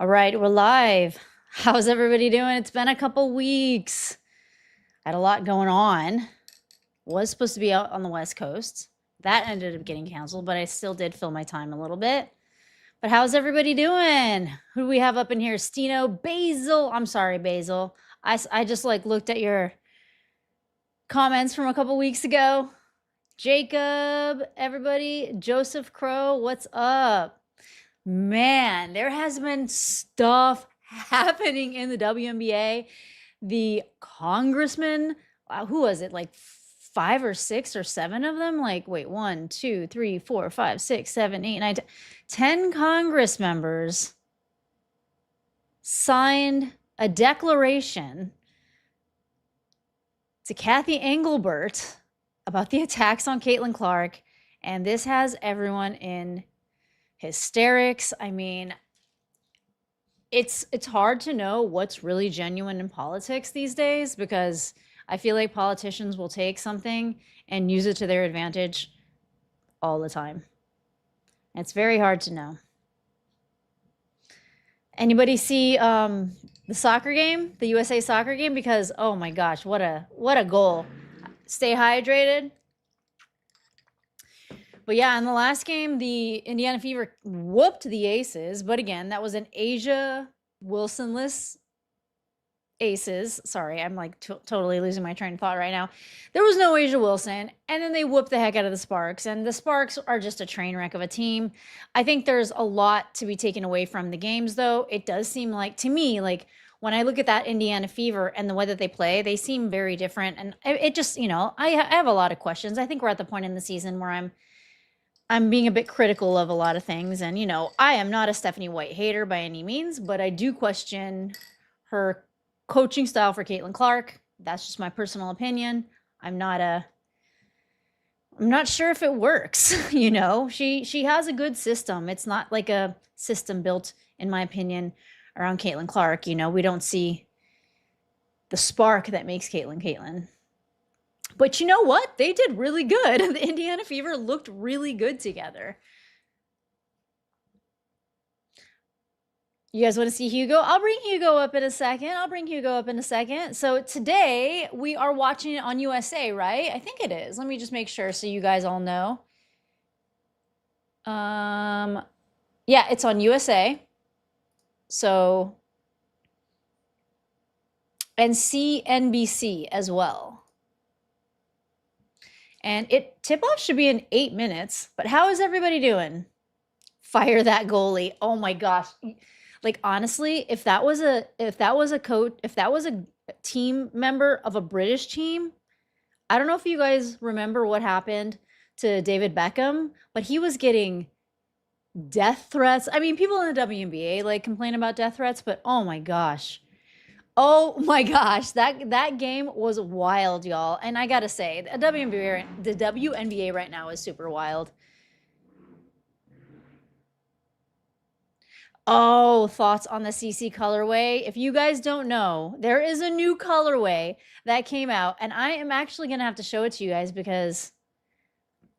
All right, we're live. How's everybody doing? It's been a couple weeks. I had a lot going on. Was supposed to be out on the West Coast. That ended up getting canceled, but I still did fill my time a little bit. But how's everybody doing? Who do we have up in here? Stino, Basil. I'm sorry, Basil. I just like looked at your comments from a couple weeks ago. Jacob, everybody. Joseph Crow, what's up? Man, there has been stuff happening in the WNBA. The congressman, who was it? Like 5 or 6 or 7 of them? Like, wait, 1, 2, 3, 4, 5, 6, 7, 8, 9, 10 Congress members signed a declaration to Kathy Engelbert about the attacks on Caitlin Clark. And this has everyone in hysterics. I mean, it's hard to know what's really genuine in politics these days, because I feel like politicians will take something and use it to their advantage all the time. It's very hard to know. Anybody see the soccer game, the USA soccer game? Because oh my gosh, what a goal. Stay hydrated. But yeah, in the last game, the Indiana Fever whooped the Aces. But again, that was an Asia Wilson-less Aces. Sorry, I'm like totally losing my train of thought right now. There was no Asia Wilson. And then they whooped the heck out of the Sparks. And the Sparks are just a train wreck of a team. I think there's a lot to be taken away from the games, though. It does seem like, to me, like when I look at that Indiana Fever and the way that they play, they seem very different. And it just, I have a lot of questions. I think we're at the point in the season where I'm being a bit critical of a lot of things. And, I am not a Stephanie White hater by any means, but I do question her coaching style for Caitlin Clark. That's just my personal opinion. I'm not sure if it works. She has a good system. It's not like a system built, in my opinion, around Caitlin Clark. We don't see the spark that makes Caitlin. But you know what? They did really good. The Indiana Fever looked really good together. You guys want to see Hugo? I'll bring Hugo up in a second. So today we are watching it on USA, right? I think it is. Let me just make sure so you guys all know. Yeah, it's on USA. So, and CNBC as well. And tip-off should be in 8 minutes. But how is everybody doing? Fire that goalie. Oh my gosh. Like, honestly, if that was a team member of a British team, I don't know if you guys remember what happened to David Beckham, but he was getting death threats. I mean, people in the WNBA like complain about death threats, but oh my gosh. Oh my gosh, that game was wild, y'all. And I gotta say, the WNBA right now is super wild. Oh, thoughts on the CC colorway? If you guys don't know, there is a new colorway that came out, and I am actually gonna have to show it to you guys because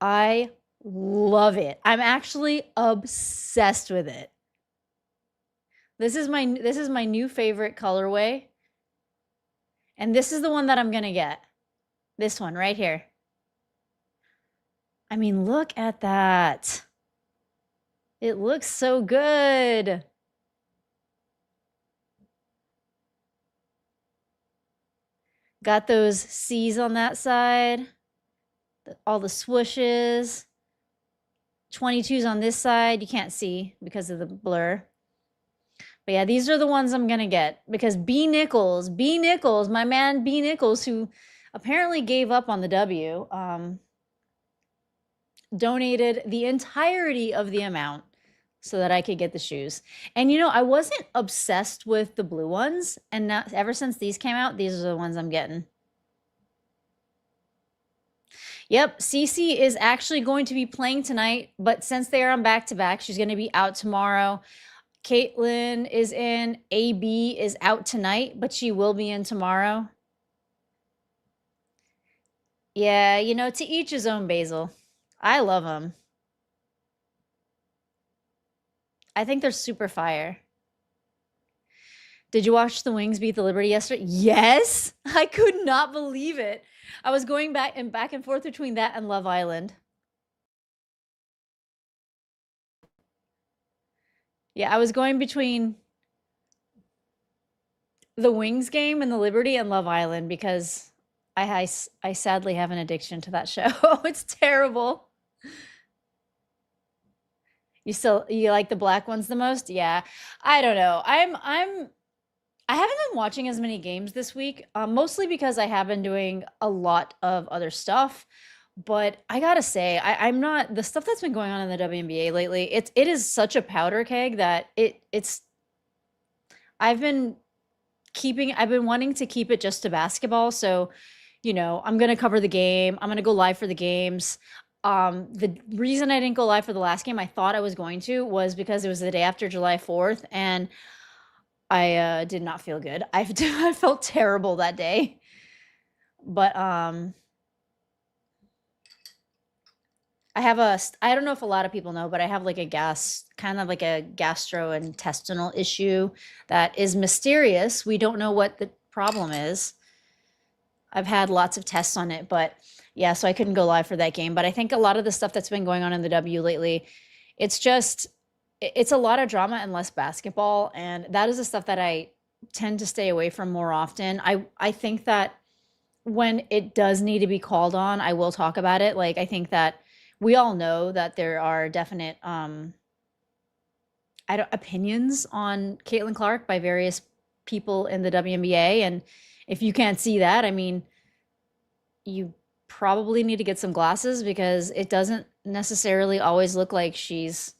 I love it. I'm actually obsessed with it. This is my new favorite colorway. And this is the one that I'm going to get. This one right here. I mean, look at that. It looks so good. Got those C's on that side. All the swooshes. 22s on this side. You can't see because of the blur. But yeah, these are the ones I'm going to get because B. Nichols, my man B. Nichols, who apparently gave up on the W, donated the entirety of the amount so that I could get the shoes. And, I wasn't obsessed with the blue ones. And now, ever since these came out, these are the ones I'm getting. Yep, Cece is actually going to be playing tonight. But since they are on back-to-back, she's going to be out tomorrow. Caitlin is in. AB is out tonight, but she will be in tomorrow. Yeah, to each his own, Basil. I love them. I think they're super fire. Did you watch the Wings beat the Liberty yesterday? Yes. I could not believe it. I was going back and forth between that and Love Island. Yeah, I was going between the Wings game and the Liberty and Love Island because I sadly have an addiction to that show. It's terrible. You like the black ones the most? Yeah. I don't know. I haven't been watching as many games this week, mostly because I have been doing a lot of other stuff. But I gotta say, I'm not the stuff that's been going on in the WNBA lately. It is such a powder keg that it's. I've been I've been wanting to keep it just to basketball. So, I'm gonna cover the game. I'm gonna go live for the games. The reason I didn't go live for the last game, I thought I was going to, was because it was the day after July 4th, and I did not feel good. I felt terrible that day. But I don't know if a lot of people know, but I have like a gastrointestinal issue that is mysterious. We don't know what the problem is. I've had lots of tests on it, but yeah, so I couldn't go live for that game. But I think a lot of the stuff that's been going on in the W lately, it's a lot of drama and less basketball. And that is the stuff that I tend to stay away from more often. I think that when it does need to be called on, I will talk about it. Like, I think that we all know that there are definite opinions on Caitlin Clark by various people in the WNBA. And if you can't see that, I mean, you probably need to get some glasses because it doesn't necessarily always look like she's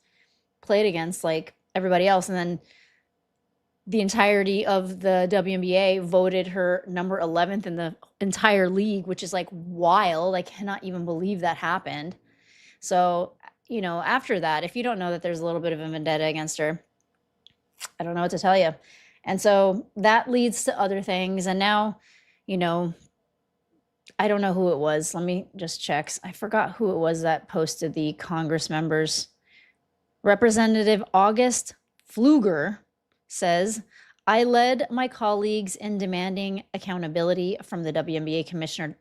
played against like everybody else. And then the entirety of the WNBA voted her number 11th in the entire league, which is like wild. I cannot even believe that happened. So, after that, if you don't know that there's a little bit of a vendetta against her, I don't know what to tell you. And so that leads to other things. And now, I don't know who it was. Let me just check. I forgot who it was that posted the Congress members. Representative August Pfluger says, I led my colleagues in demanding accountability from the WNBA Commissioner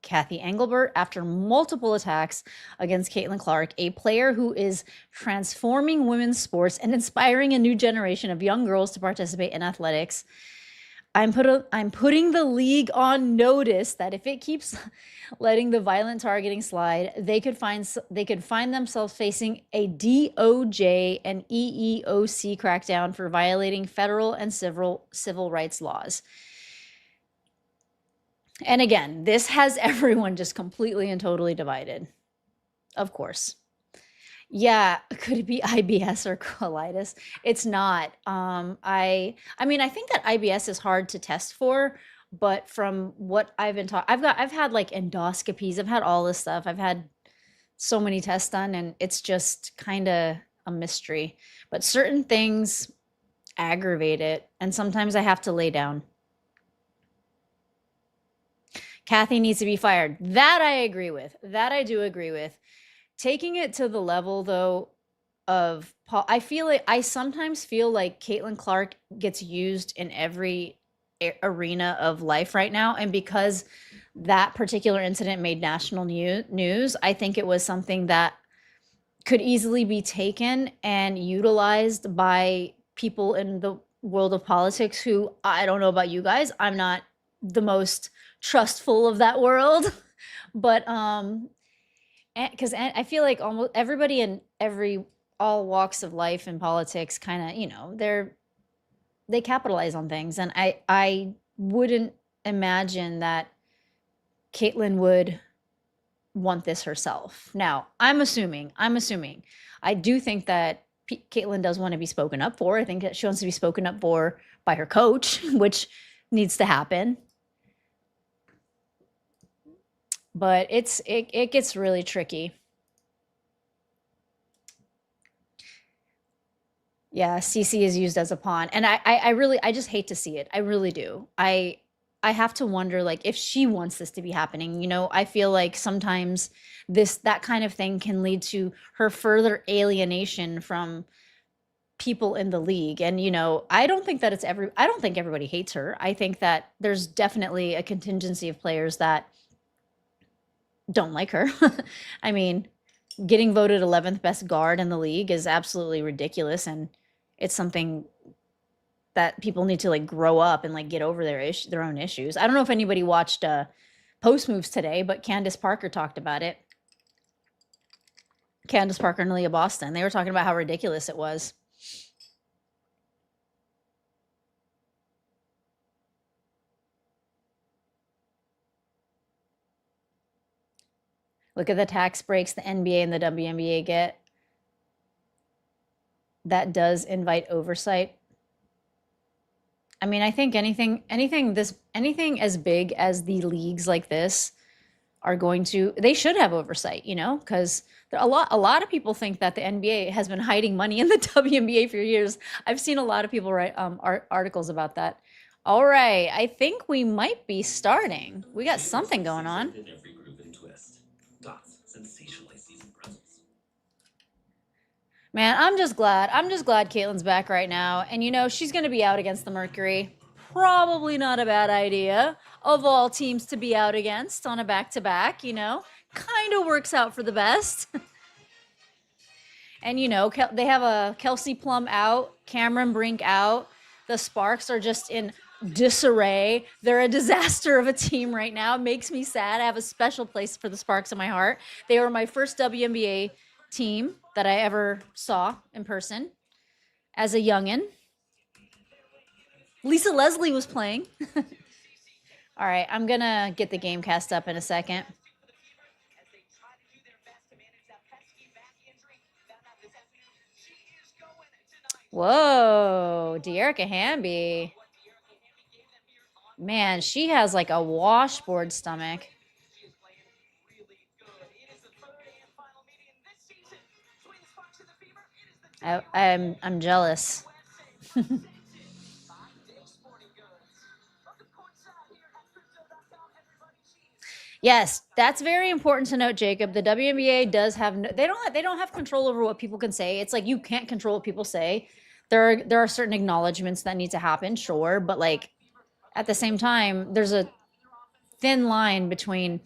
Kathy Engelbert after multiple attacks against Caitlin Clark, a player who is transforming women's sports and inspiring a new generation of young girls to participate in athletics. I'm putting the league on notice that if it keeps letting the violent targeting slide, they could find themselves facing a DOJ and EEOC crackdown for violating federal and civil rights laws. And again, this has everyone just completely and totally divided. Of course. Yeah, could it be IBS or colitis? It's not. I mean, I think that IBS is hard to test for, but from what I've been taught, I've had like endoscopies, I've had all this stuff. I've had so many tests done, and it's just kind of a mystery. But certain things aggravate it, and sometimes I have to lay down. Kathy needs to be fired. That I agree with. That I do agree with. Taking it to the level, though, of Paul, I sometimes feel like Caitlin Clark gets used in every arena of life right now. And because that particular incident made national news, I think it was something that could easily be taken and utilized by people in the world of politics who, I don't know about you guys, I'm not the most trustful of that world. But because I feel like almost everybody in all walks of life and politics kind of, they capitalize on things. And I wouldn't imagine that Caitlin would want this herself. Now, I'm assuming. I do think that Caitlin does want to be spoken up for. I think that she wants to be spoken up for by her coach, which needs to happen. But it gets really tricky. Yeah, CC is used as a pawn. And I just hate to see it. I really do. I have to wonder, like, if she wants this to be happening. I feel like sometimes that kind of thing can lead to her further alienation from people in the league. And, you know, I don't think everybody hates her. I think that there's definitely a contingency of players that don't like her. I mean, getting voted 11th best guard in the league is absolutely ridiculous. And it's something that people need to like grow up and like get over their own issues. I don't know if anybody watched Post Moves today, but Candace Parker talked about it. Candace Parker and Leah Boston. They were talking about how ridiculous it was. Look at the tax breaks the NBA and the WNBA get. That does invite oversight. I mean, I think anything as big as the leagues like this are they should have oversight, you know, because a lot of people think that the NBA has been hiding money in the WNBA for years. I've seen a lot of people write articles about that. All right, I think we might be starting. We got something going on. Man, I'm just glad Caitlin's back right now. And you know, she's going to be out against the Mercury. Probably not a bad idea of all teams to be out against on a back-to-back, you know. Kind of works out for the best. And you know, they have a Kelsey Plum out, Cameron Brink out. The Sparks are just in disarray. They're a disaster of a team right now. It makes me sad. I have a special place for the Sparks in my heart. They were my first WNBA team that I ever saw in person as a youngin'. Lisa Leslie was playing. All right, I'm gonna get the game cast up in a second. Whoa, De'Erica Hamby. Man, she has like a washboard stomach. I'm jealous. Yes, that's very important to note, Jacob. The WNBA does have they don't have control over what people can say. It's like you can't control what people say. There are certain acknowledgments that need to happen, sure, but like at the same time, there's a thin line between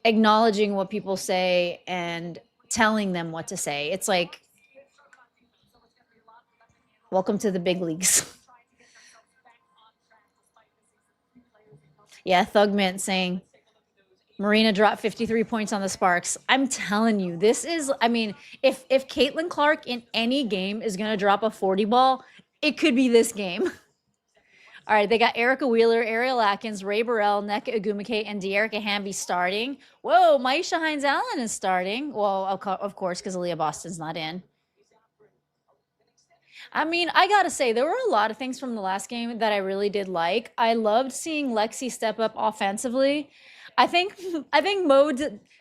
acknowledging what people say and telling them what to say. It's like, welcome to the big leagues. Yeah, Thugmint saying Marina dropped 53 points on the Sparks. I'm telling you, this is, I mean, if Caitlin Clark in any game is going to drop a 40 ball, it could be this game. All right, they got Erica Wheeler, Ariel Atkins, Ray Burrell, Nneka Ogwumike, and De'Erica Hamby starting. Whoa, Maisha Hines-Allen is starting. Well, of course, because Aaliyah Boston's not in. I mean, I gotta say, there were a lot of things from the last game that I really did like. I loved seeing Lexi step up offensively. I think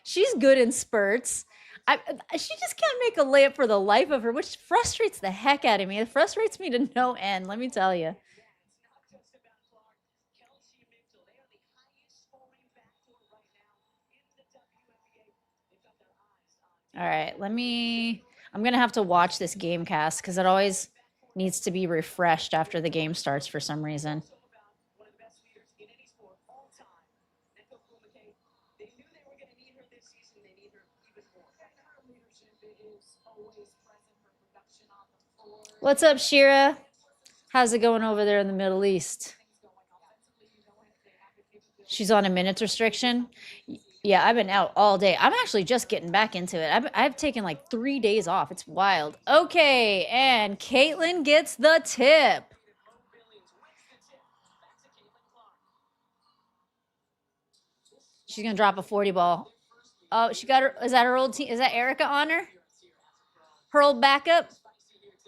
she's good in spurts. She just can't make a layup for the life of her, which frustrates the heck out of me. It frustrates me to no end, let me tell you. All right, I'm going to have to watch this game cast because it always needs to be refreshed after the game starts for some reason. What's up, Shira? How's it going over there in the Middle East? She's on a minutes restriction. Yeah, I've been out all day. I'm actually just getting back into it. I've taken like 3 days off. It's wild. Okay, and Caitlin gets the tip. She's gonna drop a 40 ball. Oh, she got her. Is that her old team? Is that Erica on her? Her old backup.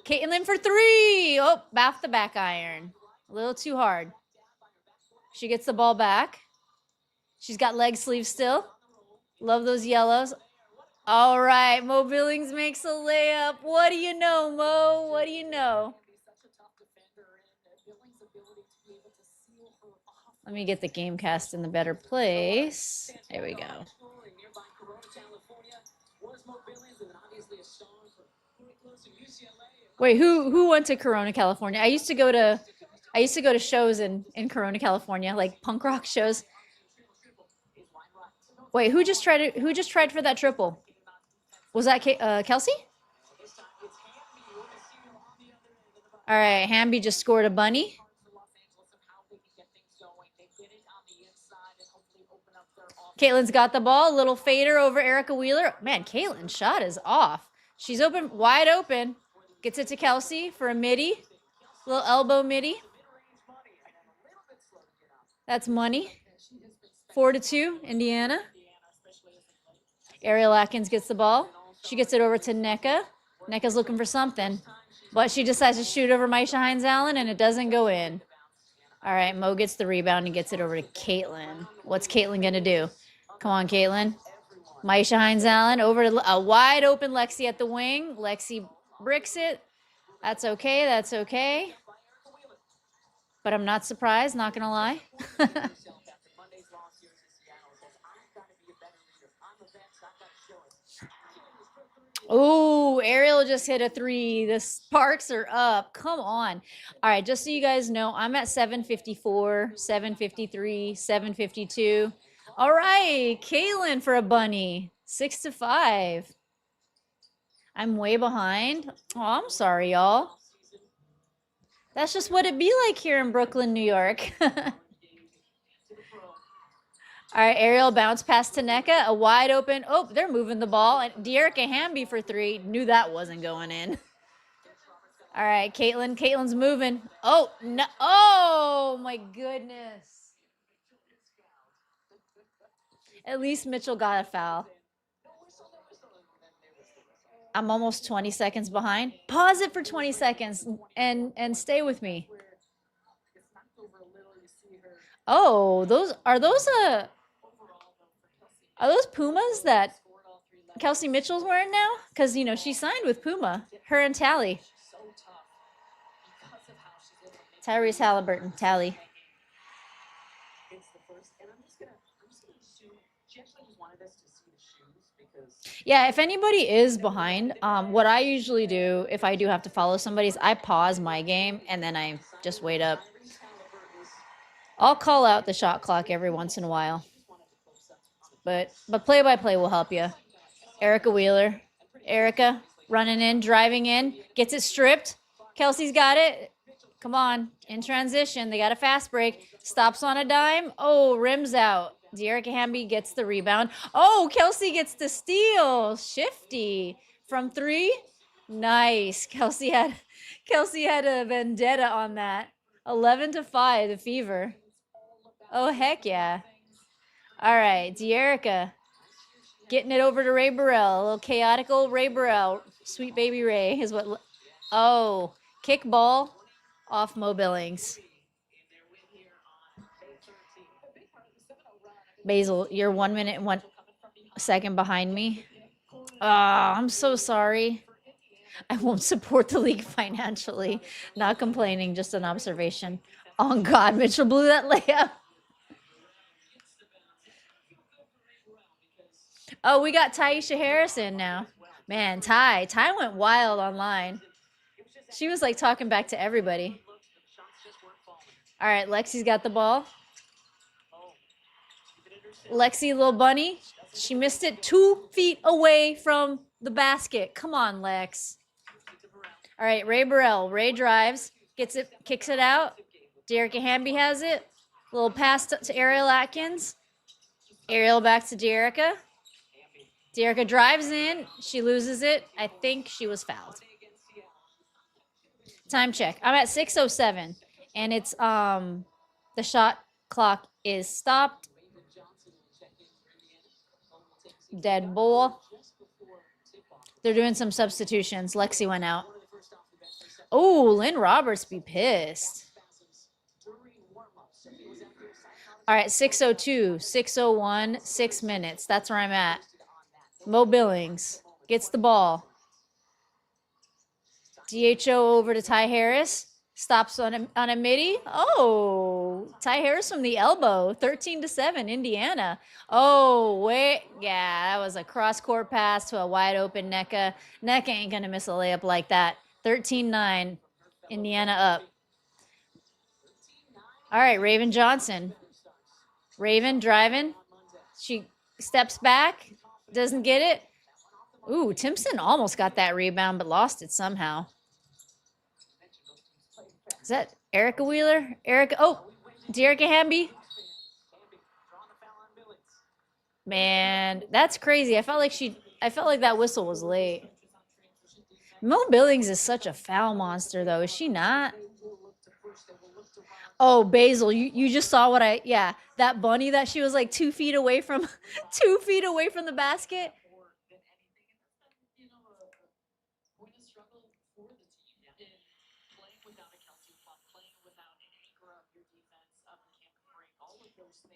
Caitlin for 3. Oh, off the back iron. A little too hard. She gets the ball back. She's got leg sleeves still. Love those yellows. All right, Mo Billings makes a layup. What do you know, Mo? What do you know? Let me get the game cast in the better place. There we go. Wait, who went to Corona, California? I used to go to shows in Corona, California, like punk rock shows. Wait, who just tried for that triple? Was that Kelsey? All right, Hamby just scored a bunny. Caitlin's got the ball. Little fader over Erica Wheeler. Man, Caitlin's shot is off. She's open, wide open. Gets it to Kelsey for a midi. Little elbow midi. That's money. 4-2, Indiana. Ariel Atkins gets the ball. She gets it over to NECA. NECA's looking for something. But she decides to shoot over Maisha Hines-Allen, and it doesn't go in. All right, Mo gets the rebound and gets it over to Caitlin. What's Caitlin going to do? Come on, Caitlin. Maisha Hines-Allen over to a wide open Lexi at the wing. Lexi bricks it. That's okay. That's okay. But I'm not surprised, not going to lie. Oh, Ariel just hit a 3. The sparks are up. Come on. All right, just so you guys know, I'm at 754, 753, 752. All right, Caitlin for a bunny. 6-5. I'm way behind. Oh, I'm sorry, y'all. That's just what it be like here in Brooklyn, New York. All right, Ariel bounce pass to NECA. A wide open. Oh, they're moving the ball. And Dearica Hamby for 3. Knew that wasn't going in. All right, Caitlin. Caitlin's moving. Oh, no. Oh, my goodness. At least Mitchell got a foul. I'm almost 20 seconds behind. Pause it for 20 seconds and stay with me. Oh, are those Pumas that Kelsey Mitchell's wearing now? Because, you know, she signed with Puma. Her and Tally. Tyrese Halliburton. Tally. Yeah, if anybody is behind, what I usually do if I do have to follow somebody is I pause my game and then I just wait up. I'll call out the shot clock every once in a while. But play-by-play will help you. Erica Wheeler. Erica running in, driving in, gets it stripped. Kelsey's got it. Come on, in transition. They got a fast break. Stops on a dime. Oh, rims out. Dearica Hamby gets the rebound. Oh, Kelsey gets the steal. Shifty from 3. Nice. Kelsey had a vendetta on that. 11-5, the Fever. Oh, heck yeah. All right, Dearica getting it over to Ray Burrell. A little chaotic old Ray Burrell. Sweet baby Ray is what. Oh, kick ball off Mo Billings. Basil, you're 1 minute and 1 second behind me. Oh, I'm so sorry. I won't support the league financially. Not complaining, just an observation. Oh, God, Mitchell blew that layup. Oh, we got Taisha Harrison now. Man, Ty went wild online. She was like talking back to everybody. All right, Lexi's got the ball. Lexi, little bunny. She missed it 2 feet away from the basket. Come on, Lex. All right, Ray Burrell. Ray drives, gets it, kicks it out. Dearica Hamby has it. Little pass to Ariel Atkins. Ariel back to Dearica. Dearica drives in. She loses it. I think she was fouled. Time check. I'm at 6:07, and it's the shot clock is stopped. Dead ball. They're doing some substitutions. Lexi went out. Oh, Lynn Roberts be pissed. All right, 6:02, 6:01, 6 minutes. That's where I'm at. Mo Billings gets the ball. DHO over to Ty Harris. Stops on a midi. Oh, Ty Harris from the elbow. 13-7, Indiana. Oh, wait. Yeah, that was a cross-court pass to a wide-open NECA. NECA ain't going to miss a layup like that. 13-9. Indiana up. All right, Raven Johnson. Raven driving. She steps back, doesn't get it. Ooh, Timpson almost got that rebound, but lost it somehow. Is that Erica Wheeler? Erica, oh, Dearica Hamby. Man, that's crazy. I felt like that whistle was late. Mo Billings is such a foul monster, though. Is she not? Oh, Basil, you just saw what that bunny that she was like 2 feet away from 2 feet away from the basket.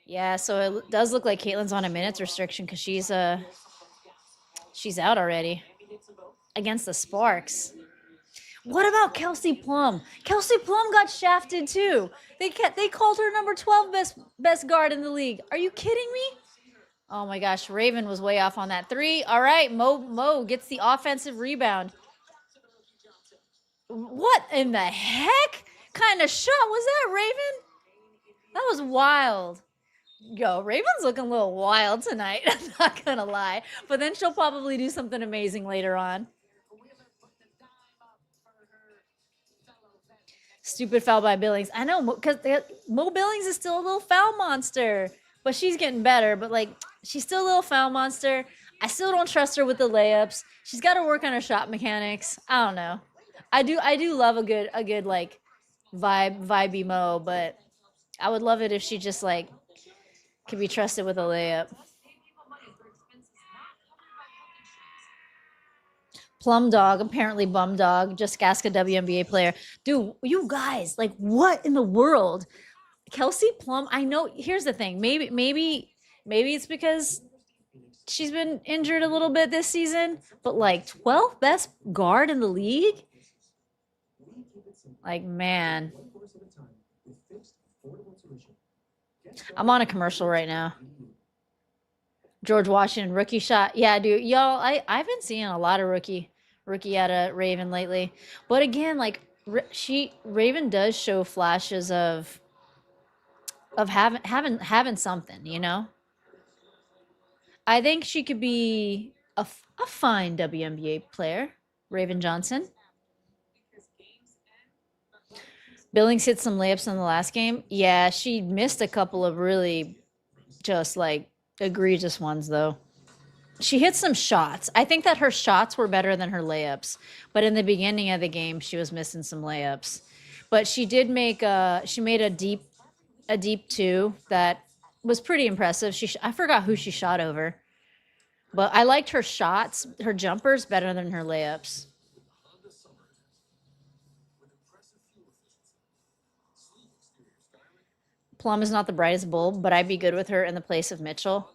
Yeah, so it does look like Caitlin's on a minutes restriction because she's out already against the Sparks. What about Kelsey Plum? Kelsey Plum got shafted too. They called her number 12 best guard in the league. Are you kidding me? Oh my gosh, Raven was way off on that 3. All right, Mo gets the offensive rebound. What in the heck kind of shot was that, Raven? That was wild. Yo, Raven's looking a little wild tonight. I'm not gonna lie, but then she'll probably do something amazing later on. Stupid foul by Billings. I know, because Mo Billings is still a little foul monster, but she's getting better. But like, she's still a little foul monster. I still don't trust her with the layups. She's got to work on her shot mechanics. I don't know. I do love a good like vibey Mo, but I would love it if she just like could be trusted with a layup. Plum Dog, apparently Bum Dog, just ask a WNBA player. Dude, you guys, like, what in the world? Kelsey Plum, I know, here's the thing. Maybe it's because she's been injured a little bit this season, but like 12th best guard in the league? Like, man. I'm on a commercial right now. George Washington rookie shot. Yeah, dude, y'all, I've been seeing a lot of rookie out of Raven lately. But again, like Raven does show flashes of having something, you know? I think she could be a fine WNBA player, Raven Johnson. Billings hit some layups in the last game. Yeah, she missed a couple of really just like egregious ones though. She hit some shots. I think that her shots were better than her layups, but in the beginning of the game, she was missing some layups. But she did make she made a deep 2 that was pretty impressive. I forgot who she shot over, but I liked her shots, her jumpers better than her layups. Plum is not the brightest bulb, but I'd be good with her in the place of Mitchell.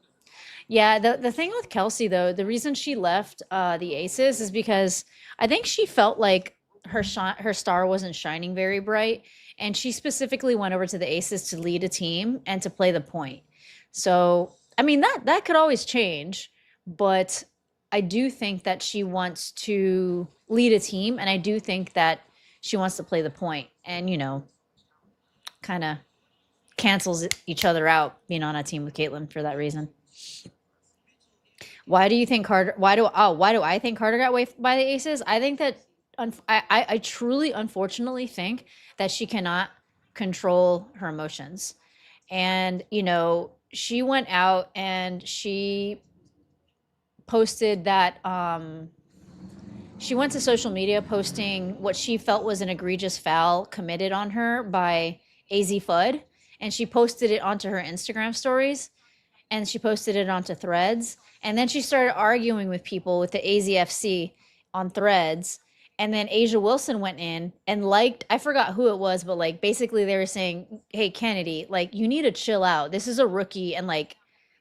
Yeah, the thing with Kelsey though, the reason she left the Aces is because I think she felt like her star wasn't shining very bright, and she specifically went over to the Aces to lead a team and to play the point. So, I mean that could always change, but I do think that she wants to lead a team, and I do think that she wants to play the point, and you know, kind of cancels each other out being on a team with Caitlin for that reason. Why do you think Carter? Why do I think Carter got waived by the Aces? I think that I truly, unfortunately, think that she cannot control her emotions, and you know, she went out and she posted that she went to social media posting what she felt was an egregious foul committed on her by AZ Fudd, and she posted it onto her Instagram stories, and she posted it onto Threads. And then she started arguing with people with the AZFC on Threads. And then Asia Wilson went in and liked, I forgot who it was, but like basically they were saying, hey, Kennedy, like you need to chill out. This is a rookie and like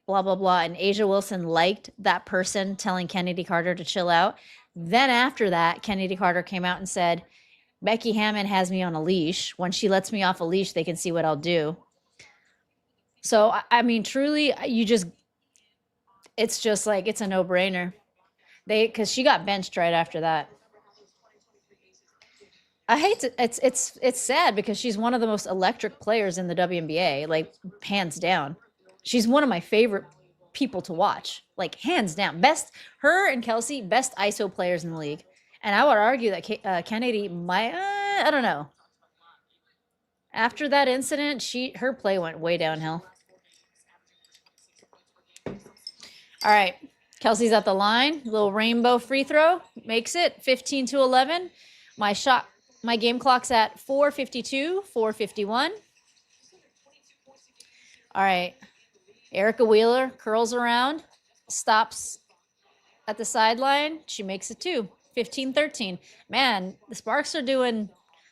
blah, blah, blah. And Asia Wilson liked that person telling Kennedy Carter to chill out. Then after that, Kennedy Carter came out and said, Becky Hammon has me on a leash. When she lets me off a leash, they can see what I'll do. So, I mean, truly, it's just like, it's a no-brainer. Because she got benched right after that. I hate to, it's sad because she's one of the most electric players in the WNBA, like hands down. She's one of my favorite people to watch, like hands down. Best her and Kelsey, best ISO players in the league. And I would argue that Kennedy might, I don't know. After that incident, her play went way downhill. All right, Kelsey's at the line. Little rainbow free throw, makes it 15-11. My game clock's at 4:52, 4:51. All right, Erica Wheeler curls around, stops at the sideline. She makes it 15-13. Man, the Sparks are doing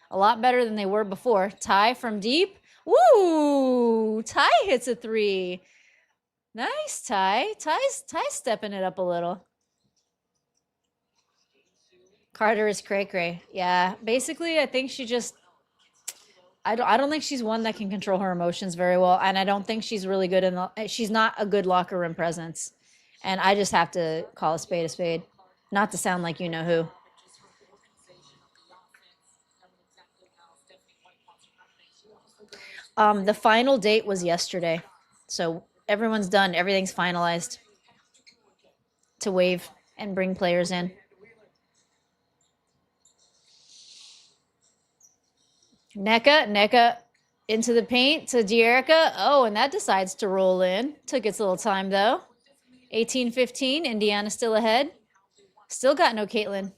a lot better than they were before. Ty from deep. Woo! Ty hits a 3. Nice, Ty. Ty's stepping it up a little. Carter is cray-cray. Yeah, basically, I think she just... I don't think she's one that can control her emotions very well, and I don't think she's really good she's not a good locker room presence. And I just have to call a spade a spade. Not to sound like you know who. The final date was yesterday. So everyone's done. Everything's finalized to waive and bring players in. Neka into the paint to De'Erica. Oh, and that decides to roll in. Took its little time, though. 18-15. Indiana still ahead. Still got no Caitlin.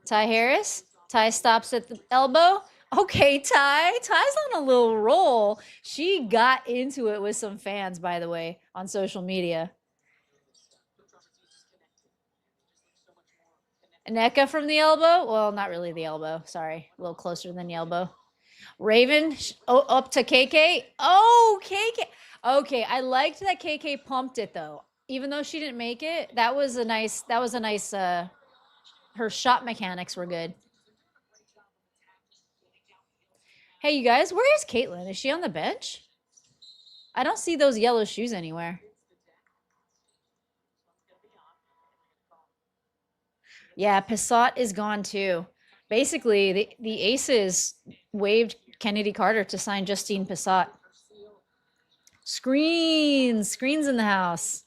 Ty Harris. Ty stops at the elbow. Okay, Ty's on a little roll. She got into it with some fans, by the way, on social media. Neka from the elbow. Well, not really the elbow. Sorry. A little closer than the elbow. Raven up to KK. Oh, KK. Okay, I liked that KK pumped it, though. Even though she didn't make it, that was a nice, her shot mechanics were good. Hey, you guys, where is Caitlin? Is she on the bench? I don't see those yellow shoes anywhere. Yeah, Passat is gone too. Basically, the Aces waived Kennedy Carter to sign Justine Passat. Screens in the house.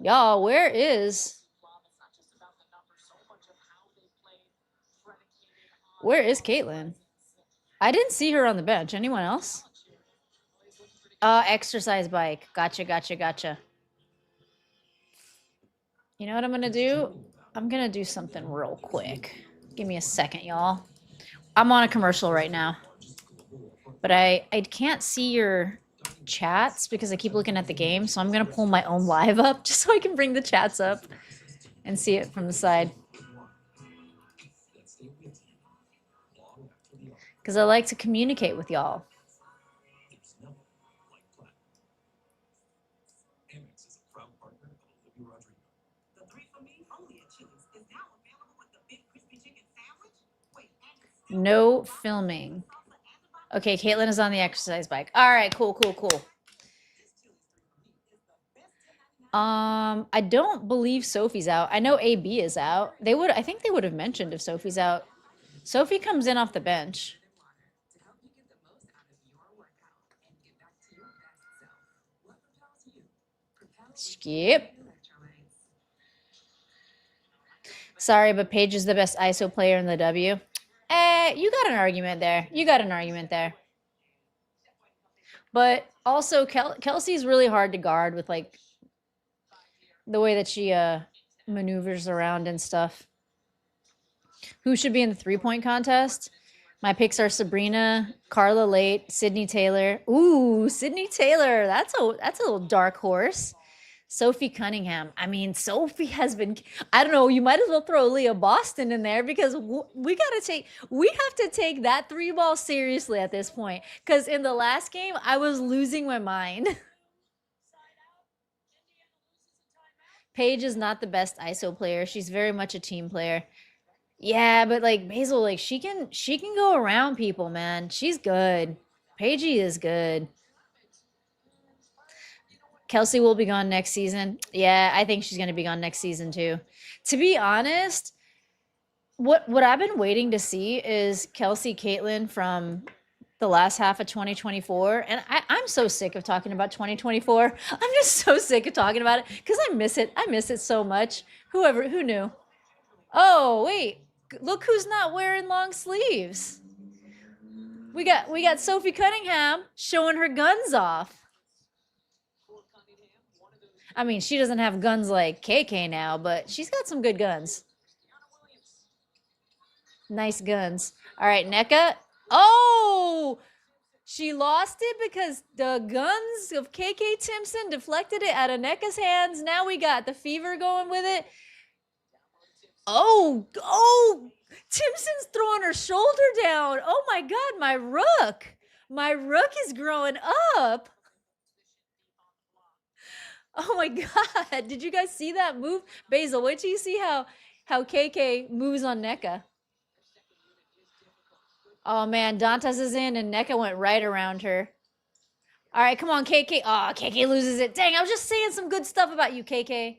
Y'all, where is Caitlin? I didn't see her on the bench. Anyone else? Exercise bike. Gotcha. You know what I'm going to do? I'm going to do something real quick. Give me a second, y'all. I'm on a commercial right now. But I can't see your chats because I keep looking at the game. So I'm going to pull my own live up just so I can bring the chats up and see it from the side. Because I like to communicate with y'all. No filming. Okay, Caitlin is on the exercise bike. All right, cool. I don't believe Sophie's out. I know AB is out. I think they would have mentioned if Sophie's out. Sophie comes in off the bench. Skip. Sorry, but Paige is the best ISO player in the W. You got an argument there. But also, Kelsey's really hard to guard with, like, the way that she maneuvers around and stuff. Who should be in the three-point contest? My picks are Sabrina, Carla Late, Sydney Taylor. Ooh, Sydney Taylor. That's a little dark horse. Sophie Cunningham. I mean, Sophie has been, I don't know, you might as well throw Leah Boston in there because we have to take that 3-ball seriously at this point. Because in the last game, I was losing my mind. Paige is not the best ISO player. She's very much a team player. Yeah, but like Basil, like she can go around people, man. She's good. Paigey is good. Kelsey will be gone next season. Yeah, I think she's going to be gone next season too. To be honest, what I've been waiting to see is Kelsey Caitlin from the last half of 2024. And I'm so sick of talking about 2024. I'm just so sick of talking about it because I miss it. I miss it so much. Who knew? Oh, wait. Look who's not wearing long sleeves. We got Sophie Cunningham showing her guns off. I mean, she doesn't have guns like KK now, but she's got some good guns. Nice guns. All right, NECA. Oh, she lost it because the guns of KK Timpson deflected it out of NECA's hands. Now we got the Fever going with it. Oh, Timpson's throwing her shoulder down. Oh my God, my rook. My rook is growing up. Oh my God. Did you guys see that move? Basil, wait till you see how KK moves on NECA. Oh man, Dantas is in and NECA went right around her. All right, come on, KK. Oh, KK loses it. Dang, I was just saying some good stuff about you, KK.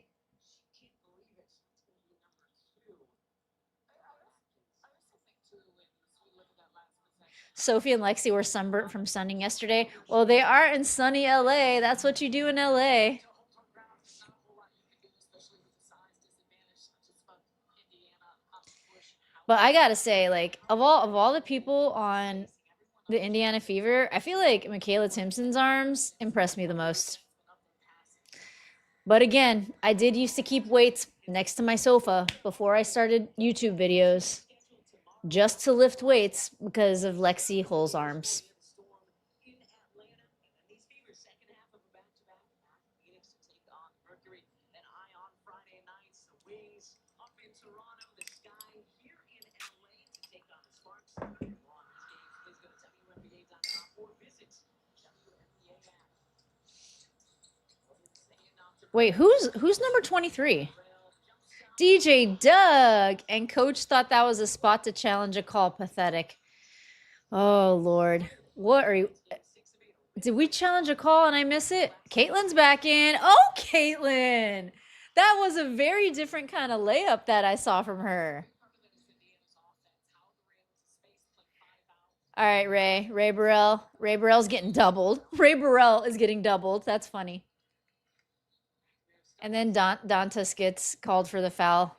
Sophie and Lexi were sunburnt from sunning yesterday. Well, they are in sunny LA. That's what you do in LA. But I gotta say, like, of all the people on the Indiana Fever, I feel like Michaela Timpson's arms impressed me the most. But again, I did used to keep weights next to my sofa before I started YouTube videos just to lift weights because of Lexi Hull's arms. Wait, who's number 23? DJ Doug. And coach thought that was a spot to challenge a call. Pathetic. Oh, Lord. What are you? Did we challenge a call and I miss it? Caitlin's back in. Oh, Caitlin. That was a very different kind of layup that I saw from her. All right, Ray. Ray Burrell. Ray Burrell's getting doubled. Ray Burrell is getting doubled. That's funny. And then Dantas gets called for the foul.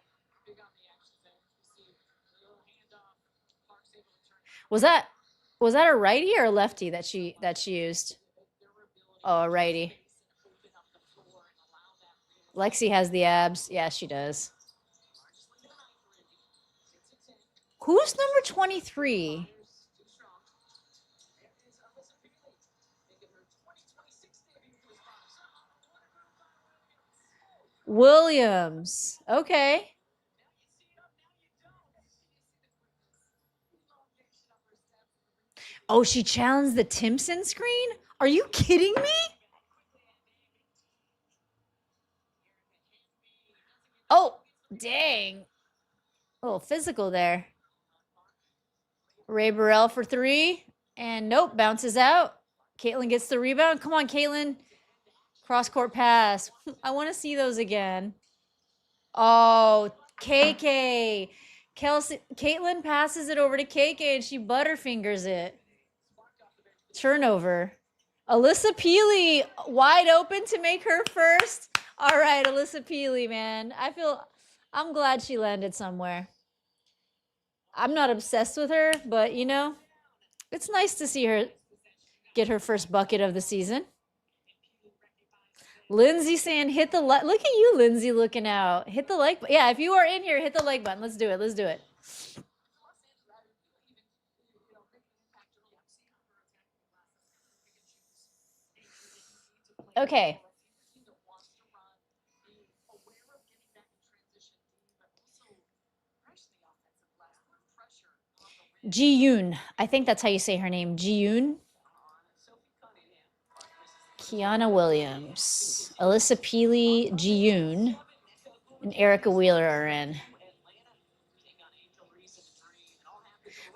Was that a righty or a lefty that she used? Oh, a righty. Lexi has the abs. Yeah, she does. Who's number 23? Williams. Okay. Oh, she challenged the Timpson screen? Are you kidding me? Oh, dang. A little physical there. Ray Burrell for 3. And nope, bounces out. Caitlin gets the rebound. Come on, Caitlin. Cross-court pass. I want to see those again. Oh, KK. Caitlin passes it over to KK and she butterfingers it. Turnover. Alyssa Peely wide open to make her first. All right, Alyssa Peely, man. I'm glad she landed somewhere. I'm not obsessed with her, but you know, it's nice to see her get her first bucket of the season. Lindsay saying hit the like. Look at you, Lindsay, looking out. Hit the like. Yeah, if you are in here, hit the like button. Let's do it. Let's do it. Okay. Ji-yoon. I think that's how you say her name. Ji-yoon. Kiana Williams. Alyssa Peely, Ji-yoon, and Erica Wheeler are in.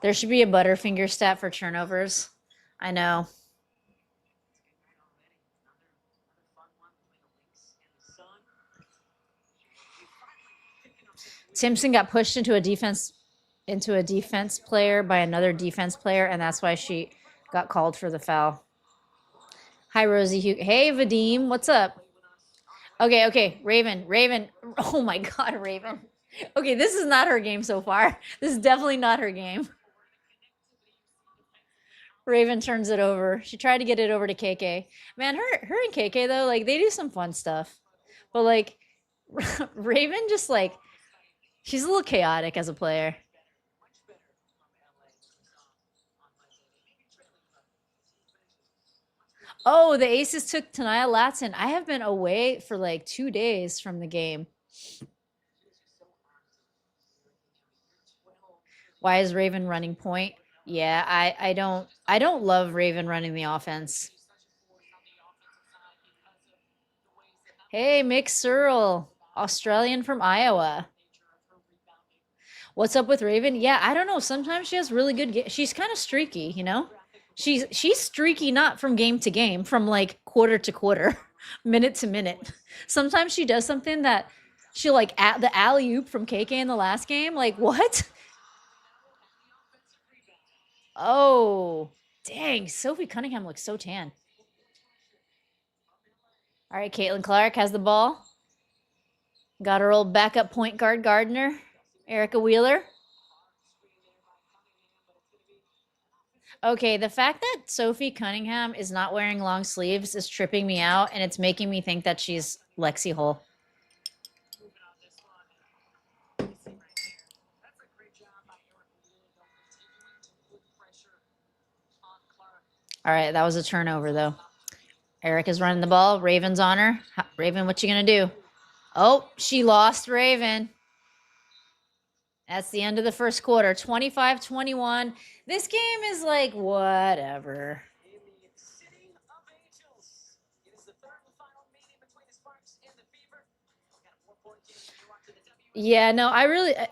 There should be a Butterfinger stat for turnovers. I know. Timpson got pushed into a defense player by another defense player, and that's why she got called for the foul. Hi, Rosie. Hey, Vadim. What's up? Okay. Raven. Oh my God, Raven. Okay, this is not her game so far. This is definitely not her game. Raven turns it over. She tried to get it over to KK. Man, her and KK though, like they do some fun stuff. But like Raven just like she's a little chaotic as a player. Oh, the Aces took Tanaya Latson. I have been away for like 2 days from the game. Why is Raven running point? Yeah, I don't love Raven running the offense. Hey, Mick Searle, Australian from Iowa. What's up with Raven? Yeah, I don't know. Sometimes she has really good. She's kind of streaky, you know. She's streaky, not from game to game, from like quarter to quarter, minute to minute. Sometimes she does something that she like at the alley oop from KK in the last game. Like what? Oh, dang! Sophie Cunningham looks so tan. All right, Caitlin Clark has the ball. Got her old backup point guard Gardner, Erica Wheeler. Okay, the fact that Sophie Cunningham is not wearing long sleeves is tripping me out, and it's making me think that she's Lexi Hull. All right, that was a turnover, though. Erica's running the ball. Raven's on her. Raven, what you going to do? Oh, she lost Raven. That's the end of the first quarter. 25-21. This game is like, whatever. Yeah, no,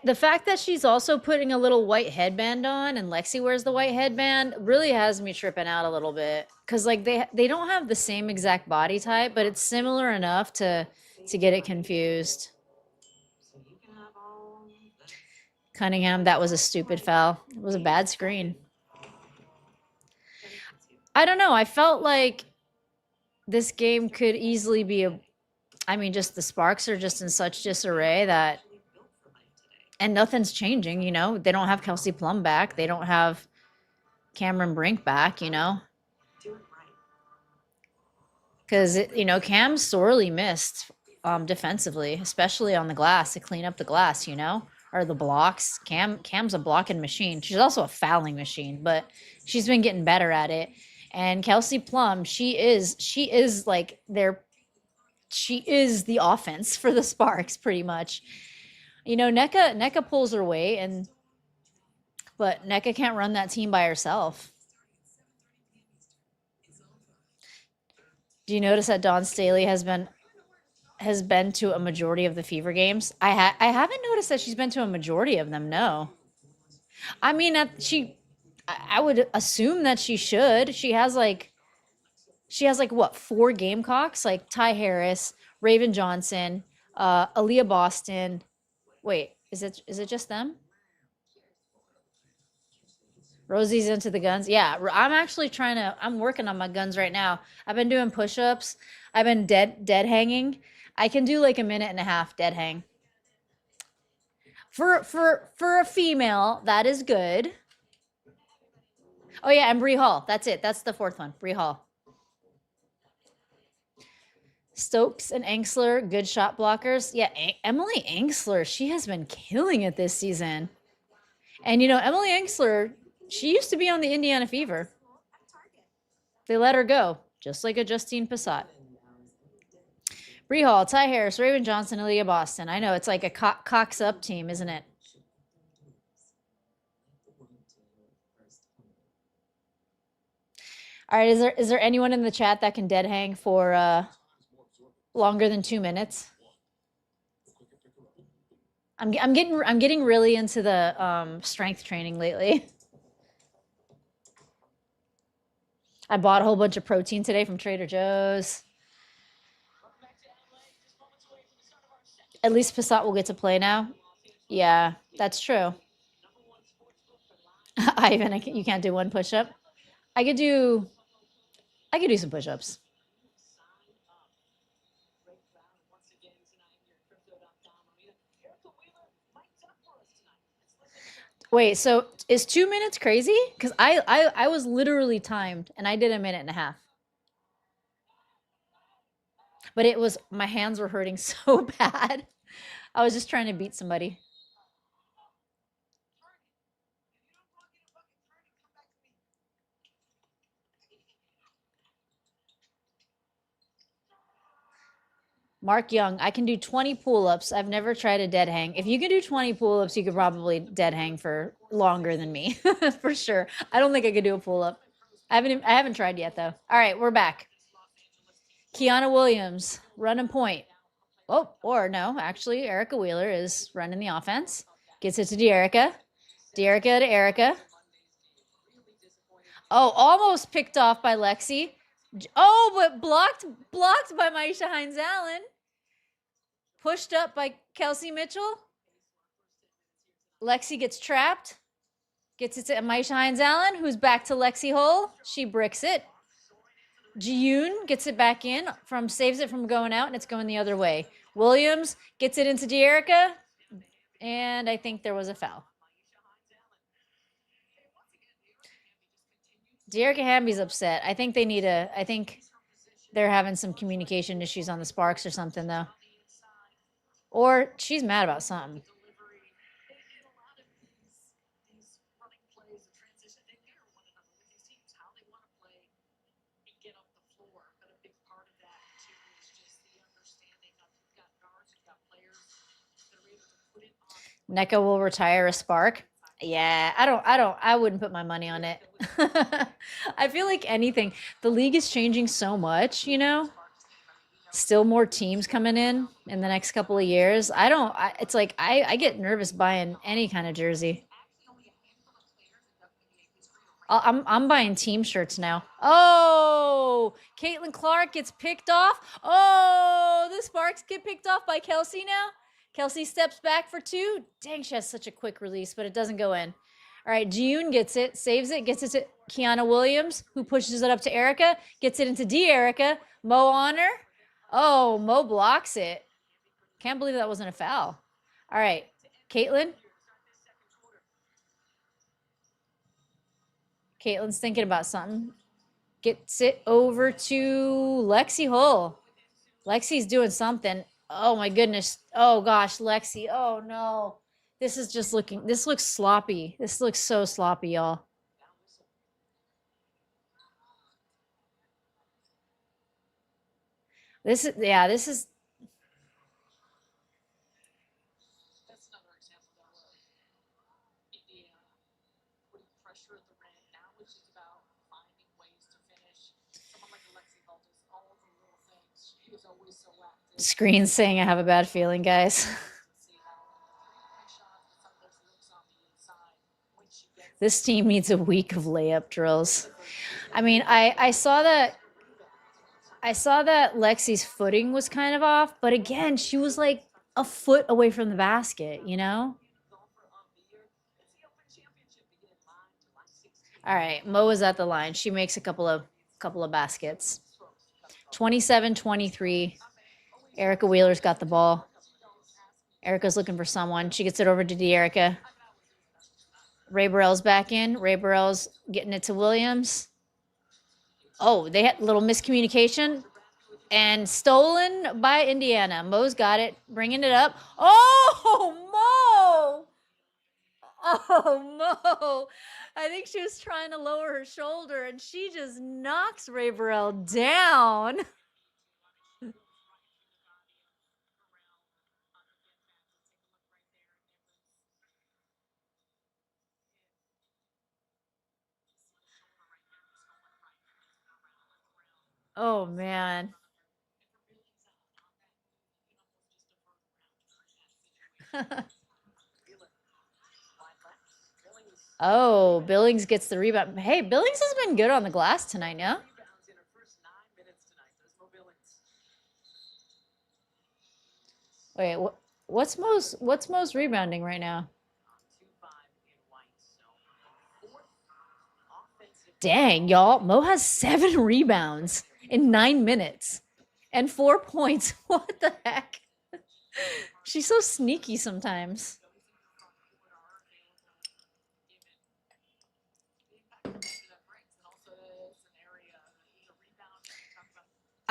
the fact that she's also putting a little white headband on and Lexi wears the white headband really has me tripping out a little bit. Cause like they don't have the same exact body type, but it's similar enough to get it confused. Cunningham, that was a stupid foul. It was a bad screen. I don't know. I felt like this game could easily be just the Sparks are just in such disarray that, and nothing's changing, you know. They don't have Kelsey Plum back. They don't have Cameron Brink back, you know. Because, Cam's sorely missed defensively, especially on the glass, to clean up the glass, you know, or the blocks. Cam's a blocking machine. She's also a fouling machine, but she's been getting better at it. And Kelsey Plum, she is like she is the offense for the Sparks pretty much. You know, NECA pulls her weight, but NECA can't run that team by herself. Do you notice that Dawn Staley has been to a majority of the Fever games? I haven't noticed that she's been to a majority of them. No, I mean I would assume that she should. She has like what, 4 Gamecocks? Like Ty Harris, Raven Johnson, Aaliyah Boston. Wait, is it just them? Rosie's into the guns. Yeah, I'm working on my guns right now. I've been doing push-ups. I've been dead hanging. I can do like a minute and a half dead hang. For a female, that is good. Oh yeah, and Bree Hall. That's it. That's the 4th one. Bree Hall. Stokes and Angsler, good shot blockers. Yeah, Emily Angsler, she has been killing it this season. And Emily Angsler, she used to be on the Indiana Fever. They let her go, just like a Justine Passat. Bree Hall, Ty Harris, Raven Johnson, Aaliyah Boston. I know, it's like a Cox up team, isn't it? All right, is there anyone in the chat that can dead hang for longer than 2 minutes? I'm getting really into the strength training lately. I bought a whole bunch of protein today from Trader Joe's. At least Passat will get to play now. Yeah, that's true. Ivan, you can't do one push-up. I could do some push-ups. Wait, so is 2 minutes crazy? Because I was literally timed and I did a minute and a half. But it was, my hands were hurting so bad. I was just trying to beat somebody. Mark Young, I can do 20 pull-ups. I've never tried a dead hang. If you can do 20 pull-ups, you could probably dead hang for longer than me, for sure. I don't think I could do a pull-up. I haven't tried yet though. All right, we're back. Kiana Williams, running point. Oh, or no, actually, Erica Wheeler is running the offense. Gets it to De'Erica. De'Erica to Erica. Oh, almost picked off by Lexi. Oh, but blocked by Maisha Hines-Allen. Pushed up by Kelsey Mitchell. Lexi gets trapped. Gets it to Maisha Hines-Allen, who's back to Lexi Hull. She bricks it. Jiyun gets it back in, saves it from going out, and it's going the other way. Williams gets it into De'Erica, and I think there was a foul. De'Erica Hamby's upset. I think they're having some communication issues on the Sparks or something, though. Or she's mad about something. NECA will retire a Spark. Yeah, I wouldn't put my money on it. I feel like anything. The league is changing so much, you know? Still more teams coming in the next couple of years. It's like I get nervous buying any kind of jersey. I'm buying team shirts now. Oh, Caitlin Clark gets picked off. Oh, the Sparks get picked off by Kelsey now. Kelsey steps back for two. Dang, she has such a quick release, but it doesn't go in. All right, Jiyun gets it, saves it, gets it to Kiana Williams, who pushes it up to Erica, gets it into De'Erica. Mo on her. Oh, Mo blocks it. Can't believe that wasn't a foul. All right, Caitlin. Caitlin's thinking about something. Gets it over to Lexi Hull. Lexi's doing something. Oh my goodness. Oh gosh, Lexi. Oh no. This looks sloppy. This looks so sloppy, y'all. This is. Screen saying I have a bad feeling, guys. This team needs a week of layup drills. I mean, I saw that Lexi's footing was kind of off, but again, she was like a foot away from the basket, you know? All right, Mo is at the line. She makes a couple of baskets. 27-23. Erica Wheeler's got the ball. Erica's looking for someone. She gets it over to De'Erica. Ray Burrell's back in. Ray Burrell's getting it to Williams. Oh, they had a little miscommunication. And stolen by Indiana. Mo's got it. Bringing it up. Oh, Mo! Oh, Mo. I think she was trying to lower her shoulder, and she just knocks Ray Burrell down. Oh, man. Oh, Billings gets the rebound. Hey, Billings has been good on the glass tonight, yeah? Wait, what? What's most rebounding right now? Dang, y'all. Mo has 7 rebounds in 9 minutes and 4 points. What the heck? She's so sneaky sometimes.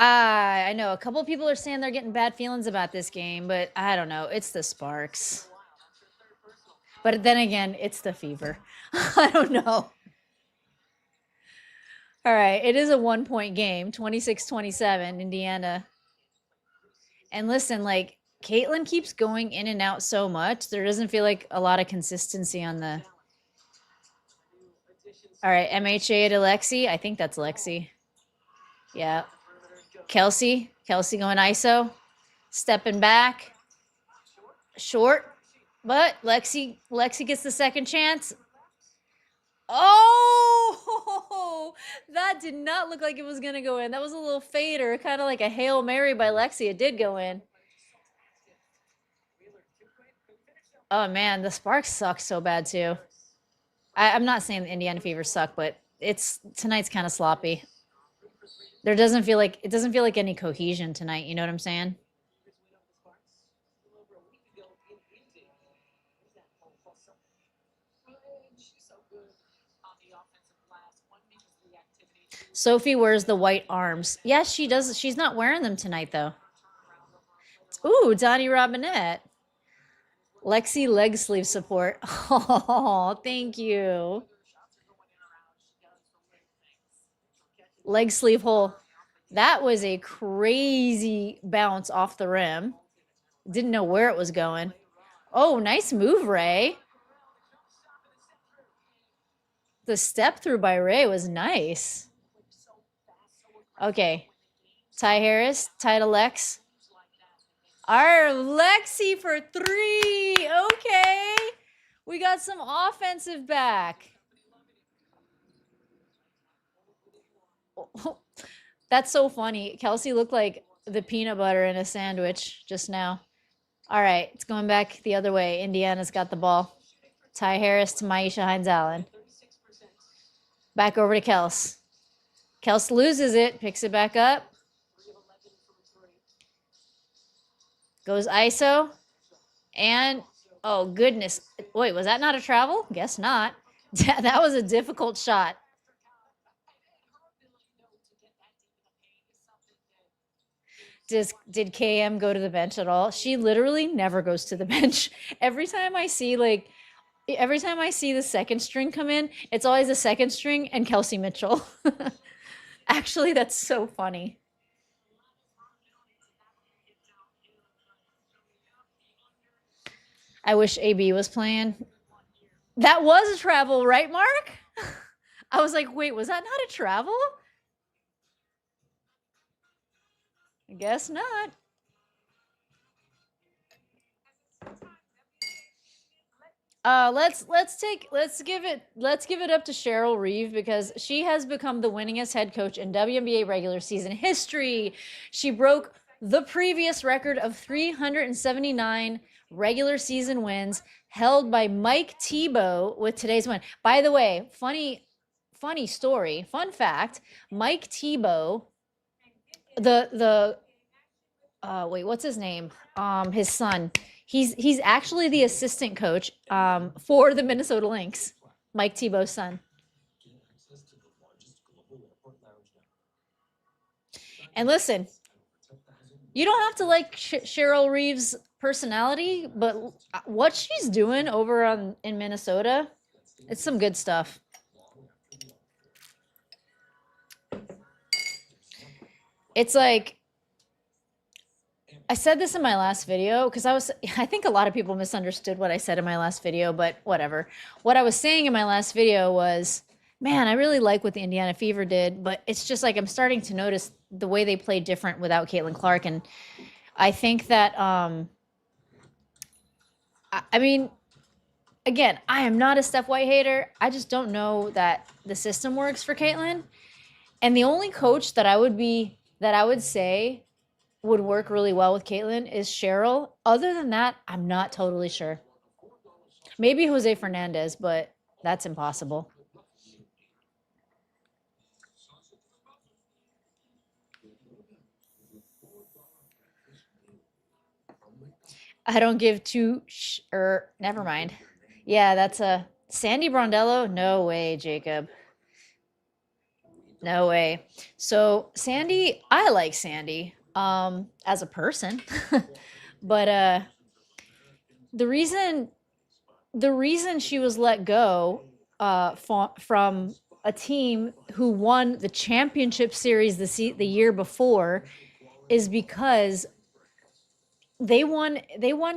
I know a couple of people are saying they're getting bad feelings about this game, but I don't know. It's the Sparks. But then again, it's the Fever. I don't know. All right, it is a 1-point game, 26-27, Indiana. And listen, like Caitlin keeps going in and out so much. There doesn't feel like a lot of consistency on the. All right, MHA to Lexi. I think that's Lexi. Yeah. Kelsey going ISO. Stepping back. Short. But Lexi gets the second chance. Oh, that did not look like it was going to go in. That was a little fader, kind of like a Hail Mary by Lexi. It did go in. Oh, man, the Sparks suck so bad, too. I'm not saying the Indiana Fever suck, but tonight's kind of sloppy. It doesn't feel like any cohesion tonight. You know what I'm saying? Sophie wears the white arms. Yes, she does. She's not wearing them tonight, though. Ooh, Donnie Robinette. Lexi leg sleeve support. Oh, thank you. Leg sleeve hole. That was a crazy bounce off the rim. Didn't know where it was going. Oh, nice move, Ray. The step through by Ray was nice. Okay. Ty Harris, Ty to Lex. Our Lexi for 3. Okay. We got some offensive back. That's so funny. Kelsey looked like the peanut butter in a sandwich just now. All right, it's going back the other way. Indiana's got the ball. Ty Harris to Maisha Hines-Allen. Back over to Kels. Kels loses it, picks it back up. Goes ISO. And, oh, goodness. Wait, was that not a travel? Guess not. That was a difficult shot. Did KM go to the bench at all? She literally never goes to the bench. Every time I see the second string come in, it's always the second string and Kelsey Mitchell. Actually, that's so funny. I wish AB was playing. That was a travel, right, Mark? I was like, wait, was that not a travel? I guess not. Let's give it up to Cheryl Reeve because she has become the winningest head coach in WNBA regular season history. She broke the previous record of 379 regular season wins held by Mike Tebow with today's win. By the way, funny story, fun fact, Mike Tebow, wait, what's his name? His son. He's actually the assistant coach for the Minnesota Lynx, Mike Tebow's son. And listen, you don't have to like Cheryl Reeve's personality, but what she's doing over in Minnesota, it's some good stuff. It's like, I said this in my last video because I think a lot of people misunderstood what I said in my last video, but whatever. What I was saying in my last video was, man, I really like what the Indiana Fever did, but it's just like I'm starting to notice the way they play different without Caitlin Clark. And I think that, I mean, again, I am not a Steph White hater. I just don't know that the system works for Caitlin. And the only coach that I would say would work really well with Caitlyn is Cheryl. Other than that, I'm not totally sure. Maybe Jose Fernandez, but that's impossible. I don't give two never mind. Yeah, that's a Sandy Brondello. No way, Jacob. No way. So Sandy, I like Sandy as a person. But the reason she was let go from a team who won the championship series the year before is because they won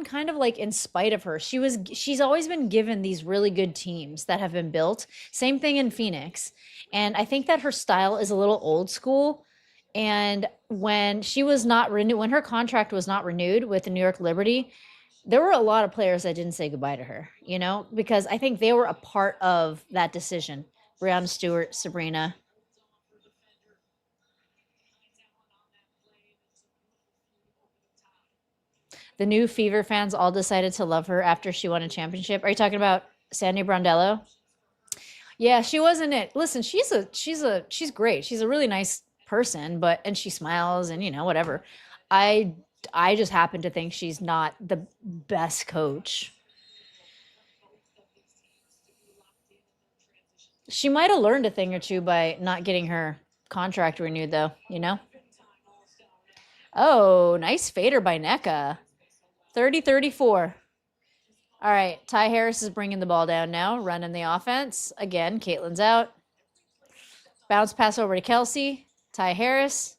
kind of like in spite of her. She's always been given these really good teams that have been built. Same thing in Phoenix. And I think that her style is a little old school. And when her contract was not renewed with the New York Liberty, there were a lot of players that didn't say goodbye to her, because I think they were a part of that decision. Breanna Stewart, Sabrina. The new Fever fans all decided to love her after she won a championship. Are you talking about Sandy Brondello? Yeah, she wasn't it. Listen, she's great. She's a really nice person, and she smiles and whatever. I just happen to think she's not the best coach. She might have learned a thing or two by not getting her contract renewed, though, Oh, nice fader by NECA. 30-34. All right, Ty Harris is bringing the ball down now, running the offense. Again, Caitlyn's out. Bounce pass over to Kelsey. Ty Harris.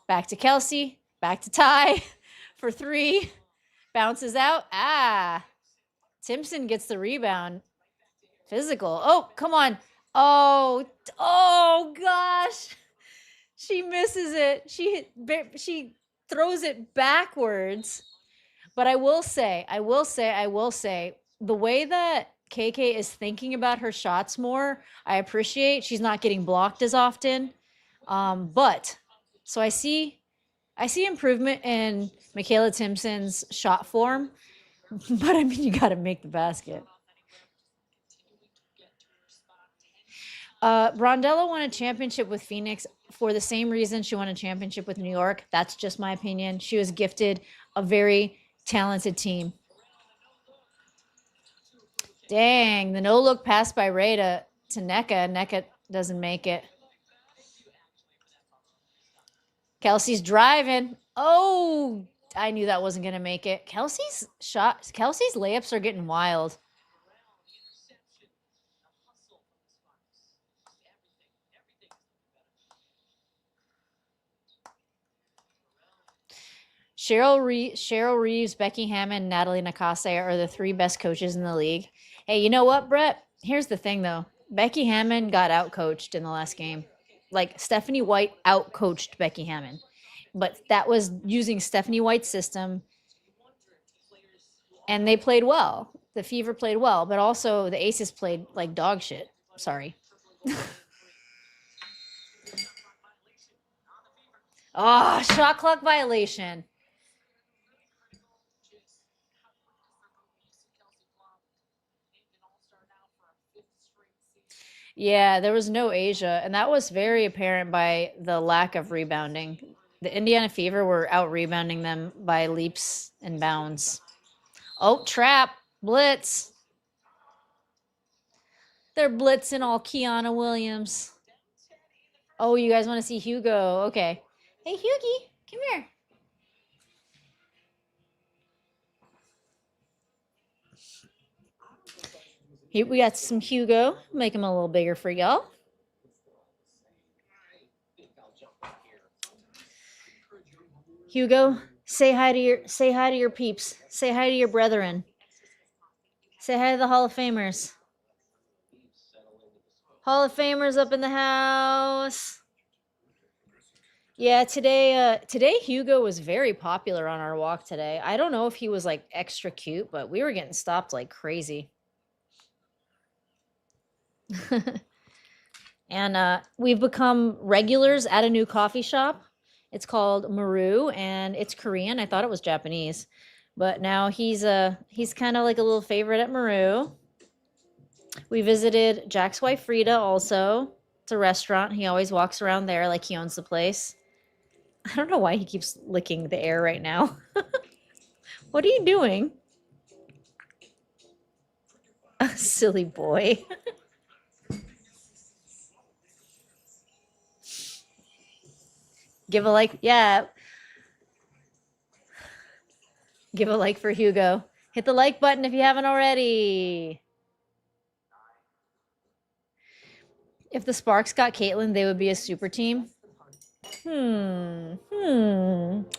Back to Kelsey. Back to Ty for 3. Bounces out. Timpson gets the rebound. Physical. Oh, come on. Oh gosh. She misses it. She throws it backwards. But I will say, the way that KK is thinking about her shots more, I appreciate. She's not getting blocked as often. So I see improvement in Michaela Timpson's shot form. But I mean, you got to make the basket. Brondello won a championship with Phoenix for the same reason she won a championship with New York. That's just my opinion. She was gifted a very talented team. Dang, the no-look pass by Ray to NECA. NECA doesn't make it. Kelsey's driving. Oh, I knew that wasn't going to make it. Kelsey's layups are getting wild. Cheryl Reeves, Becky Hammond, Natalie Nakase are the 3 best coaches in the league. Hey, you know what, Brett? Here's the thing, though. Becky Hammond got outcoached in the last game. Like, Stephanie White outcoached Becky Hammond. But that was using Stephanie White's system. And they played well. The Fever played well. But also, the Aces played like dog shit. Sorry. Oh, shot clock violation. Yeah, there was no Asia, and that was very apparent by the lack of rebounding. The Indiana Fever were out rebounding them by leaps and bounds. Oh, trap, blitz. They're blitzing all Kiana Williams. Oh, you guys want to see Hugo? Okay. Hey, Hugie, come here. Here we got some Hugo. Make him a little bigger for y'all. Hugo, say hi to your peeps. Say hi to your brethren. Say hi to the Hall of Famers. Hall of Famers up in the house. Yeah, today Hugo was very popular on our walk today. I don't know if he was like extra cute, but we were getting stopped like crazy. And we've become regulars at a new coffee shop. It's called Maru, and it's Korean. I thought it was Japanese, but now he's kind of like a little favorite at Maru. We visited Jack's wife Frida also. It's a restaurant. He always walks around there like he owns the place. I don't know why he keeps licking the air right now. What are you doing? Silly boy. Give a like. Yeah. Give a like for Hugo. Hit the like button if you haven't already. If the Sparks got Caitlyn, they would be a super team.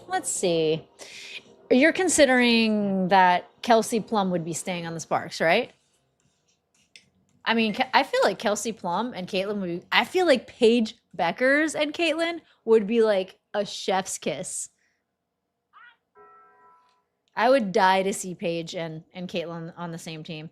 Let's see. You're considering that Kelsey Plum would be staying on the Sparks, right? I mean, I feel like Kelsey Plum and Caitlyn would be, I feel like Paige Beckers and Caitlyn would be like a chef's kiss. I would die to see Paige and Caitlyn on the same team.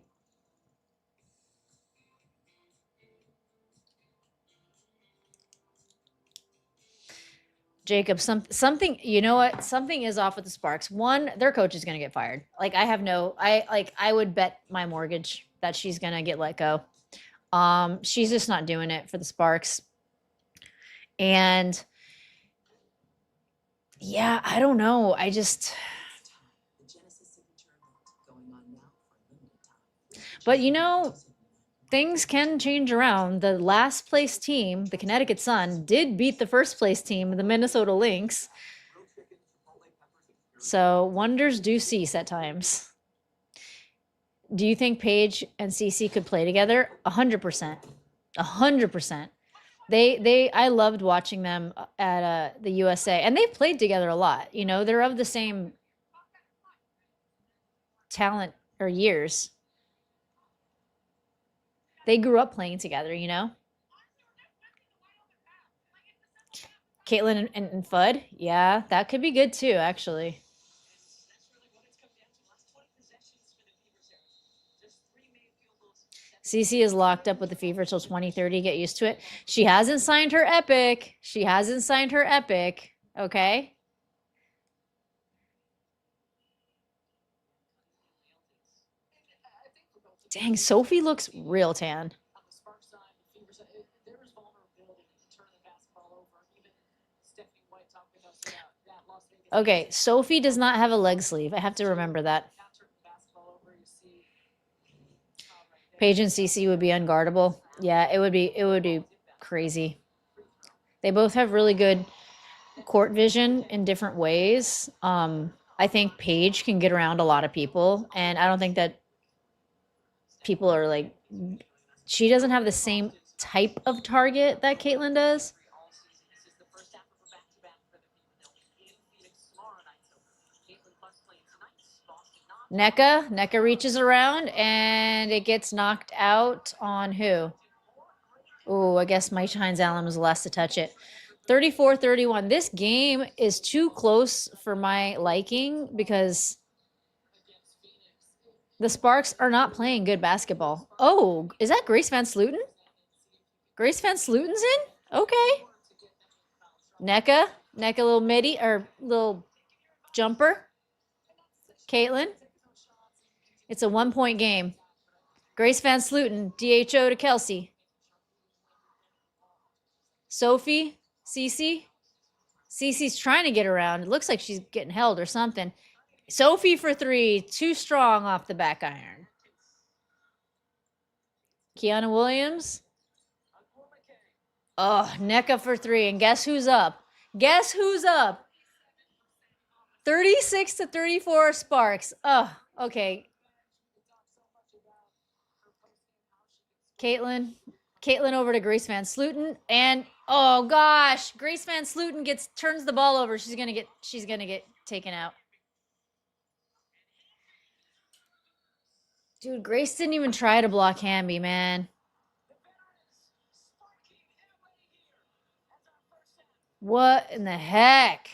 Jacob, something, you know what? Something is off with the Sparks. One, their coach is going to get fired. Like I would bet my mortgage that she's going to get let go. She's just not doing it for the Sparks. And yeah, I don't know. But you know, things can change around. The last place team, the Connecticut Sun, did beat the first place team, the Minnesota Lynx. So wonders do cease at times. Do you think Paige and Cece could play together? 100%. 100%. I loved watching them at the USA, and they've played together a lot. You know, they're of the same talent or years. They grew up playing together, you know? Caitlyn and Fudd? Yeah, that could be good too, actually. Cece is locked up with the fever till 2030. Get used to it. She hasn't signed her epic. She hasn't signed her epic. Okay. Dang, Sophie looks real tan. Okay, Sophie does not have a leg sleeve. I have to remember that. Paige and Cece would be unguardable. Yeah, it would be crazy. They both have really good court vision in different ways. I think Paige can get around a lot of people, and I don't think that people are like, she doesn't have the same type of target that Caitlyn does. NECA reaches around and it gets knocked out on who? Oh, I guess Mike Hines Allen was the last to touch it. 34-31. This game is too close for my liking because the Sparks are not playing good basketball. Oh, is that Grace Van Slooten? Grace Van Slooten's in? Okay. NECA, little midi or little jumper. Caitlyn. It's a 1-point game. Grace Van Slooten, DHO to Kelsey. Sophie, Cece. Cece's trying to get around. It looks like she's getting held or something. Sophie for 3, too strong off the back iron. Kiana Williams. Oh, NECA for 3. And guess who's up? Guess who's up? 36-34 Sparks. Oh, okay. Caitlyn over to Grace Van Slooten, and oh gosh, Grace Van Slooten turns the ball over. She's gonna get taken out. Dude, Grace didn't even try to block Hamby, man. What in the heck?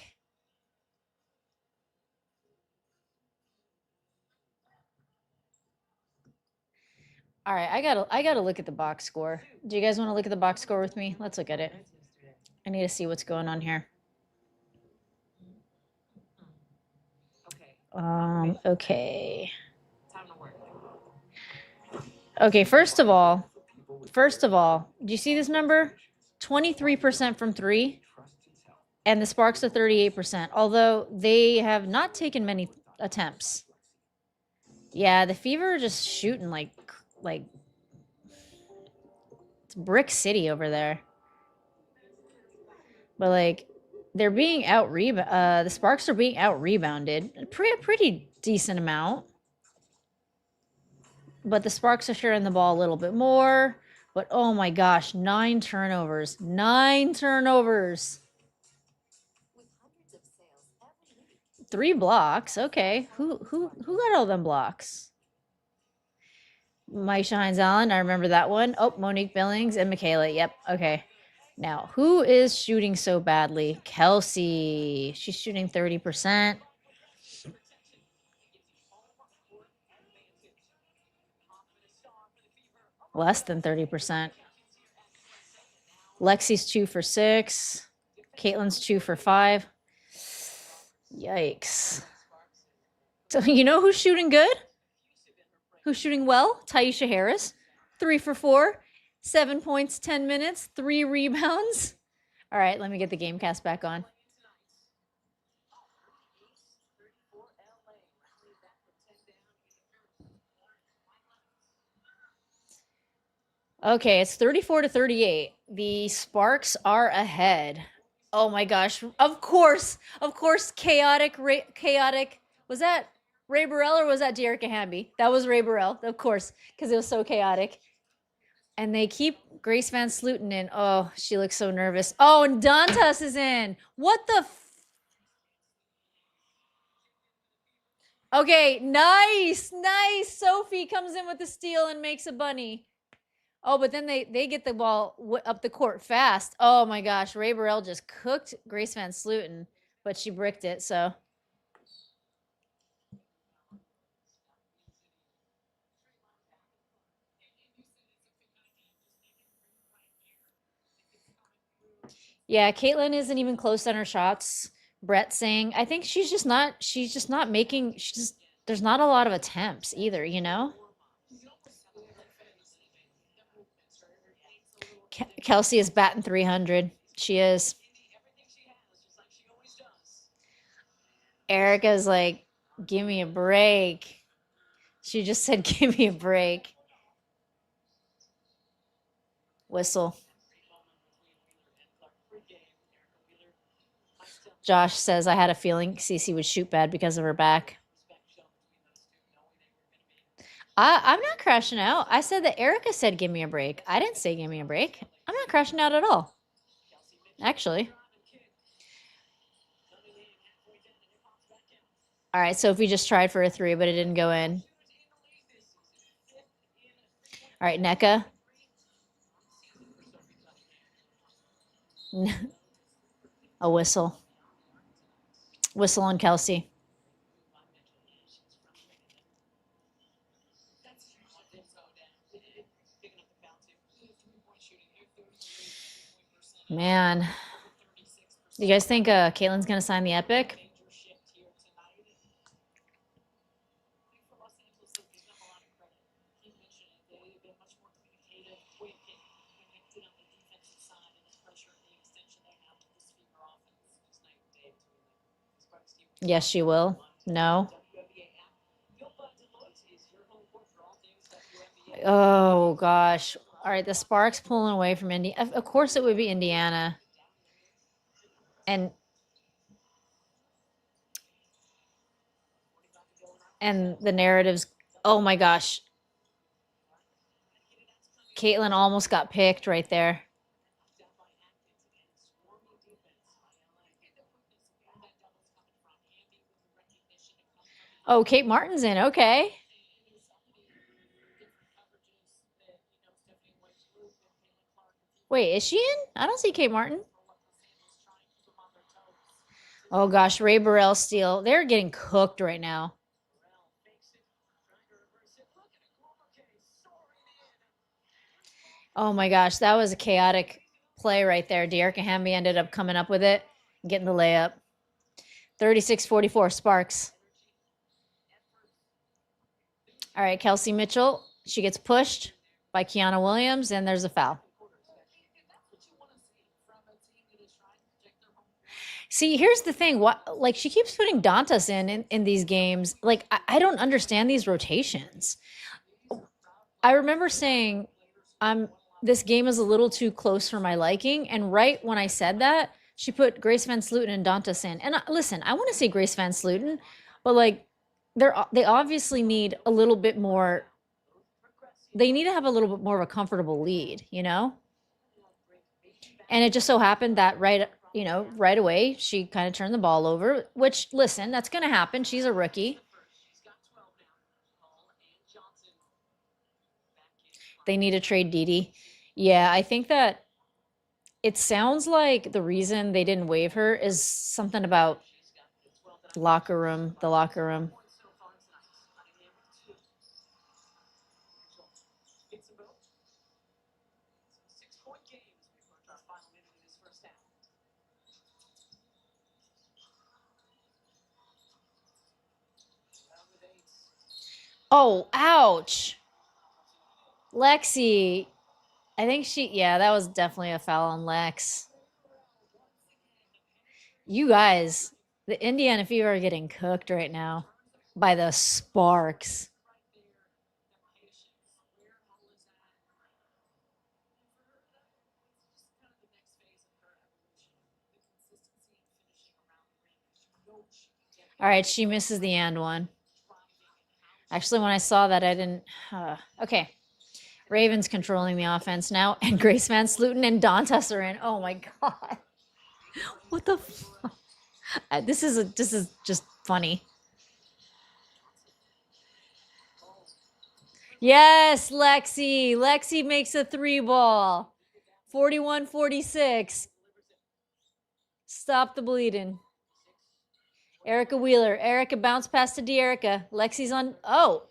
All right, I gotta look at the box score. Do you guys want to look at the box score with me? Let's look at it. I need to see what's going on here. Okay. Okay, first of all, do you see this number? 23% from 3, and the Sparks are 38%, although they have not taken many attempts. Yeah, the Fever are just shooting like it's Brick City over there. But like they're being the Sparks are being out rebounded a pretty decent amount. But the Sparks are sharing the ball a little bit more. But oh my gosh, 9 turnovers. 9 turnovers. 3 blocks. Okay. Who got all them blocks? Maisha Hines Allen. I remember that one. Oh, Monique Billings and Michaela. Yep. Okay. Now, who is shooting so badly? Kelsey. She's shooting 30%. Less than 30%. Lexi's 2 for 6. Caitlin's 2 for 5. Yikes. So, you know who's shooting good? Who's shooting well? Taisha Harris. 3 for 4. 7 points, 10 minutes, 3 rebounds. All right, let me get the Gamecast back on. Okay, it's 34-38. The Sparks are ahead. Oh my gosh. Of course, chaotic. Was that Ray Burrell or was that Dearica Hamby? That was Ray Burrell, of course, because it was so chaotic. And they keep Grace Van Sluten in. Oh, she looks so nervous. Oh, and Dantas is in. What the Okay, nice. Sophie comes in with the steal and makes a bunny. Oh, but then they get the ball up the court fast. Oh my gosh, Ray Burrell just cooked Grace Van Sluten, but she bricked it, so. Yeah, Caitlin isn't even close on her shots. Brett saying, I think she's just not making, there's not a lot of attempts either, you know? Kelsey is batting 300. She is. Erica's like, give me a break. She just said, give me a break. Whistle. Josh says, I had a feeling Cece would shoot bad because of her back. I'm not crashing out. I said that Erica said, give me a break. I didn't say, give me a break. I'm not crashing out at all. Actually. All right, so if we just tried for a 3, but it didn't go in. All right, NECA. A whistle. Whistle on Kelsey. Man. You guys think Caitlin's going to sign the Epic? Yes, she will. No. Oh, gosh. All right, the Sparks pulling away from Indy. Of course it would be Indiana. And the narratives, oh my gosh. Caitlin almost got picked right there. Oh, Kate Martin's in. Okay. Wait, is she in? I don't see Kate Martin. Oh gosh, Ray Burrell steal. They're getting cooked right now. Oh my gosh, that was a chaotic play right there. Dearica Hamby ended up coming up with it, getting the layup. 36-44, Sparks. All right, Kelsey Mitchell. She gets pushed by Kiana Williams, and there's a foul. See, here's the thing. What, like, she keeps putting Dantas in these games. Like, I don't understand these rotations. I remember saying, this game is a little too close for my liking. And right when I said that, she put Grace Van Slooten and Dantas in. And listen, I want to see Grace Van Slooten, but like, they obviously need a little bit more. They need to have a little bit more of a comfortable lead, you know? And it just so happened that right away, she kind of turned the ball over, which, listen, that's going to happen. She's a rookie. They need to trade Didi. Yeah, I think that it sounds like the reason they didn't waive her is something about the locker room. Oh, ouch. Lexi. I think that was definitely a foul on Lex. You guys, the Indiana Fever are getting cooked right now by the Sparks. All right, she misses the and one. Actually, when I saw that, I didn't. Okay. Ravens controlling the offense now, and Grace Van Slooten and Dantas are in. Oh my god. What the fuck? This is just funny. Yes, Lexi. Lexi makes a 3-ball. 41-46. Stop the bleeding. Erica Wheeler. Erica bounce pass to De'Erica. Lexi's on. Oh.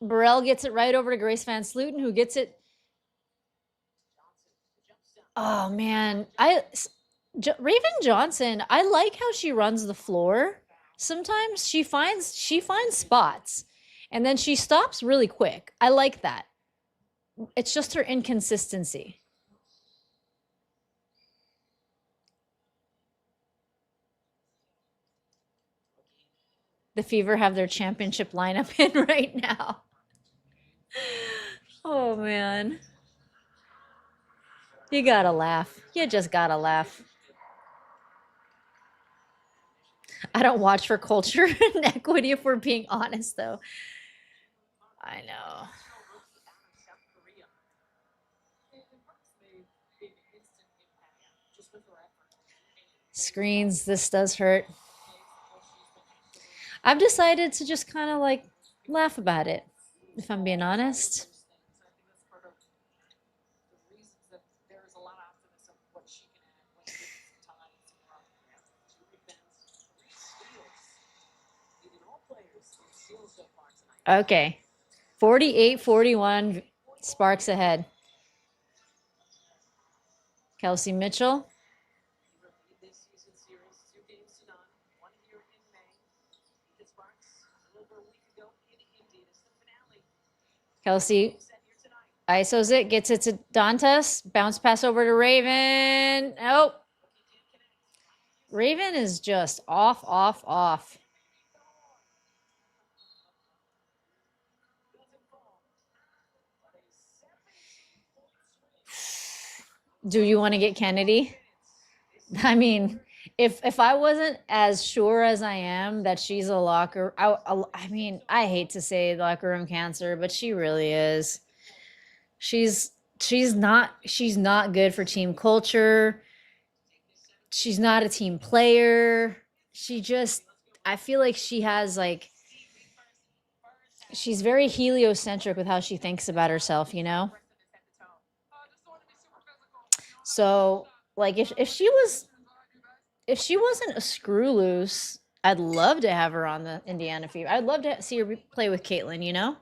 Burrell gets it right over to Grace Van Slooten, who gets it. Oh, man. Raven Johnson, I like how she runs the floor. Sometimes she finds spots, and then she stops really quick. I like that. It's just her inconsistency. The Fever have their championship lineup in right now. Oh, man. You gotta laugh. You just gotta laugh. I don't watch for culture and equity, if we're being honest, though. I know. Screens, this does hurt. I've decided to just kind of like laugh about it, if I'm being honest. Okay. 48-41, Sparks ahead. Kelsey Mitchell. Kelsey ISOs it, gets it to Dantas. Bounce pass over to Raven. Nope. Raven is just off. Do you want to get Kennedy? I mean, if I wasn't as sure as I am that she's a locker, I mean, I hate to say locker room cancer, but she really is. She's not good for team culture. She's not a team player. I feel like she has like, she's very heliocentric with how she thinks about herself, you know? So like if she wasn't a screw loose, I'd love to have her on the Indiana Fever. I'd love to see her play with Caitlin, you know?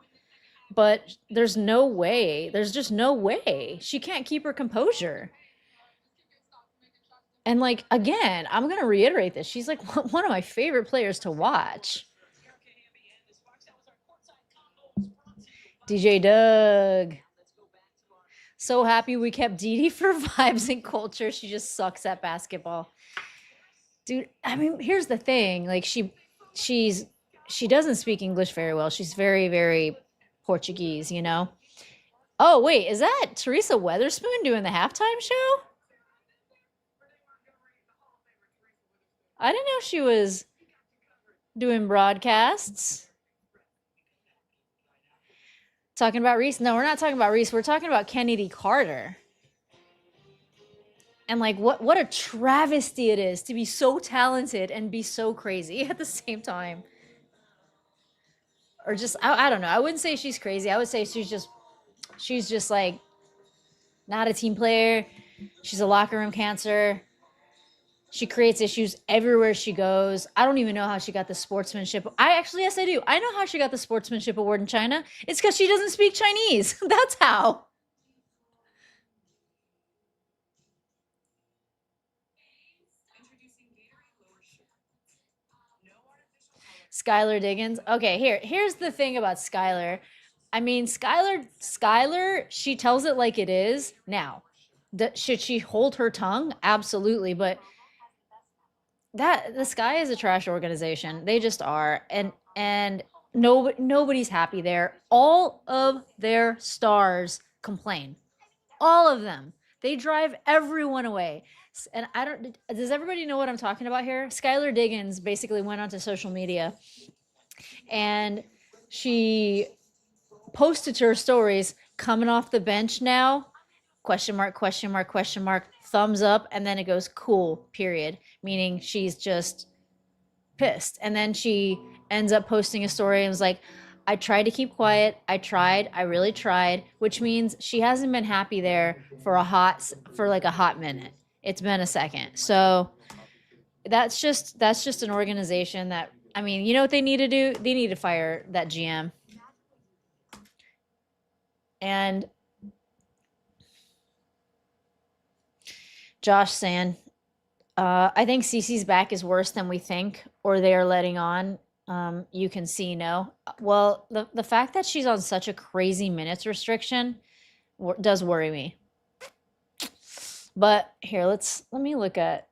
But there's no way. There's just no way. She can't keep her composure. And like, again, I'm going to reiterate this. She's like one of my favorite players to watch. DJ Doug. So happy we kept Dee Dee for vibes and culture. She just sucks at basketball. Dude, I mean, here's the thing. Like she doesn't speak English very well. She's very, very Portuguese, you know? Oh, wait, is that Teresa Weatherspoon doing the halftime show? I didn't know she was doing broadcasts. Talking about Reese? No, we're not talking about Reese. We're talking about Kennedy Carter. And like what a travesty it is to be so talented and be so crazy at the same time. Or just I don't know. I wouldn't say she's crazy. I would say she's just like not a team player. She's a locker room cancer. She creates issues everywhere she goes. I don't even know how she got the sportsmanship. Yes, I do. I know how she got the sportsmanship award in China. It's because she doesn't speak Chinese. That's how. Skylar Diggins. Okay, here's the thing about Skylar. I mean, Skylar, she tells it like it is. Now, should she hold her tongue? Absolutely, but the Sky is a trash organization. They just are, and nobody's happy there. All of their stars complain. All of them. They drive everyone away. And I don't. Does everybody know what I'm talking about here? Skylar Diggins basically went onto social media, and she posted to her stories, coming off the bench now, question mark, question mark, question mark, thumbs up, and then it goes cool, period, meaning she's just pissed. And then she ends up posting a story and was like, I tried to keep quiet. I really tried, which means she hasn't been happy there for like a hot minute. It's been a second. So that's just an organization that, I mean, you know what they need to do? They need to fire that GM. And Josh saying, I think Cece's back is worse than we think, or they are letting on. You can see no. Well, the fact that she's on such a crazy minutes restriction does worry me. But here, let me look at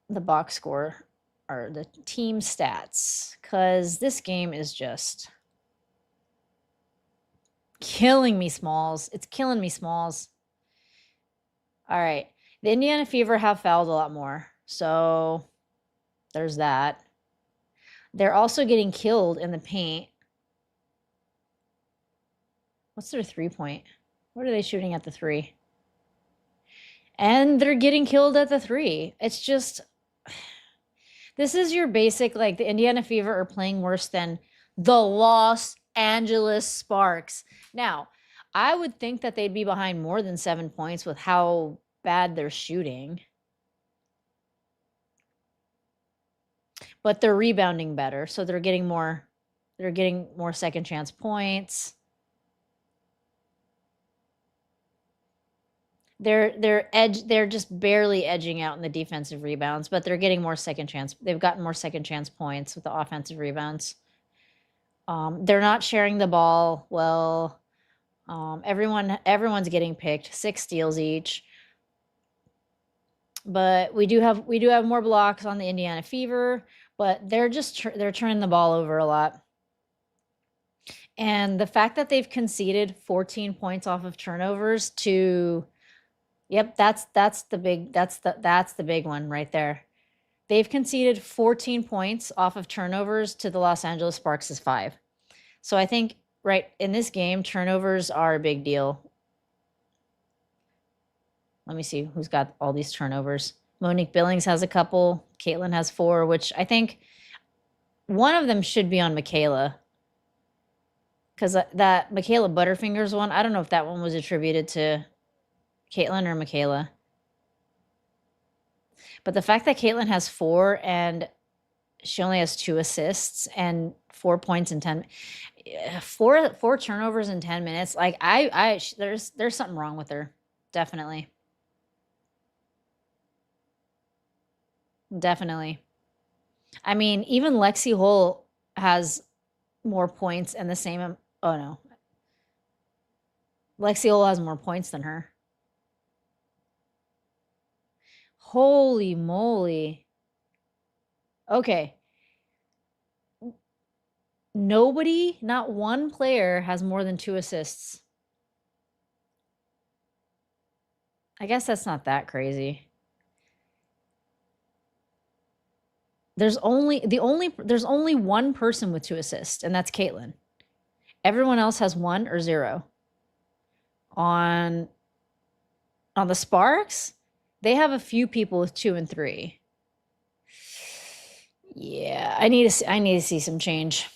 the box score or the team stats, because this game is just killing me, Smalls. It's killing me, Smalls. All right. The Indiana Fever have fouled a lot more. So there's that. They're also getting killed in the paint. What's their 3-point? What are they shooting at the 3? And they're getting killed at the 3. It's just, this is your basic, like, the Indiana Fever are playing worse than the Los Angeles Sparks. Now, I would think that they'd be behind more than 7 points with how bad they're shooting. But they're rebounding better, so they're getting more second chance points. They're just barely edging out in the defensive rebounds, but they're getting more second chance. They've gotten more second chance points with the offensive rebounds. They're not sharing the ball well. Everyone's getting picked, 6 steals each. But we do have more blocks on the Indiana Fever, but they're turning the ball over a lot. And the fact that they've conceded 14 points off of turnovers to, yep, that's the big one right there. They've conceded 14 points off of turnovers to the Los Angeles Sparks is 5. So I think right in this game, turnovers are a big deal. Let me see who's got all these turnovers. Monique Billings has a couple. Caitlin has 4, which I think one of them should be on Michaela. Because that Michaela Butterfingers one, I don't know if that one was attributed to Caitlin or Michaela. But the fact that Caitlin has 4 and she only has 2 assists and 4 points in 10, 4 turnovers in 10 minutes. Like there's something wrong with her. Definitely. Definitely. I mean, even Lexi Hull has more points and the same. Oh no. Lexiola has more points than her. Holy moly. Okay. Nobody, not one player has more than 2 assists. I guess that's not that crazy. There's only one person with 2 assists, and that's Caitlin. Everyone else has 1 or 0. On the Sparks, they have a few people with 2 and 3. Yeah, I need to see some change.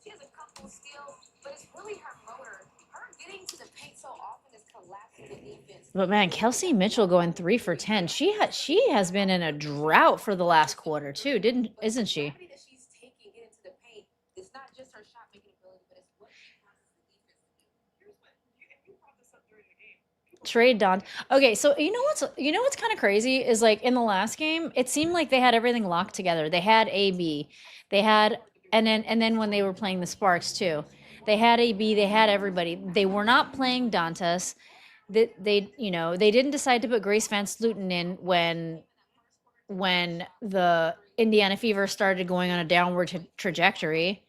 She has a couple steals, but it's really her motor. Her getting to the paint so often is collapsing the defense. But man, Kelsey Mitchell going 3 for 10. She has been in a drought for the last quarter too, isn't she? The that she's taking it into the paint, it's not just her shot making ability, but it's what she causes the defense to do. Here's what you brought this up during the game. Trade Don. Okay, so you know what's kind of crazy is like in the last game, it seemed like they had everything locked together. They had AB, they had, and then when they were playing the Sparks too, they had AB, they had everybody. They were not playing Dantas. They didn't decide to put Grace Van Sluten in when the Indiana Fever started going on a downward trajectory.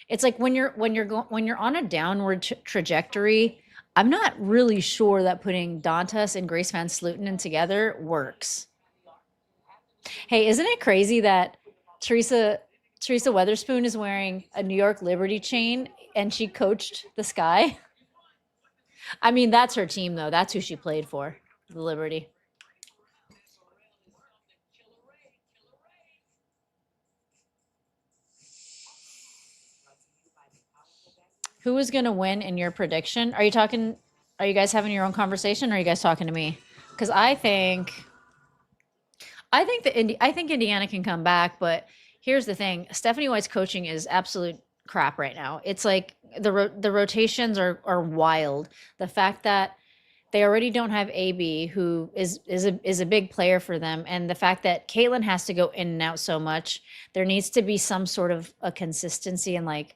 It's like when you're on a downward trajectory, I'm not really sure that putting Dantas and Grace Van Sluten in together works. Hey, isn't it crazy that Teresa Weatherspoon is wearing a New York Liberty chain and she coached the Sky? I mean, that's her team though. That's who she played for, the Liberty. Who is going to win in your prediction? Are you guys having your own conversation or are you guys talking to me? Because I think Indiana can come back, but here's the thing. Stephanie White's coaching is absolute crap right now. It's like the rotations are wild. The fact that they already don't have AB, who is a big player for them, and the fact that Caitlin has to go in and out so much, there needs to be some sort of a consistency and like,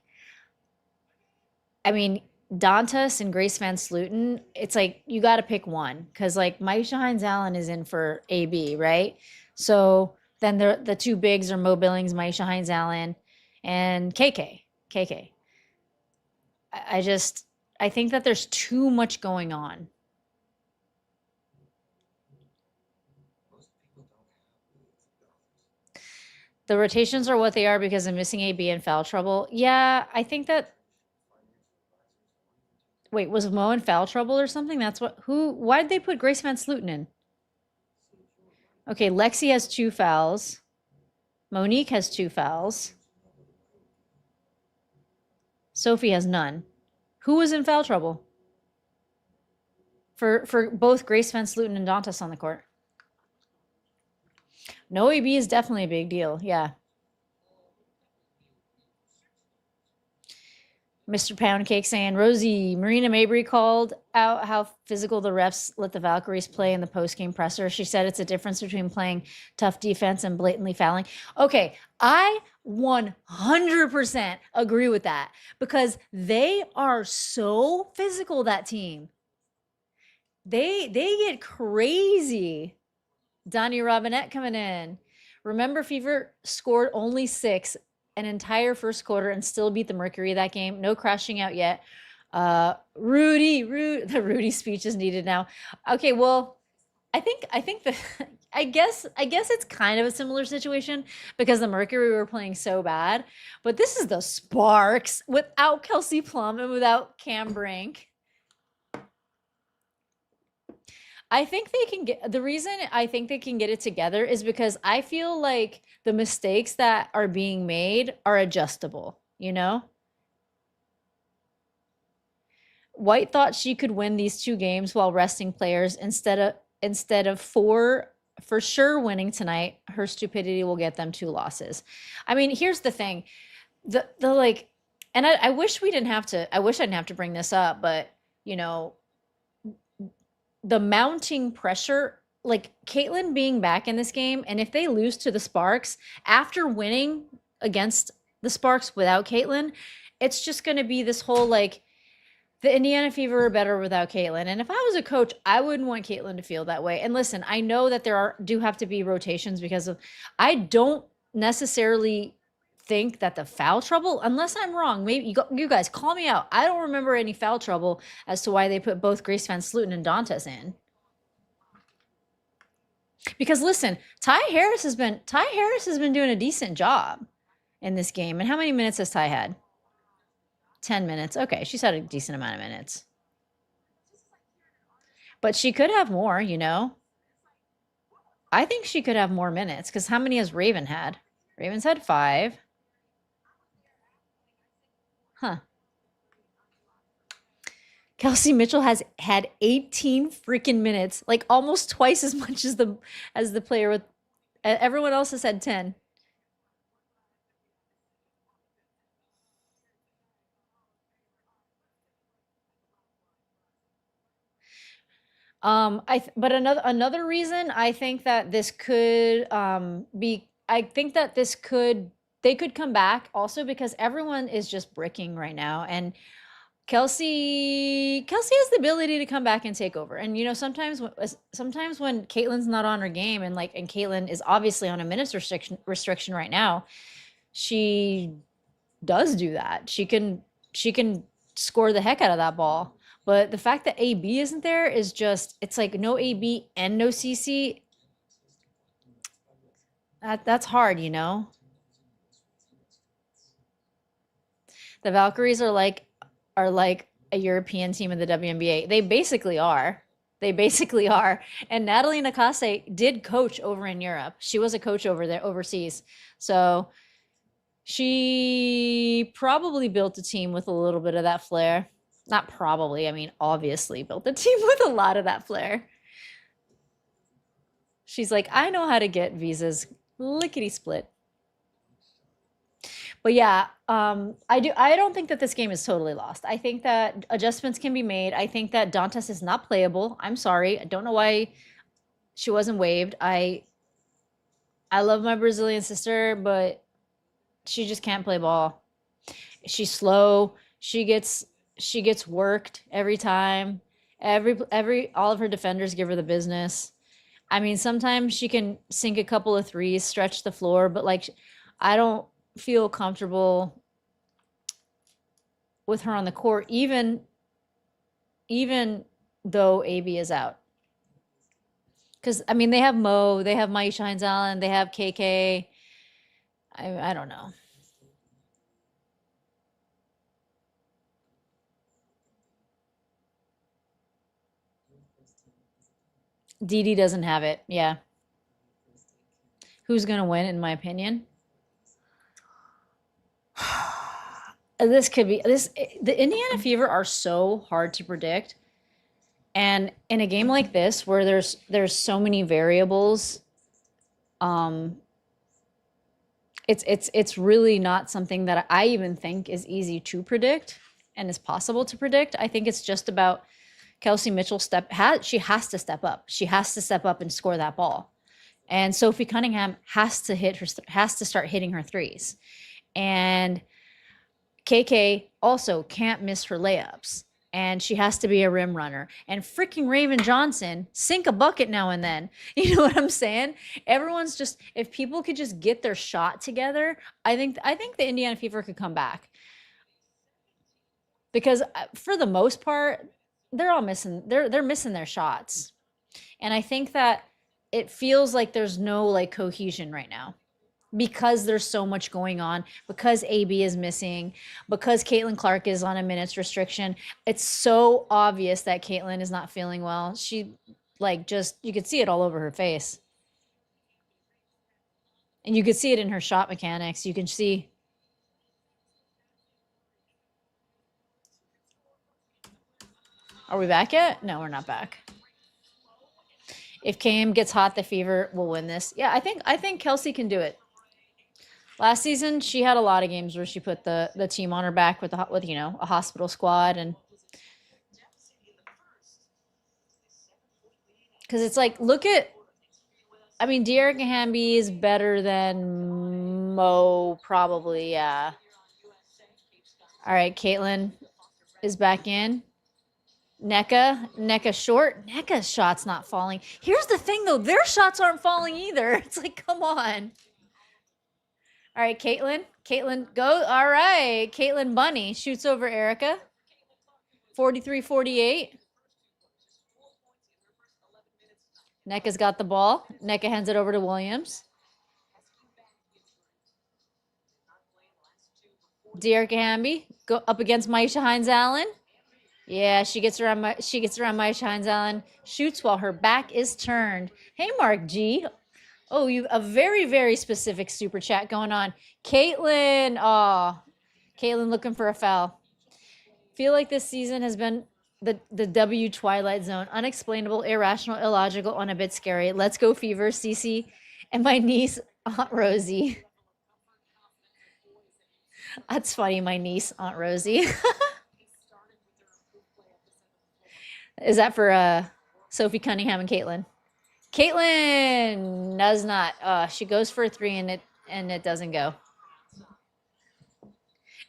I mean, Dantas and Grace Van Sluten, it's like you got to pick one because like Maisha Hines-Allen is in for AB, right? So then the 2 bigs are Mo Billings, Maisha Hines-Allen, and KK. I think that there's too much going on. The rotations are what they are because I'm missing AB in foul trouble. Yeah, I think that. Wait, was Mo in foul trouble or something? Why did they put Grace Van Sluten in? Okay, Lexi has 2 fouls. Monique has 2 fouls. Sophie has none. Who was in foul trouble? For both Grace Van Sluten and Dantas on the court. No AB is definitely a big deal. Yeah. Mr. Poundcake saying, Rosie, Marina Mabry called out how physical the refs let the Valkyries play in the post-game presser. She said it's a difference between playing tough defense and blatantly fouling. Okay, I 100% agree with that because they are so physical, that team. They get crazy. Donnie Robinette coming in. Remember, Fever scored only 6 an entire first quarter and still beat the Mercury that game. No crashing out yet. The Rudy speech is needed now. Okay, well, I think the I guess it's kind of a similar situation because the Mercury were playing so bad, but this is the Sparks without Kelsey Plum and without Cam Brink. I think they can get the reason I think they can get it together is because I feel like the mistakes that are being made are adjustable, you know? White thought she could win these 2 games while resting players instead of 4 for sure winning tonight. Her stupidity will get them 2 losses. I mean, here's the thing. The like, and I wish I didn't have to bring this up, but you know, the mounting pressure, like Caitlin being back in this game, and if they lose to the Sparks after winning against the Sparks without Caitlin, it's just going to be this whole like the Indiana Fever are better without Caitlin. And if I was a coach, I wouldn't want Caitlin to feel that way. And listen, I know that do have to be rotations because of I don't necessarily think that the foul trouble, unless I'm wrong, maybe you guys call me out. I don't remember any foul trouble as to why they put both Grace Van Sluten and Dantes in. Because listen, Ty Harris has been doing a decent job in this game. And how many minutes has Ty had? 10 minutes. Okay, she's had a decent amount of minutes. But she could have more, you know? I think she could have more minutes because how many has Raven had? Raven's had 5. Huh. Kelsey Mitchell has had 18 freaking minutes, like almost twice as much as the player with everyone else has had 10. But another reason I think that this could be I think that they could come back also because everyone is just bricking right now and Kelsey has the ability to come back and take over. And you know, sometimes when Caitlin's not on her game and Caitlin is obviously on a minutes restriction right now, she does do that. She can score the heck out of that ball. But the fact that AB isn't there is just it's like no AB and no CC. That's hard, you know. The Valkyries are like a European team in the WNBA. They basically are. They basically are. And Natalie Nakase did coach over in Europe. She was a coach over there overseas. So she probably built a team with a little bit of that flair. Not probably, I mean, obviously built a team with a lot of that flair. She's like, I know how to get visas lickety split. But yeah, I don't think that this game is totally lost. I think that adjustments can be made. I think that Dantes is not playable. I'm sorry. I don't know why she wasn't waived. I love my Brazilian sister, but she just can't play ball. She's slow. She gets worked every time. All of her defenders give her the business. I mean, sometimes she can sink a couple of threes, stretch the floor, but like I don't feel comfortable with her on the court, even though AB is out. Because I mean, they have Mo, they have Maisha Hines Allen, they have KK. I don't know. Didi doesn't have it. Yeah. Who's gonna win, in my opinion? This could be this. The Indiana Fever are so hard to predict, and in a game like this where there's so many variables, it's really not something that I even think is easy to predict and is possible to predict. I think it's just about Kelsey Mitchell she has to step up. She has to step up and score that ball. And Sophie Cunningham has to start hitting her threes. And KK also can't miss her layups. And she has to be a rim runner. And freaking Raven Johnson, sink a bucket now and then. You know what I'm saying? Everyone's just, if people could just get their shot together, I think the Indiana Fever could come back. Because for the most part, they're all missing, they're missing their shots. And I think that it feels like there's no like cohesion right now because there's so much going on, because AB is missing, because Caitlin Clark is on a minutes restriction. It's so obvious that Caitlin is not feeling well. She like just, you could see it all over her face. And you could see it in her shot mechanics. You can see. Are we back yet? No, we're not back. If Cam gets hot, the Fever will win this. Yeah, I think Kelsey can do it. Last season, she had a lot of games where she put the team on her back with you know, a hospital squad, and because it's like, look at, I mean, De'Erica Hamby is better than Mo, probably, yeah. All right, Caitlin is back in. NECA short. NECA's shot's not falling. Here's the thing, though. Their shots aren't falling either. It's like, come on. All right, Caitlin. Caitlin, go. All right. Caitlin Bunny shoots over Erica. 43-48. NECA's got the ball. NECA hands it over to Williams. Dearica Hamby go up against Maisha Hines-Allen. Yeah, she gets around Maisha Hines-Allen. Shoots while her back is turned. Hey, Mark G. Oh, you a very, very specific super chat going on. Caitlin. Oh, Caitlin looking for a foul. Feel like this season has been the W Twilight Zone. Unexplainable, irrational, illogical, and a bit scary. Let's go Fever, Cece, and my niece, Aunt Rosie. That's funny, my niece, Aunt Rosie. Is that for Sophie Cunningham and Caitlin? Caitlin does not. She goes for a 3 and it doesn't go.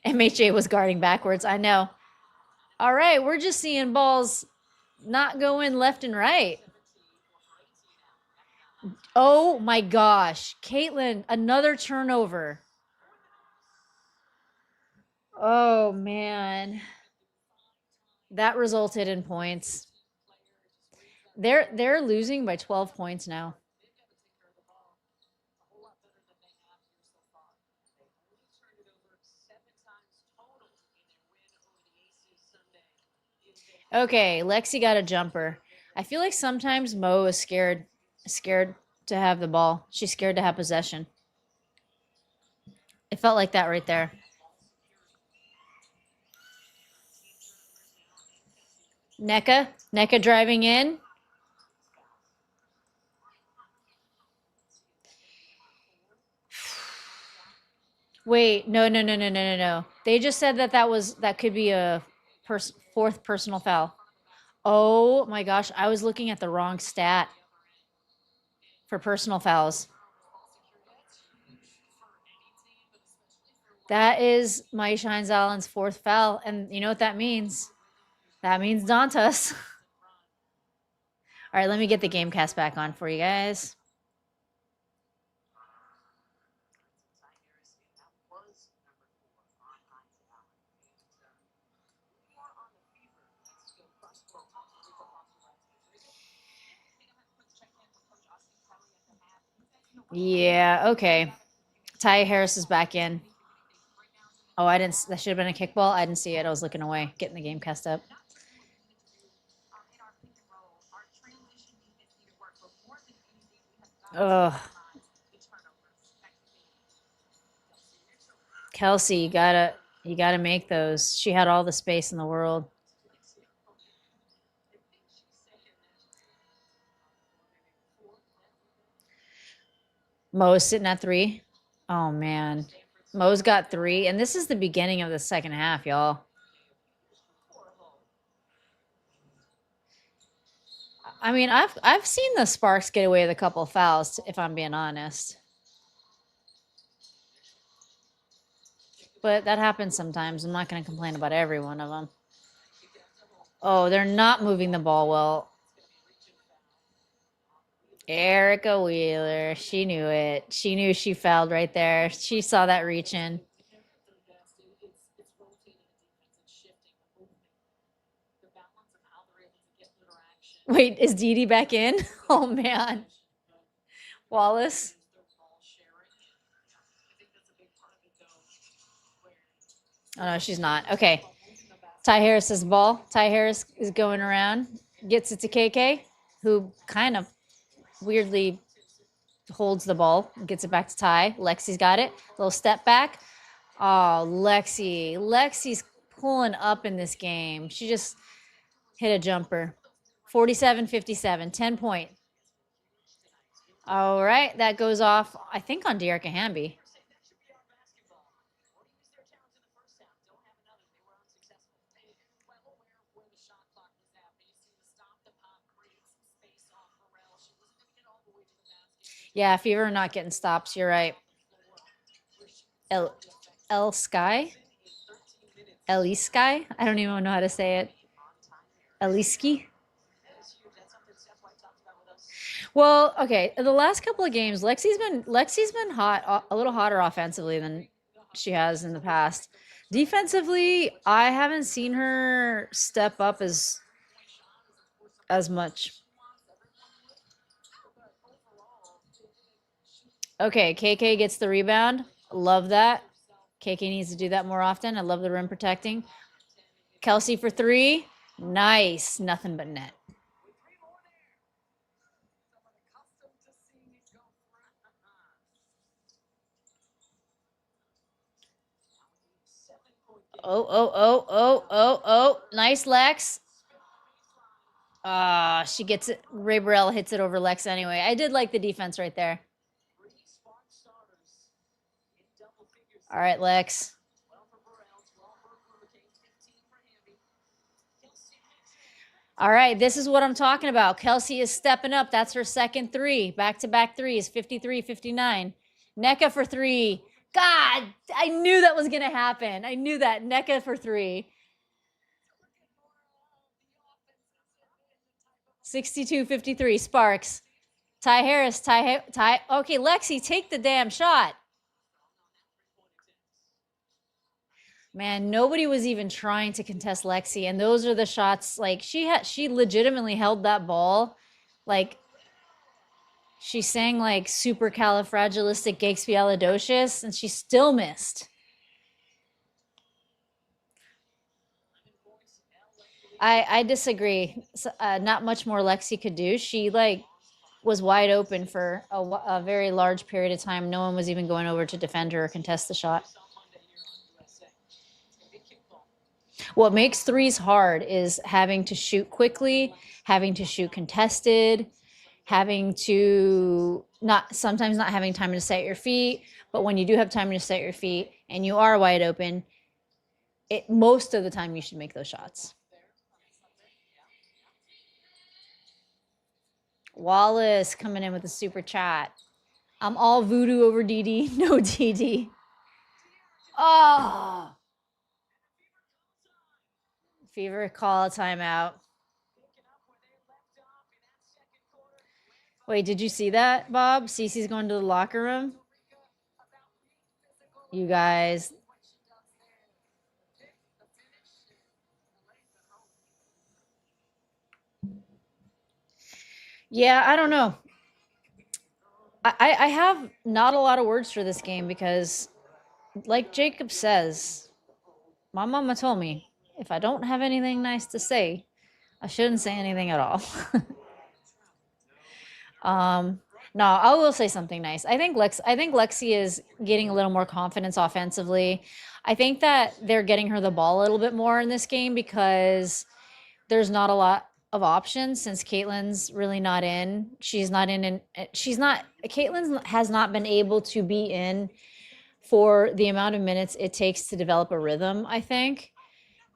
MHA was guarding backwards. I know. All right, we're just seeing balls not go in left and right. Oh my gosh. Caitlin, another turnover. Oh man. That resulted in points. They're losing by 12 points now. Okay, Lexi got a jumper. I feel like sometimes Mo is scared to have the ball. She's scared to have possession. It felt like that right there. NECA driving in. Wait, no. They just said that could be a fourth personal foul. Oh my gosh, I was looking at the wrong stat for personal fouls. That is Maisha Hines-Allen's fourth foul, and you know what that means? That means Dantas. All right, let me get the game cast back on for you guys. Yeah, okay. Ty Harris is back in. Oh, I didn't. That should have been a kickball. I didn't see it. I was looking away, getting the game cast up. Ugh. Kelsey, you gotta make those. She had all the space in the world. Mo's sitting at 3. Oh man. Mo's got 3, and this is the beginning of the second half, y'all. I mean, I've seen the Sparks get away with a couple fouls, if I'm being honest. But that happens sometimes. I'm not going to complain about every one of them. Oh, they're not moving the ball well. Erica Wheeler, she knew it. She knew she fouled right there. She saw that reach in. Wait, is Dee Dee back in? Oh, man. Wallace. Oh, no, she's not. Okay. Ty Harris's ball. Ty Harris is going around. Gets it to KK, who kind of weirdly holds the ball. Gets it back to Ty. Lexi's got it. Little step back. Oh, Lexi's pulling up in this game. She just hit a jumper. 47-57, 10 point. All right, that goes off, I think, on Dearica Hamby. Yeah, Fever not getting stops. You're right. L Sky. Eliski. I don't even know how to say it. Eliski. Well, okay. The last couple of games, Lexi's been hot, a little hotter offensively than she has in the past. Defensively, I haven't seen her step up as much. Okay, KK gets the rebound. Love that. KK needs to do that more often. I love the rim protecting. Kelsey for three. Nice. Nothing but net. Oh. Nice, Lex. She gets it. Ray Burrell hits it over Lex anyway. I did like the defense right there. All right, Lex. All right, this is what I'm talking about. Kelsey is stepping up. That's her second three. Back-to-back threes, 53, 59. NECA for three. God, I knew that was going to happen. I knew that. NECA for three. 62, 53. Sparks. Ty Harris. Ty. Okay, Lexi, take the damn shot. Man, nobody was even trying to contest Lexi, and those are the shots. Like she legitimately held that ball, like she sang like supercalifragilisticexpialidocious, and she still missed. I disagree. Not much more Lexi could do. She like was wide open for a very large period of time. No one was even going over to defend her or contest the shot. What makes threes hard is having to shoot quickly, having to shoot contested, having to sometimes not having time to set your feet, but when you do have time to set your feet and you are wide open, most of the time you should make those shots. Wallace coming in with a super chat. I'm all voodoo over DD, no DD. Oh. Fever, call a timeout. Wait, did you see that, Bob? Cece's going to the locker room. You guys. Yeah, I don't know. I have not a lot of words for this game because, like Jacob says, my mama told me if I don't have anything nice to say, I shouldn't say anything at all. No, I will say something nice. I think Lexi is getting a little more confidence offensively. I think that they're getting her the ball a little bit more in this game because there's not a lot of options since Caitlin's really not in. She's not in, and Caitlin has not been able to be in for the amount of minutes it takes to develop a rhythm, I think.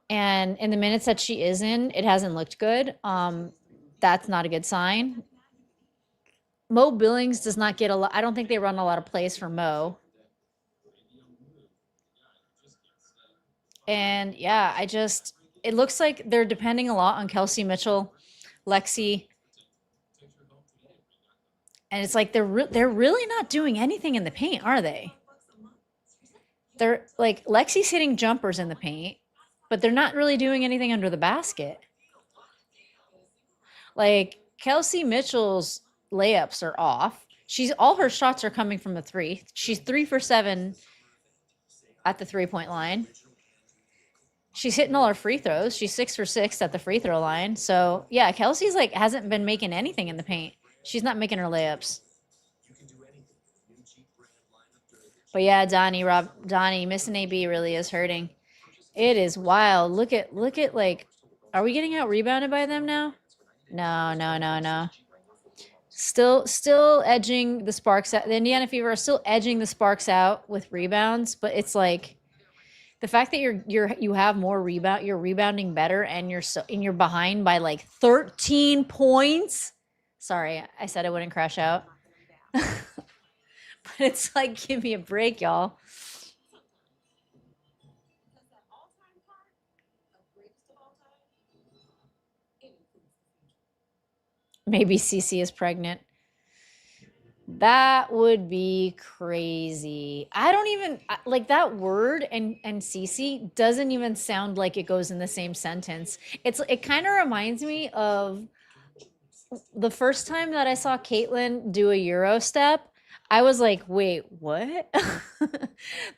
And in the minutes that she is in, it hasn't looked good. That's not a good sign. Mo Billings does not get a lot. I don't think they run a lot of plays for Mo. And yeah, it looks like they're depending a lot on Kelsey Mitchell, Lexi. And it's like they're really not doing anything in the paint, are they? They're like Lexi's hitting jumpers in the paint, but they're not really doing anything under the basket. Like Kelsey Mitchell's layups are off. All her shots are coming from the three. She's 3 for 7 at the 3-point line. She's hitting all her free throws. She's 6 for 6 at the free throw line. So yeah, Kelsey's like hasn't been making anything in the paint. She's not making her layups. But yeah, Donnie missing AB really is hurting. It is wild. Look at like, are we getting out rebounded by them now? No. Still edging the Sparks out. The Indiana Fever are still edging the Sparks out with rebounds, but it's like the fact that you have more rebound, you're rebounding better, and you're behind by like 13 points. Sorry, I said I wouldn't crash out. But it's like, give me a break, y'all. Maybe Cece is pregnant. That would be crazy. I don't even like that word, and Cece doesn't even sound like it goes in the same sentence. It kind of reminds me of the first time that I saw Caitlin do a Euro step. I was like, wait, what?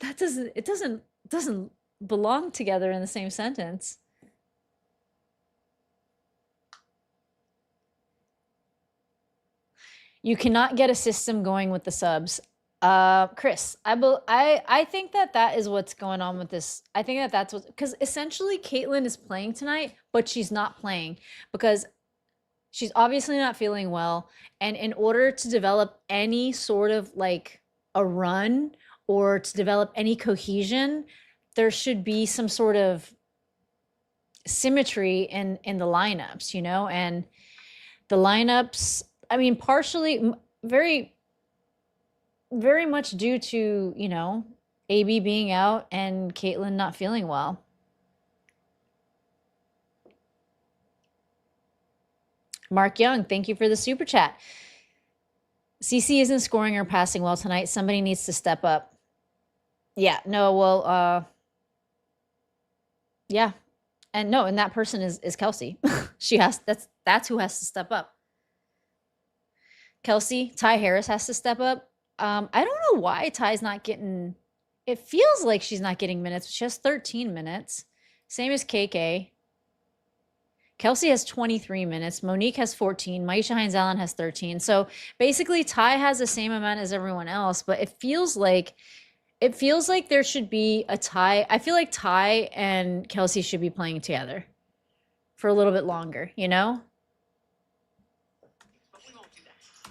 That doesn't belong together in the same sentence. You cannot get a system going with the subs. Chris, I think that is what's going on with this. I think that's what, because essentially Caitlin is playing tonight, but she's not playing because she's obviously not feeling well. And in order to develop any sort of like a run or to develop any cohesion, there should be some sort of symmetry in the lineups, you know? And the lineups, I mean, partially very very much due to, you know, AB being out and Caitlin not feeling well. Mark Young, thank you for the super chat. CC isn't scoring or passing well tonight. Somebody needs to step up. Yeah, no, well, yeah. And no, and that person is Kelsey. That's who has to step up. Kelsey, Ty Harris has to step up. I don't know why Ty's not getting, it feels like she's not getting minutes. She has 13 minutes. Same as KK. Kelsey has 23 minutes. Monique has 14. Maisha Hines-Allen has 13. So basically, Ty has the same amount as everyone else, but it feels like there should be a tie. I feel like Ty and Kelsey should be playing together for a little bit longer, you know?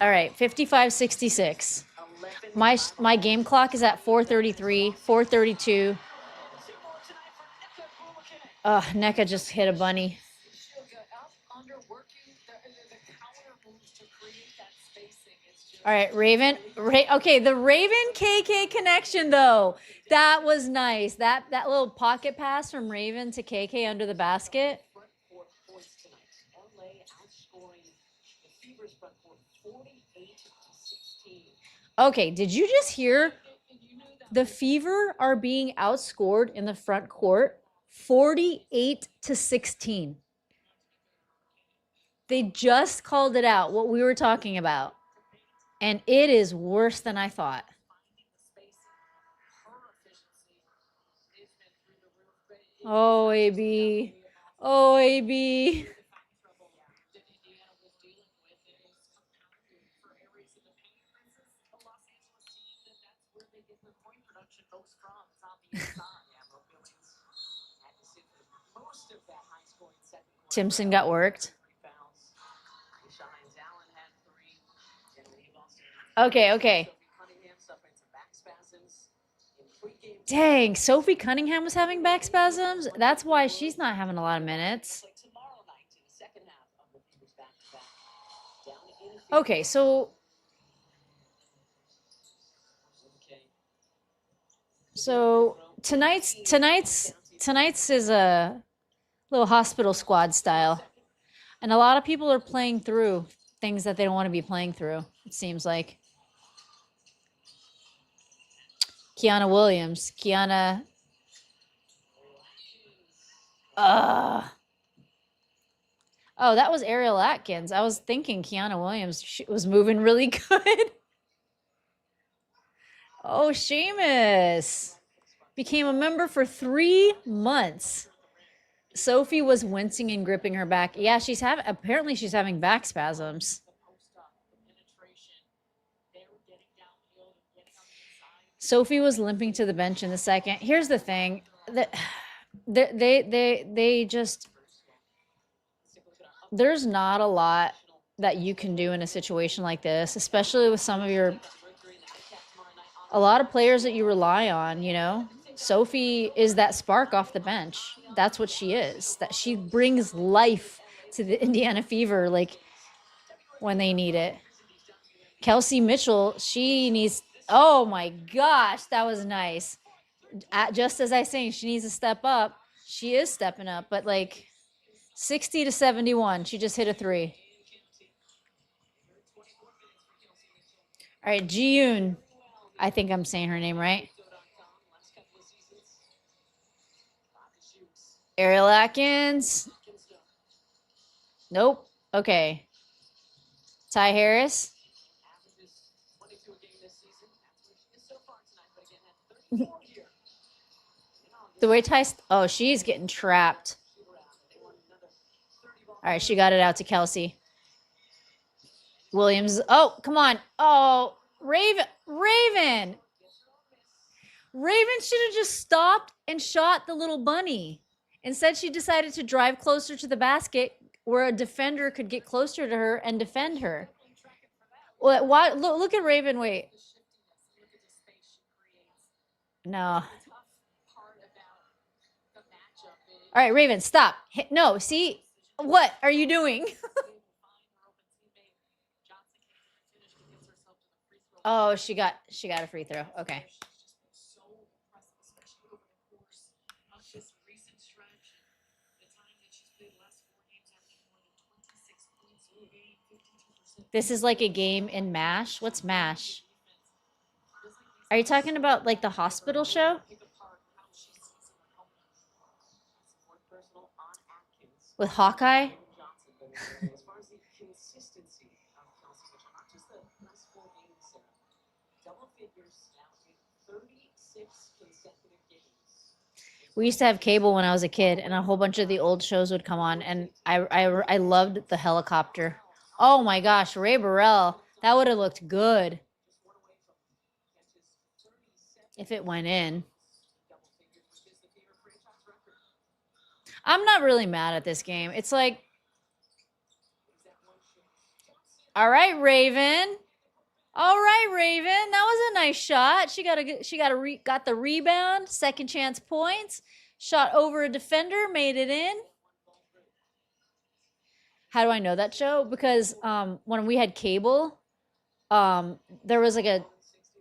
All right, 55-66. My game clock is at 4:33, 4:32. NECA just hit a bunny. All right, Raven. Okay, the Raven KK connection though. That was nice. That little pocket pass from Raven to KK under the basket. Okay, did you just hear? The Fever are being outscored in the front court 48-16. They just called it out, what we were talking about. And it is worse than I thought. Oh, AB. Oh, AB. Timpson got worked. Okay. Dang, Sophie Cunningham was having back spasms. That's why she's not having a lot of minutes. Okay, so tonight's is a little hospital squad style. And a lot of people are playing through things that they don't want to be playing through, it seems like. Kiana Williams. Kiana. Oh, that was Ariel Atkins. I was thinking Kiana Williams was moving really good. Oh, Seamus became a member for 3 months. Sophie was wincing and gripping her back. Yeah, apparently she's having back spasms. Sophie was limping to the bench in the second. Here's the thing. They just, there's not a lot that you can do in a situation like this, especially with a lot of players that you rely on, you know. Sophie is that spark off the bench. That's what she is. That she brings life to the Indiana Fever, like when they need it. Kelsey Mitchell, she needs, oh my gosh, that was nice. Just as I say, she needs to step up. She is stepping up, but like 60-71, she just hit a 3. All right, Ji-yoon. I think I'm saying her name right. Ariel Atkins. Nope. Okay. Ty Harris. The way Ty... Oh, she's getting trapped. All right, she got it out to Kelsey. Williams. Oh, come on. Oh, Raven. Raven should have just stopped and shot the little bunny. Instead, she decided to drive closer to the basket where a defender could get closer to her and defend her. Well, why, look at Raven. Wait. No. All right, Raven, stop. No, see? What are you doing? Oh, she got a free throw. Okay. This is like a game in MASH. What's MASH? Are you talking about like the hospital show? With Hawkeye? We used to have cable when I was a kid, and a whole bunch of the old shows would come on, and I loved the helicopter. Oh my gosh, Ray Burrell. That would have looked good if it went in. I'm not really mad at this game. It's like, all right, Raven. All right, Raven. That was a nice shot. She got the rebound, second chance points. Shot over a defender, made it in. How do I know that show? Because when we had cable, there was like a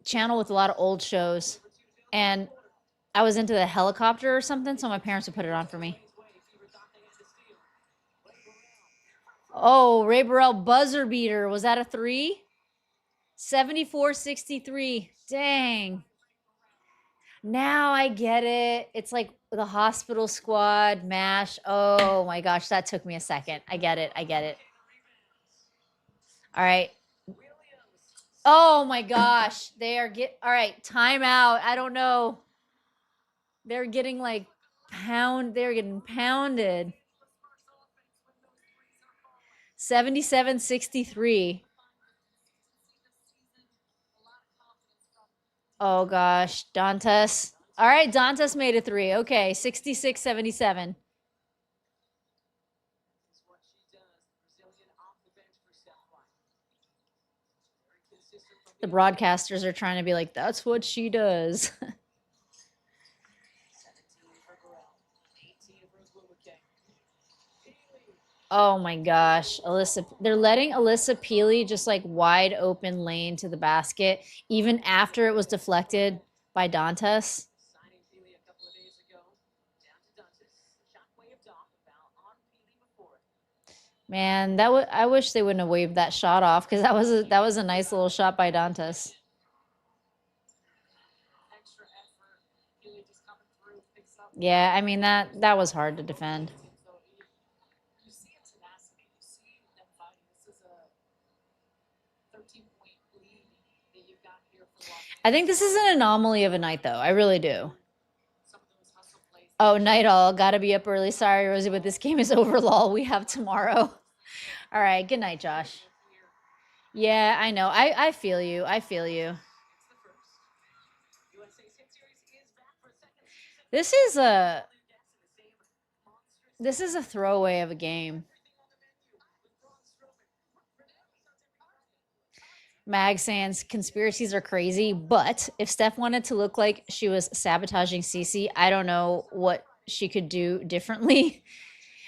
channel with a lot of old shows, and I was into the helicopter or something, so my parents would put it on for me. Oh, Ray Burrell buzzer beater. Was that a 3? 74-63. Dang. Now I get it. It's like the hospital squad, MASH. Oh my gosh, that took me a second. I get it. All right. Oh my gosh. All right, timeout. I don't know. They're getting like they're getting pounded. 77-63. Oh gosh, Dantas. All right, Dantas made a 3. Okay, 66-77. The broadcasters are trying to be like, that's what she does. Oh my gosh, they're letting Alyssa Peely just like wide open lane to the basket, even after it was deflected by Dantas. Man, I wish they wouldn't have waved that shot off, because that was a nice little shot by Dantas. Yeah, I mean that was hard to defend. I think this is an anomaly of a night, though. I really do. Oh, night all. Gotta be up early. Sorry, Rosie, but this game is over, lol. We have tomorrow. All right. Good night, Josh. Yeah, I know. I feel you. I feel you. This is a throwaway of a game. Mag Sans conspiracies are crazy, but if Steph wanted to look like she was sabotaging Cece, I don't know what she could do differently.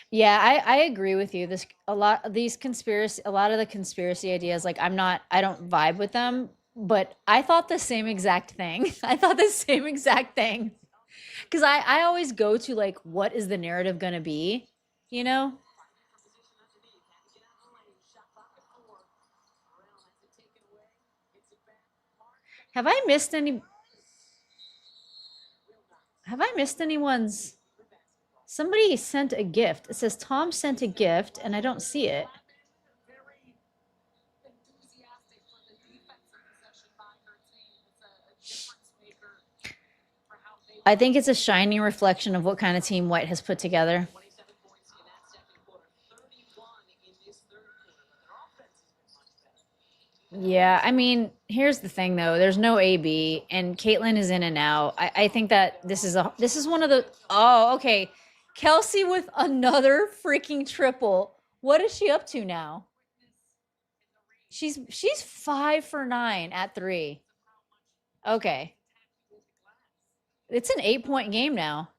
Yeah, I agree with you. A lot of the conspiracy ideas, like I don't vibe with them, but I thought the same exact thing. I thought the same exact thing. Because I always go to like, what is the narrative gonna be? You know? Have I missed any? Have I missed anyone's? Somebody sent a gift. It says Tom sent a gift, and I don't see it. I think it's a shining reflection of what kind of team White has put together. Yeah, I mean, here's the thing though. There's no AB, and Caitlyn is in and out. I think that this is one of the. Oh, okay. Kelsey with another freaking triple. What is she up to now? She's 5 for 9 at 3. Okay. It's an 8-point game now.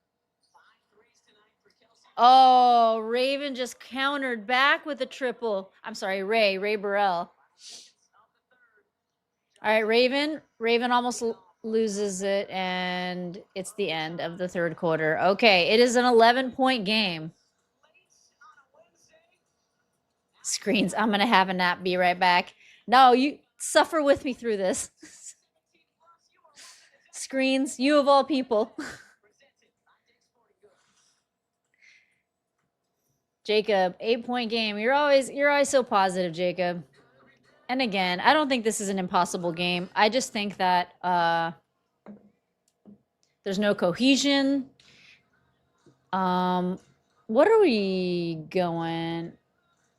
Oh, Raven just countered back with a triple. I'm sorry, Ray Burrell. All right, Raven almost loses it, and it's the end of the third quarter. Okay, it is an 11-point game. Screens, I'm going to have a nap. Be right back. No, you suffer with me through this. Screens, you of all people. Jacob, 8-point game. You're always so positive, Jacob. And again, I don't think this is an impossible game. I just think that there's no cohesion. What are we going?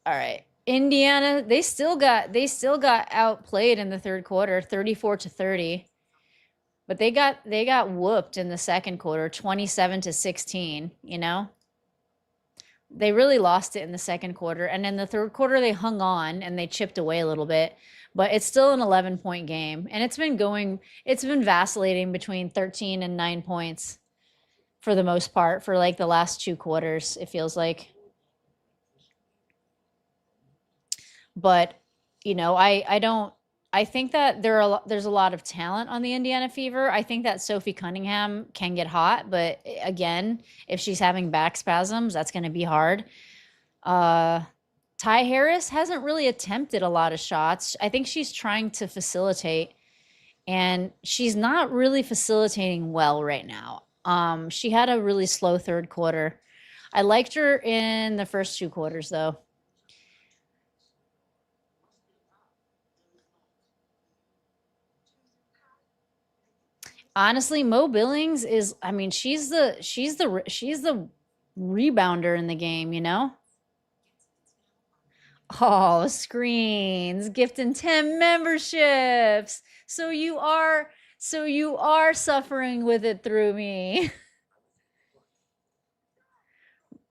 All right. Indiana, they still got outplayed in the third quarter, 34-30. But they got whooped in the second quarter, 27-16, you know? They really lost it in the second quarter, and in the third quarter they hung on and they chipped away a little bit, but it's still an 11-point game, and it's been vacillating between 13 and 9 points for the most part for like the last 2 quarters, it feels like. But you know, I think that there's a lot of talent on the Indiana Fever. I think that Sophie Cunningham can get hot, but again, if she's having back spasms, that's going to be hard. Ty Harris hasn't really attempted a lot of shots. I think she's trying to facilitate, and she's not really facilitating well right now. She had a really slow third quarter. I liked her in the first 2 quarters, though. Honestly, Mo Billings is, I mean, she's the rebounder in the game, you know? Oh, screens, gifting 10 memberships. So you are suffering with it through me.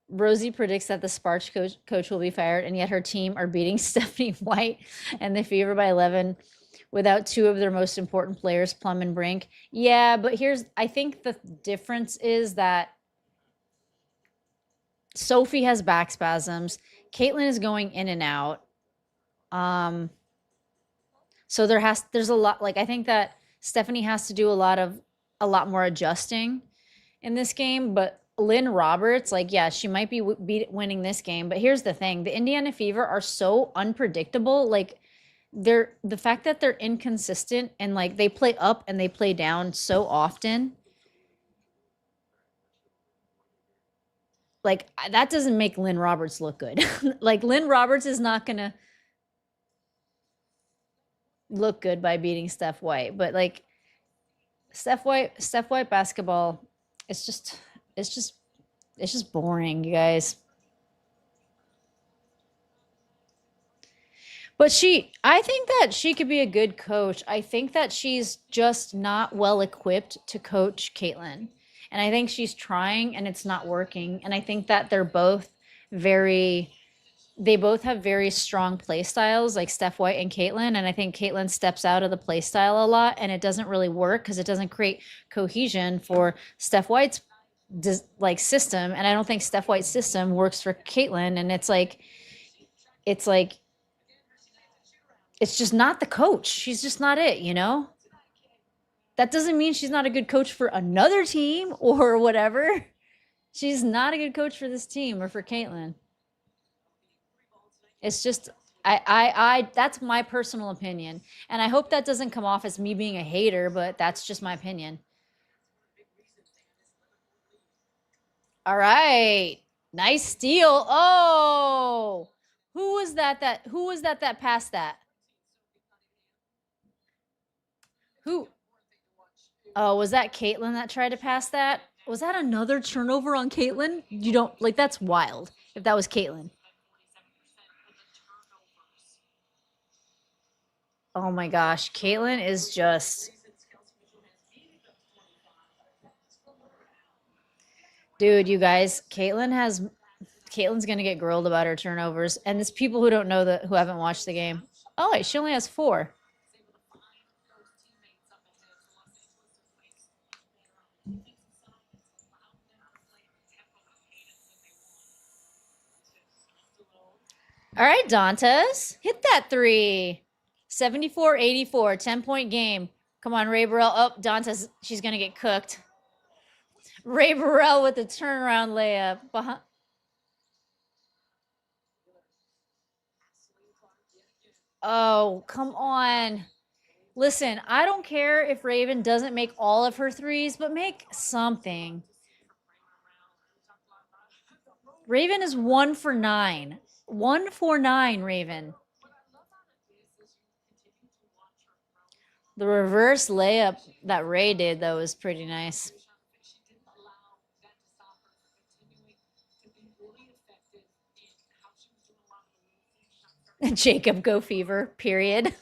Rosie predicts that the Sparks coach will be fired, and yet her team are beating Stephanie White and the Fever by 11 without 2 of their most important players, Plum and Brink. Yeah, but I think the difference is that Sophie has back spasms. Caitlyn is going in and out. So there's a lot, like, I think that Stephanie has to do a lot more adjusting in this game, but Lynn Roberts, like, yeah, she might be winning this game, but here's the thing. The Indiana Fever are so unpredictable. Like, the fact that they're inconsistent and like they play up and they play down so often, like, that doesn't make Lynn Roberts look good. Like, Lynn Roberts is not gonna look good by beating Steph White, but like Steph White basketball, it's just boring, you guys. But I think that she could be a good coach. I think that she's just not well equipped to coach Caitlyn. And I think she's trying and it's not working. And I think that they both have very strong play styles, like Steph White and Caitlyn. And I think Caitlyn steps out of the play style a lot, and it doesn't really work because it doesn't create cohesion for Steph White's system. And I don't think Steph White's system works for Caitlyn. And it's just not the coach. She's just not it, you know? That doesn't mean she's not a good coach for another team or whatever. She's not a good coach for this team or for Caitlyn. It's just That's my personal opinion. And I hope that doesn't come off as me being a hater, but that's just my opinion. All right. Nice steal. Oh, who was that passed that? Who? Oh, was that Caitlin that tried to pass that? Was that another turnover on Caitlin? You don't like that's wild. If that was Caitlin. Oh my gosh, Caitlin is just dude, you guys, Caitlin's gonna get grilled about her turnovers. And it's people who don't know that who haven't watched the game. Oh wait, she only has 4. All right, Dantas. Hit that 3. 74-84, 10-point game. Come on, Ray Burrell. Oh, Dantas, she's going to get cooked. Ray Burrell with the turnaround layup. Oh, come on. Listen, I don't care if Raven doesn't make all of her threes, but make something. Raven is 1 for 9. 1 for 9, Raven. The reverse layup that Ray did, though, was pretty nice. Jacob Go Fever, period.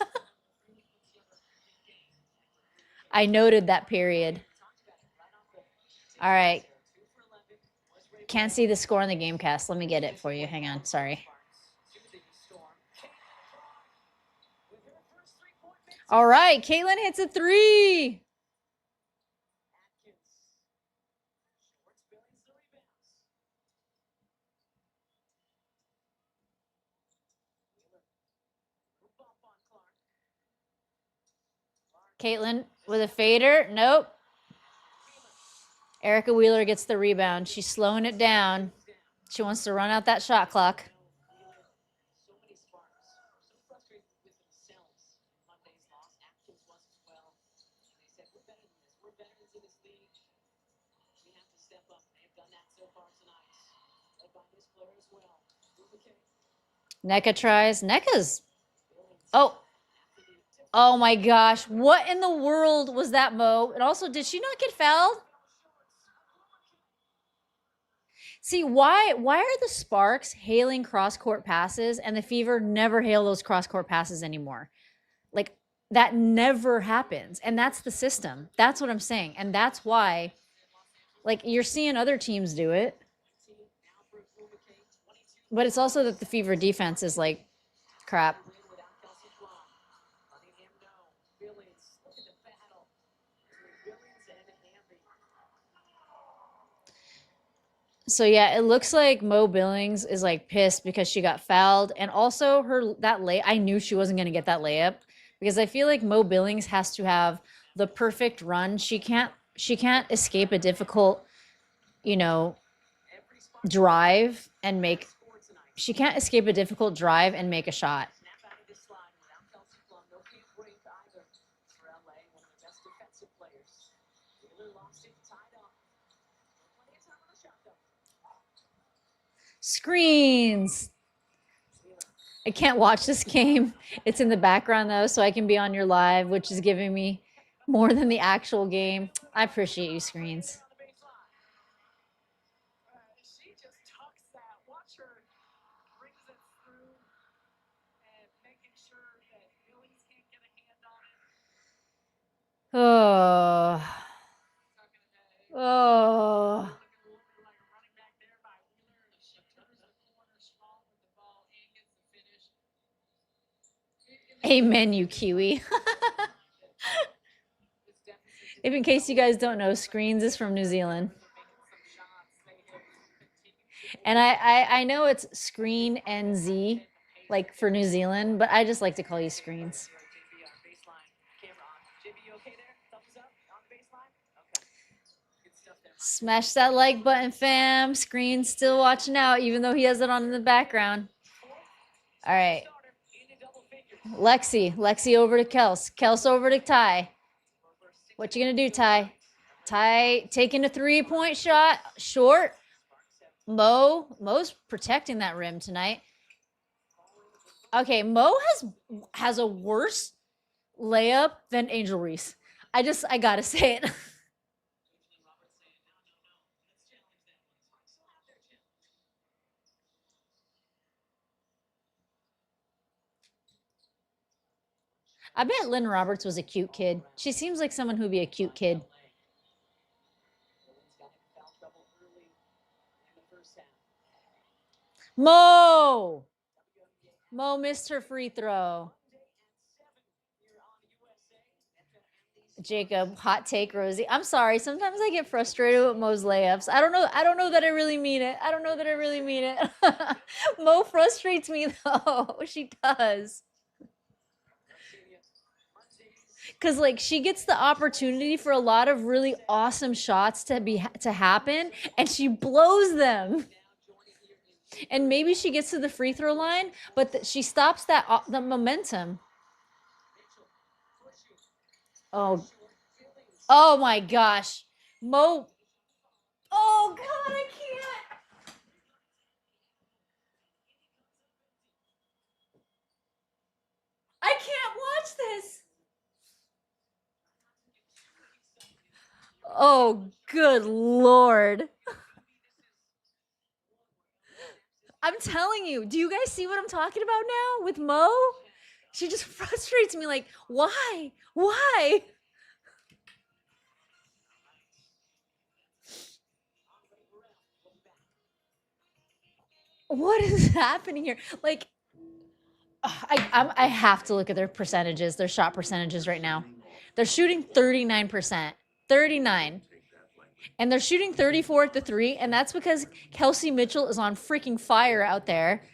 I noted that period. All right. Can't see the score on the Gamecast. Let me get it for you. Hang on. Sorry. All right. Caitlin hits a 3. Caitlin with a fader. Nope. Erica Wheeler gets the rebound. She's slowing it down. She wants to run out that shot clock. NECA tries. NECA's. Oh. Oh my gosh. What in the world was that, Mo? And also, did she not get fouled? See, why are the Sparks hailing cross-court passes and the Fever never hail those cross-court passes anymore? Like, that never happens. And that's the system. That's what I'm saying. And that's why, like, you're seeing other teams do it. But it's also that the Fever defense is, like, crap. So yeah, it looks like Mo Billings is like pissed because she got fouled, and also I knew she wasn't gonna get that layup because I feel like Mo Billings has to have the perfect run. She can't escape a difficult, drive and make. She can't escape a difficult drive and make a shot. Screens. I can't watch this game. It's in the background though, so I can be on your live, which is giving me more than the actual game. I appreciate you, Screens. Oh. Oh. Amen, you Kiwi. If in case you guys don't know, Screens is from New Zealand. And I know it's Screen NZ, like for New Zealand, but I just like to call you Screens. Smash that like button, fam. Screen's still watching out, even though he has it on in the background. All right. Lexi over to Kels. Kels over to Ty. What you gonna do, Ty? Ty taking a 3-point shot, short. Mo's protecting that rim tonight. Okay, Mo has a worse layup than Angel Reese. I gotta say it. I bet Lynn Roberts was a cute kid. She seems like someone who'd be a cute kid. Mo missed her free throw. Jacob, hot take, Rosie. I'm sorry. Sometimes I get frustrated with Mo's layups. I don't know that I really mean it. I don't know that I really mean it. Mo frustrates me though. She does. Cause like she gets the opportunity for a lot of really awesome shots to happen, and she blows them. And maybe she gets to the free throw line, but she stops the momentum. Oh my gosh, Mo. Oh God, I can't. I can't watch this. Oh, good Lord. I'm telling you, do you guys see what I'm talking about now with Mo? She just frustrates me. Like, why? Why? What is happening here? Like, I have to look at their percentages, their shot percentages right now. They're shooting 39%, 39. And they're shooting 34 at the 3, and that's because Kelsey Mitchell is on freaking fire out there.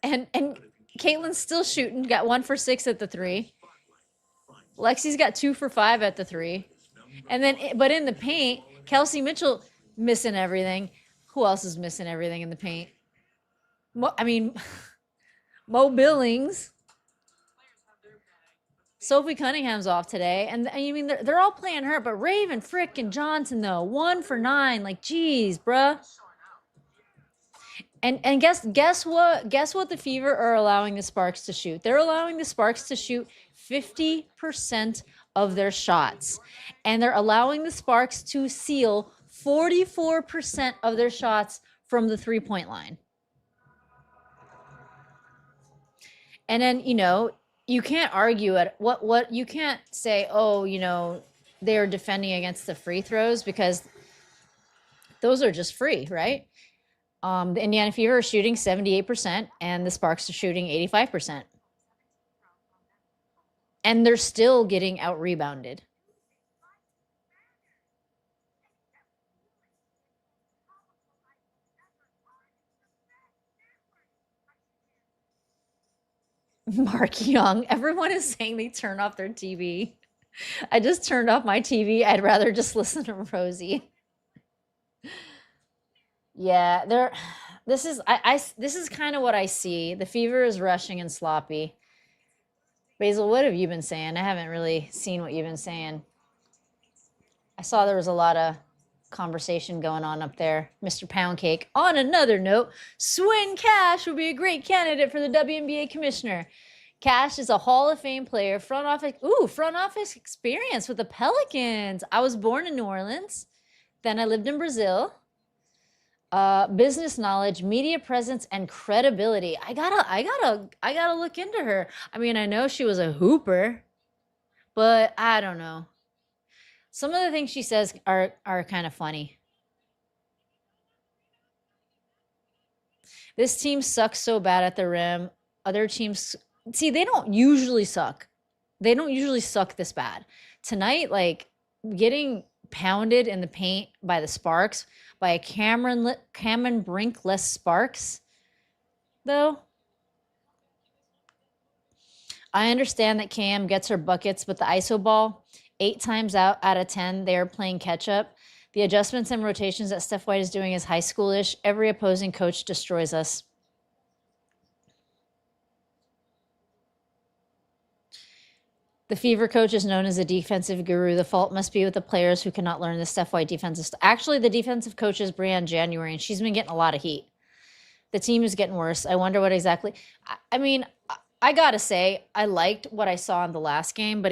And Caitlin's still shooting, got 1 for 6 at the 3. Lexi's got 2 for 5 at the 3. And then, but in the paint, Kelsey Mitchell missing everything. Who else is missing everything in the paint? Mo Billings. Sophie Cunningham's off today. And I mean, they're all playing her, but Raven, Frick, and Johnson, though, 1 for 9. Like, geez, bruh. And guess what? Guess what the Fever are allowing the Sparks to shoot? They're allowing the Sparks to shoot 50% of their shots. And they're allowing the Sparks to seal 44% of their shots from the 3-point line. And then, you can't argue at what you can't say, oh, they're defending against the free throws, because those are just free, right? The Indiana Fever are shooting 78%, and the Sparks are shooting 85%. And they're still getting out-rebounded. Mark Young. Everyone is saying they turn off their TV. I just turned off my TV. I'd rather just listen to Rosie. Yeah, this is kind of what I see. The Fever is rushing and sloppy. Basil, what have you been saying? I haven't really seen what you've been saying. I saw there was a lot of conversation going on up there. Mr. Poundcake. On another note, Swin Cash would be a great candidate for the WNBA commissioner. Cash is a Hall of Fame player, front office experience with the Pelicans. I was born in New Orleans. Then I lived in Brazil. Business knowledge, media presence, and credibility. I gotta look into her. I mean, I know she was a hooper, but I don't know. Some of the things she says are kind of funny. This team sucks so bad at the rim. Other teams, see, they don't usually suck. They don't usually suck this bad. Tonight, like, getting pounded in the paint by the Sparks, by a Cameron Brink-less Sparks, though. I understand that Cam gets her buckets, but the ISO ball, 8 times out of 10, they are playing catch-up. The adjustments and rotations that Steph White is doing is high schoolish. Every opposing coach destroys us. The Fever coach is known as a defensive guru. The fault must be with the players who cannot learn the Steph White defensive. Actually, the defensive coach is Brianne January, and she's been getting a lot of heat. The team is getting worse. I wonder what exactly. I mean, I gotta say, I liked what I saw in the last game, but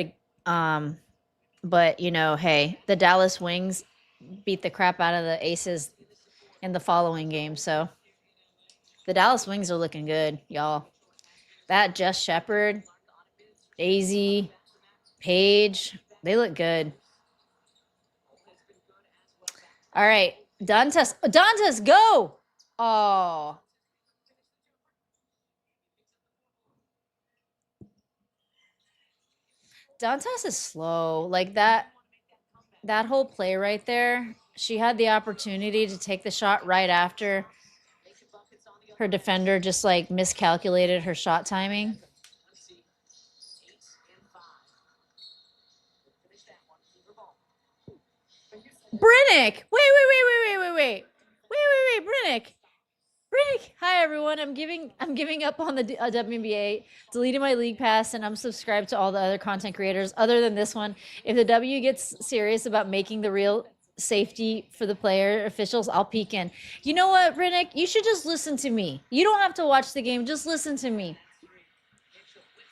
you know, hey, the Dallas Wings beat the crap out of the Aces in the following game, so the Dallas Wings are looking good, y'all. That Jess Shepard, Daisy, Paige, they look good. All right, Dantas, go! Oh. Dantas is slow. Like that whole play right there, she had the opportunity to take the shot right after her defender just like miscalculated her shot timing. Brinnick! Wait, Brinnick! Hi everyone. I'm giving up on the WNBA, deleting my league pass, and I'm subscribed to all the other content creators other than this one. If the W gets serious about making the real safety for the player officials, I'll peek in. You know what, Brinnick? You should just listen to me. You don't have to watch the game. Just listen to me.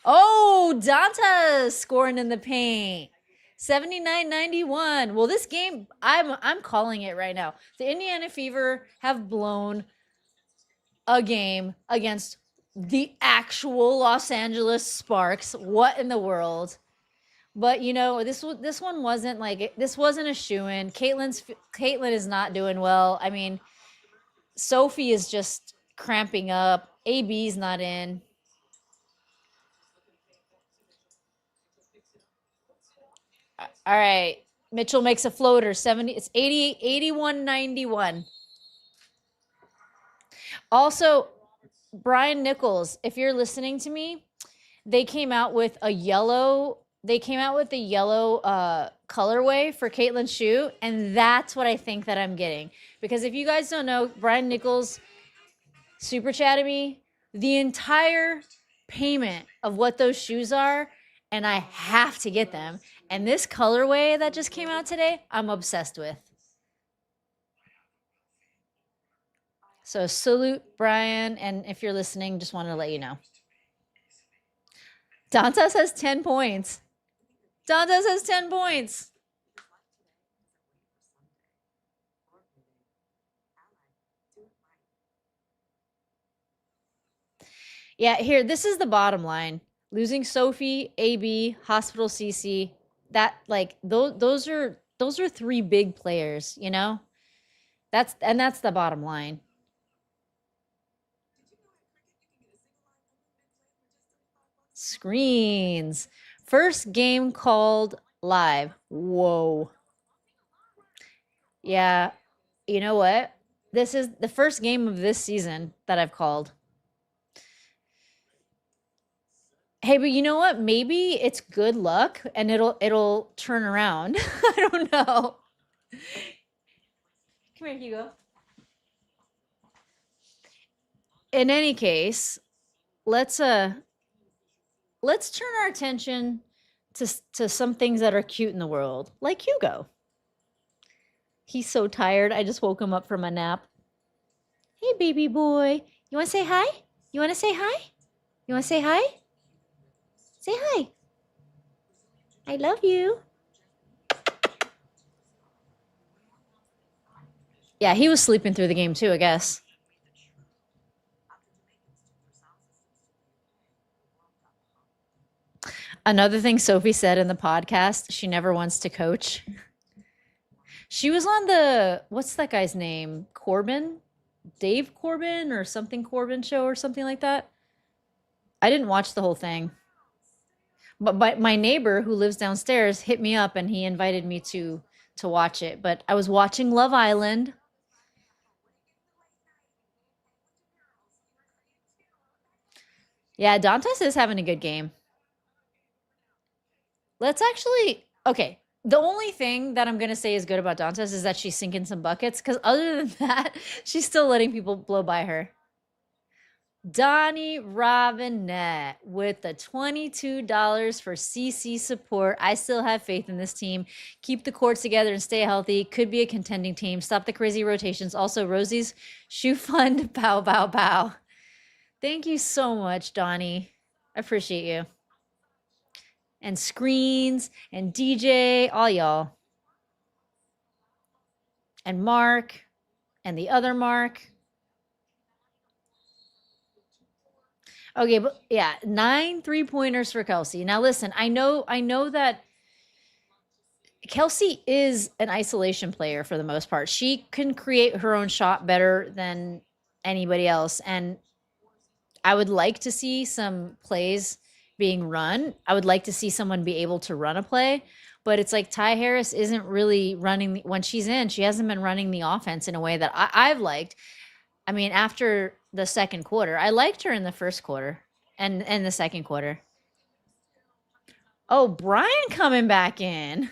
Oh, Dantas scoring in the paint. 79-91. Well, this game, I'm calling it right now. The Indiana Fever have blown a game against the actual Los Angeles Sparks. What in the world? But you know, this one wasn't like this wasn't a shoo-in. Caitlin is not doing well. I mean, Sophie is just cramping up. AB's not in. All right. Mitchell makes a floater. 70. It's 81-91. Also, Brian Nichols, if you're listening to me, they came out with a yellow colorway for Caitlin's shoe, and that's what I think that I'm getting. Because if you guys don't know, Brian Nichols super chatted me the entire payment of what those shoes are, and I have to get them. And this colorway that just came out today, I'm obsessed with. So salute, Brian, and if you're listening, just wanted to let you know. Dantas has 10 points. Dantas has 10 points. Yeah, here, this is the bottom line. Losing Sophie, AB, Hospital CC, that like those are three big players, you know? That's the bottom line. Screens. First game called live. Whoa. Yeah. You know what? This is the first game of this season that I've called. Hey, but you know what? Maybe it's good luck and it'll turn around. I don't know. Come here, Hugo. In any case, let's turn our attention to some things that are cute in the world, like Hugo. He's so tired. I just woke him up from a nap. Hey, baby boy. You want to say hi? You want to say hi? You want to say hi? Say hi. I love you. Yeah, he was sleeping through the game too, I guess. Another thing Sophie said in the podcast, she never wants to coach. She was on the, what's that guy's name? Corbin? Dave Corbin or something Corbin show or something like that. I didn't watch the whole thing. But my neighbor who lives downstairs hit me up and he invited me to watch it. But I was watching Love Island. Yeah, Dantas is having a good game. Let's actually, okay. The only thing that I'm going to say is good about Dantas is that she's sinking some buckets. Because other than that, she's still letting people blow by her. Donnie Robinette with the $22 for CC support. I still have faith in this team. Keep the courts together and stay healthy. Could be a contending team. Stop the crazy rotations. Also, Rosie's shoe fund. Bow, bow, bow. Thank you so much, Donnie. I appreciate you. And Screens and DJ, all y'all. And Mark and the other Mark. Okay, but yeah, 9 3-pointers for Kelsey. Now listen, I know that Kelsey is an isolation player for the most part. She can create her own shot better than anybody else. And I would like to see some plays being run. I would like to see someone be able to run a play. But it's like Ty Harris isn't really running when she's in. She hasn't been running the offense in a way that I've liked. I mean, after the second quarter, I liked her in the first quarter and the second quarter. Oh, Brian coming back in.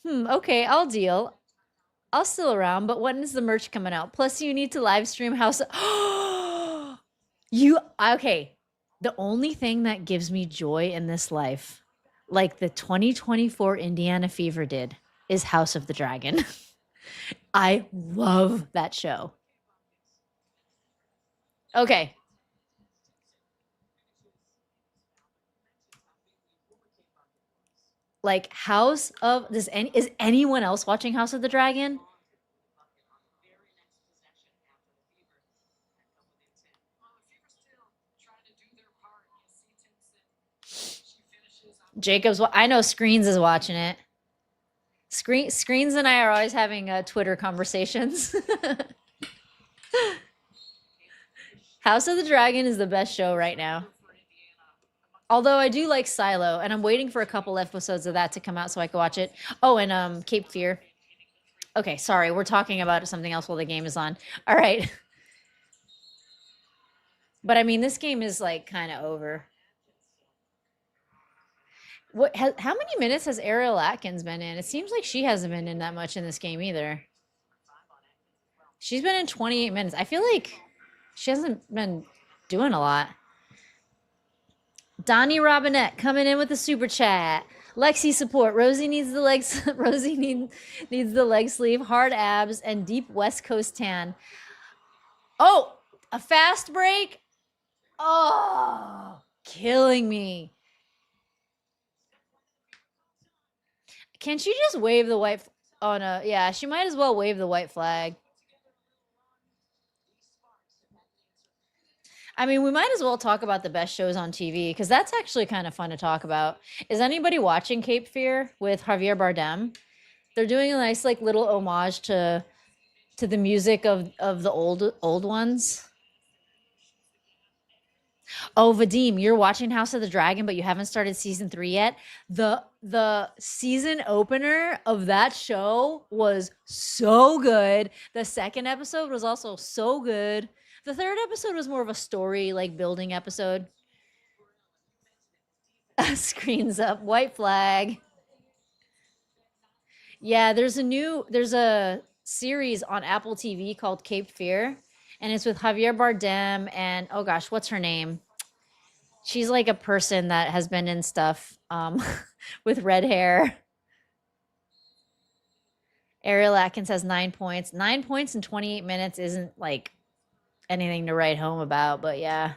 Okay, I'll deal. I'll still around, but when is the merch coming out? Plus, you need to live stream House. Okay. The only thing that gives me joy in this life, like the 2024 Indiana Fever did, is House of the Dragon. I love that show. Okay. Like is anyone else watching House of the Dragon? I know Screens is watching it. Screens and I are always having Twitter conversations. House of the Dragon is the best show right now. Although I do like Silo, and I'm waiting for a couple episodes of that to come out so I can watch it. Oh, and Cape Fear. Okay, sorry, we're talking about something else while the game is on. All right. But I mean, this game is like kind of over. How many minutes has Ariel Atkins been in? It seems like she hasn't been in that much in this game either. She's been in 28 minutes. I feel like she hasn't been doing a lot. Donnie Robinette coming in with the super chat. Lexi support. Rosie needs the legs. Rosie needs the leg sleeve, hard abs, and deep West Coast tan. Oh, a fast break. Oh, killing me. Can she just wave the white? Oh no, yeah, she might as well wave the white flag. I mean, we might as well talk about the best shows on TV because that's actually kind of fun to talk about. Is anybody watching Cape Fear with Javier Bardem? They're doing a nice like little homage to the music of the old ones. Oh, Vadim, you're watching House of the Dragon, but you haven't started season 3 yet. The season opener of that show was so good. The second episode was also so good. The third episode was more of a story, like building episode. Screens up, white flag. Yeah, there's a series on Apple TV called Cape Fear, and it's with Javier Bardem and oh gosh, what's her name? She's like a person that has been in stuff with red hair. Ariel Atkins has 9 points. 9 points in 28 minutes isn't like anything to write home about, but yeah.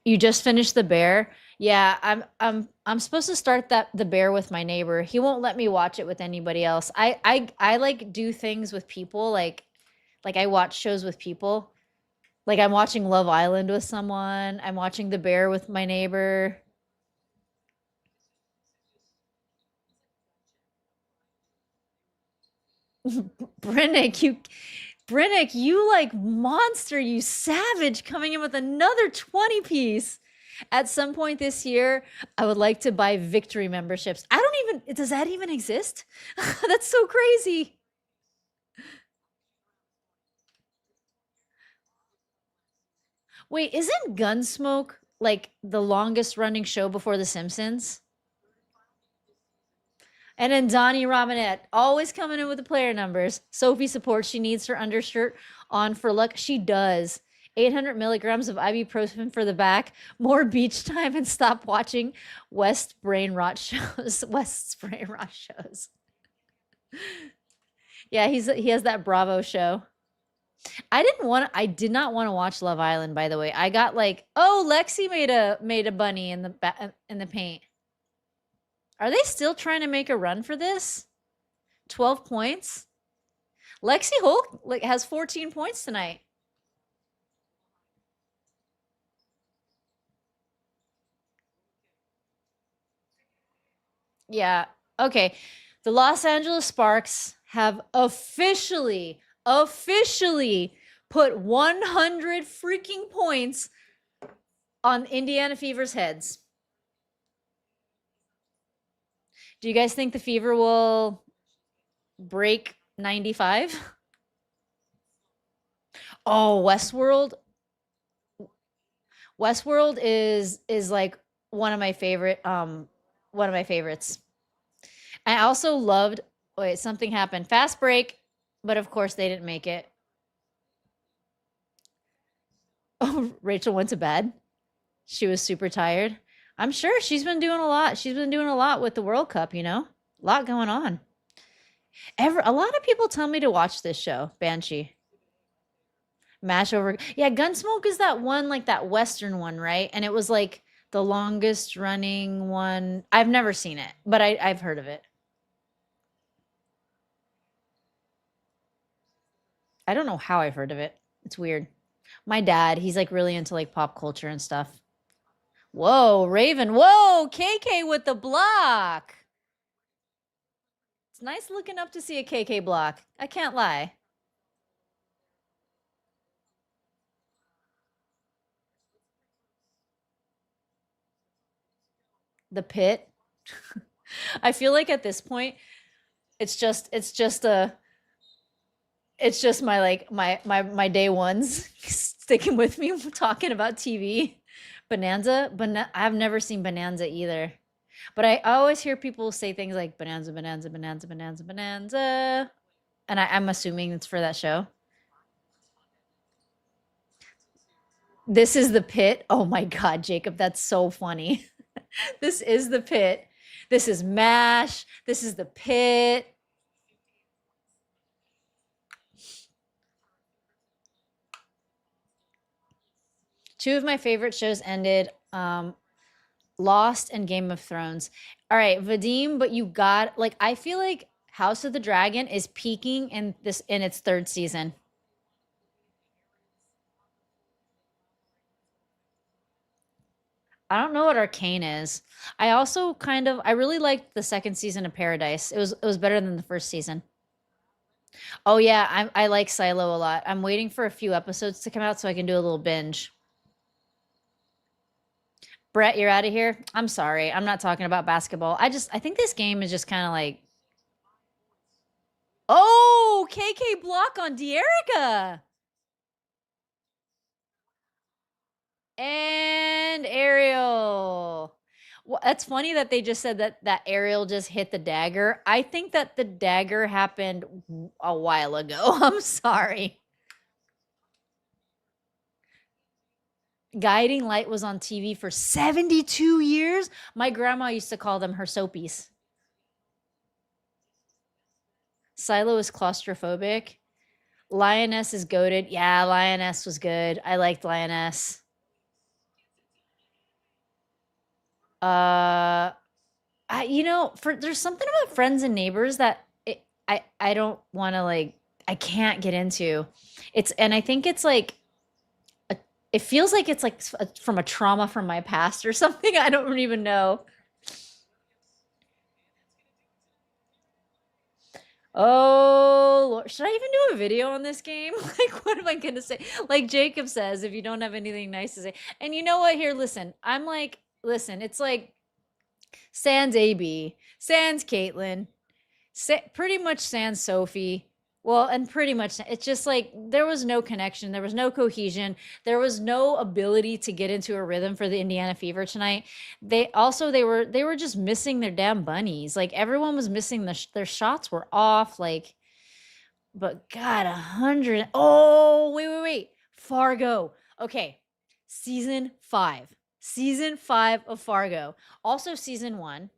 You just finished The Bear? Yeah, I'm supposed to start the Bear with my neighbor. He won't let me watch it with anybody else. I like do things with people like I watch shows with people. Like I'm watching Love Island with someone. I'm watching The Bear with my neighbor. Brennick, you like monster, you savage, coming in with another 20 piece. At some point this year, I would like to buy Victory memberships. Does that even exist? That's so crazy. Wait, isn't Gunsmoke like the longest running show before The Simpsons? And then Donnie Robinette, always coming in with the player numbers. Sophie supports. She needs her undershirt on for luck. She does. 800 milligrams of ibuprofen for the back, more beach time, and stop watching West's brain rot shows. Yeah, he has that Bravo show. I did not want to watch Love Island, by the way. I got like, oh, Lexi made a bunny in the paint. Are they still trying to make a run for this? 12 points? Lexi Hulk like has 14 points tonight. Yeah. Okay. The Los Angeles Sparks have officially put 100 freaking points on Indiana Fever's heads. Do you guys think the Fever will break 95? Oh, Westworld is like one of my favorites. I also loved, wait, something happened. Fast break, but of course they didn't make it. Oh, Rachel went to bed. She was super tired. I'm sure she's been doing a lot. She's been doing a lot with the World Cup, you know? A lot going on. A lot of people tell me to watch this show, Banshee. Mash over. Yeah, Gunsmoke is that one, like that Western one, right? And it was like the longest running one. I've never seen it, but I've heard of it. I don't know how I've heard of it. It's weird. My dad, he's like really into like pop culture and stuff. Whoa, Raven. Whoa, KK with the block. It's nice looking up to see a KK block. I can't lie. The pit. I feel like at this point, it's just my like my day ones sticking with me talking about TV. Bonanza, I've never seen Bonanza either. But I always hear people say things like Bonanza, Bonanza, Bonanza, Bonanza, Bonanza. And I'm assuming it's for that show. This is the pit. Oh my God, Jacob, that's so funny. This is the pit. This is MASH. This is the pit. Two of my favorite shows ended. Lost and Game of Thrones. All right, Vadim, but you got like I feel like House of the Dragon is peaking in its third season. I don't know what Arcane is. I also I really liked the second season of Paradise. It was better than the first season. Oh yeah, I like Silo a lot. I'm waiting for a few episodes to come out so I can do a little binge. Brett, you're out of here. I'm sorry. I'm not talking about basketball. I think this game is just kind of like, oh, KK block on De'Erica. And Ariel. Well, that's funny that they just said that Ariel just hit the dagger. I think that the dagger happened a while ago. I'm sorry. Guiding Light was on TV for 72 years. My grandma used to call them her soapies. Silo is claustrophobic. Lioness is goaded. Yeah, Lioness was good. I liked Lioness. There's something about Friends and Neighbors that I don't want to like I can't get into. And I think it's like it feels like it's like from a trauma from my past or something. I don't even know. Oh, Lord. Should I even do a video on this game? Like, what am I going to say? Like Jacob says, if you don't have anything nice to say. And you know what? Here, listen. Listen, it's like sans AB, sans Caitlin, pretty much sans Sophie. Well, and pretty much it's just like there was no connection, there was no cohesion, there was no ability to get into a rhythm for the Indiana Fever tonight. They were just missing their damn bunnies. Like everyone was missing their shots were off. But God, 100. Oh, wait. Fargo. Okay, season 5. Season 5 of Fargo. Also season 1.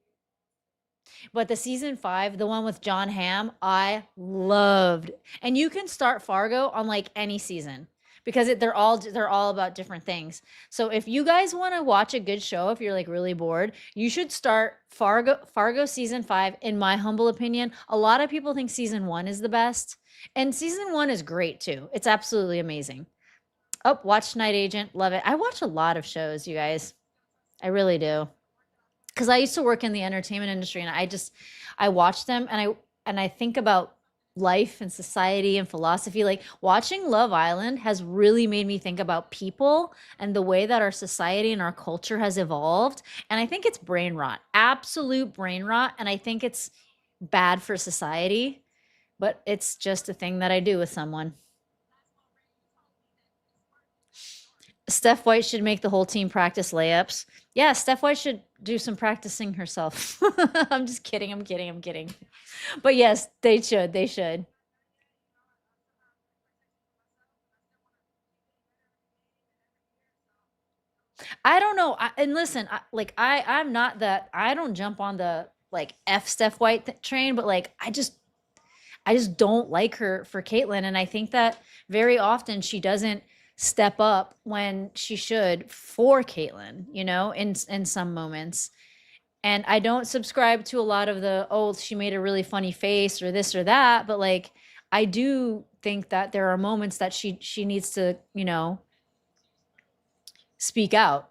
But the season 5, the one with John Hamm, I loved. And you can start Fargo on like any season because they're all about different things. So if you guys want to watch a good show, if you're like really bored, you should start Fargo season 5 in my humble opinion. A lot of people think season 1 is the best, and season 1 is great too. It's absolutely amazing. Oh, watch Night Agent, love it. I watch a lot of shows, you guys. I really do. Cuz I used to work in the entertainment industry, and I watch them, and I think about life and society and philosophy. Like watching Love Island has really made me think about people and the way that our society and our culture has evolved. And I think it's brain rot, absolute brain rot. And I think it's bad for society, but it's just a thing that I do with someone. Steph White should make the whole team practice layups. Yeah, Steph White should do some practicing herself. I'm just kidding. I'm kidding. I'm kidding. But yes, they should. They should. I don't know. And listen, I'm not that. I don't jump on the like F Steph White train, but like I just don't like her for Caitlyn, and I think that very often she doesn't step up when she should for Caitlyn. In some moments. And I don't subscribe to a lot of the, oh, she made a really funny face or this or that, but like I do think that there are moments that she needs to, speak out.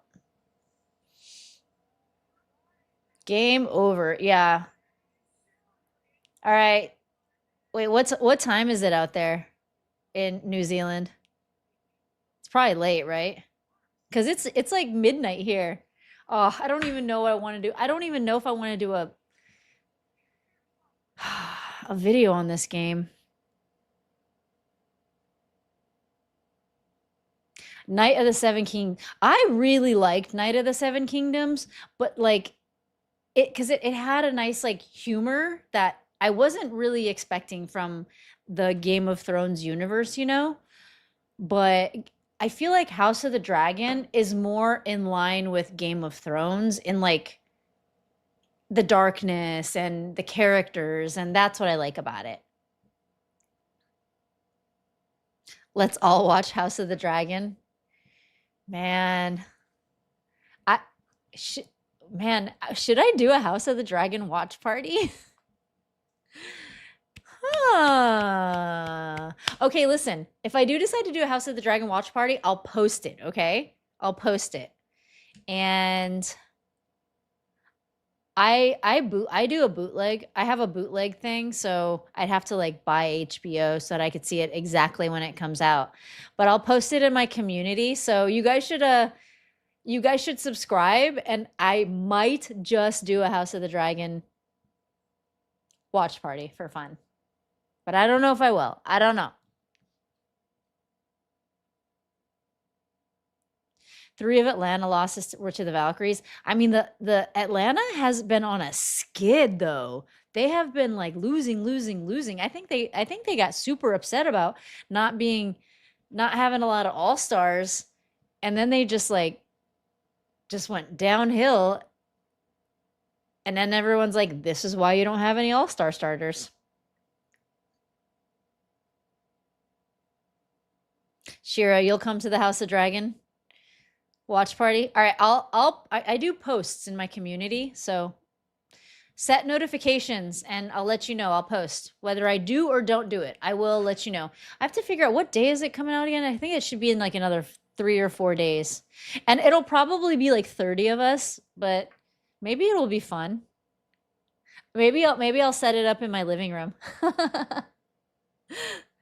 Game over. Yeah. All right. Wait, what time is it out there in New Zealand? It's probably late, right? Cuz it's like midnight here. Oh, I don't even know what I want to do. I don't even know if I want to do a a video on this game. Knight of the Seven Kingdoms. I really liked Knight of the Seven Kingdoms, but like because it had a nice like humor that I wasn't really expecting from the Game of Thrones universe. But I feel like House of the Dragon is more in line with Game of Thrones in like the darkness and the characters, and that's what I like about it. Let's all watch House of the Dragon. Man, I sh man, should I do a House of the Dragon watch party? Huh. Okay, listen. If I do decide to do a House of the Dragon watch party, I'll post it, okay? I'll post it. And I do a bootleg. I have a bootleg thing, so I'd have to like buy HBO so that I could see it exactly when it comes out. But I'll post it in my community, so you guys should subscribe, and I might just do a House of the Dragon watch party for fun. But I don't know if I will. I don't know. 3 of Atlanta losses were to the Valkyries. I mean, the Atlanta has been on a skid though. They have been like losing, losing, losing. I think they got super upset about not having a lot of all-stars, and then they just went downhill, and then everyone's like, this is why you don't have any all-star starters. Shira, you'll come to the House of Dragon watch party. All right, I do posts in my community, so set notifications and I'll let you know. I'll post whether I do or don't do it. I will let you know. I have to figure out what day is it coming out again. I think it should be in like another 3 or 4 days, and it'll probably be like 30 of us, but maybe it'll be fun. Maybe I'll set it up in my living room.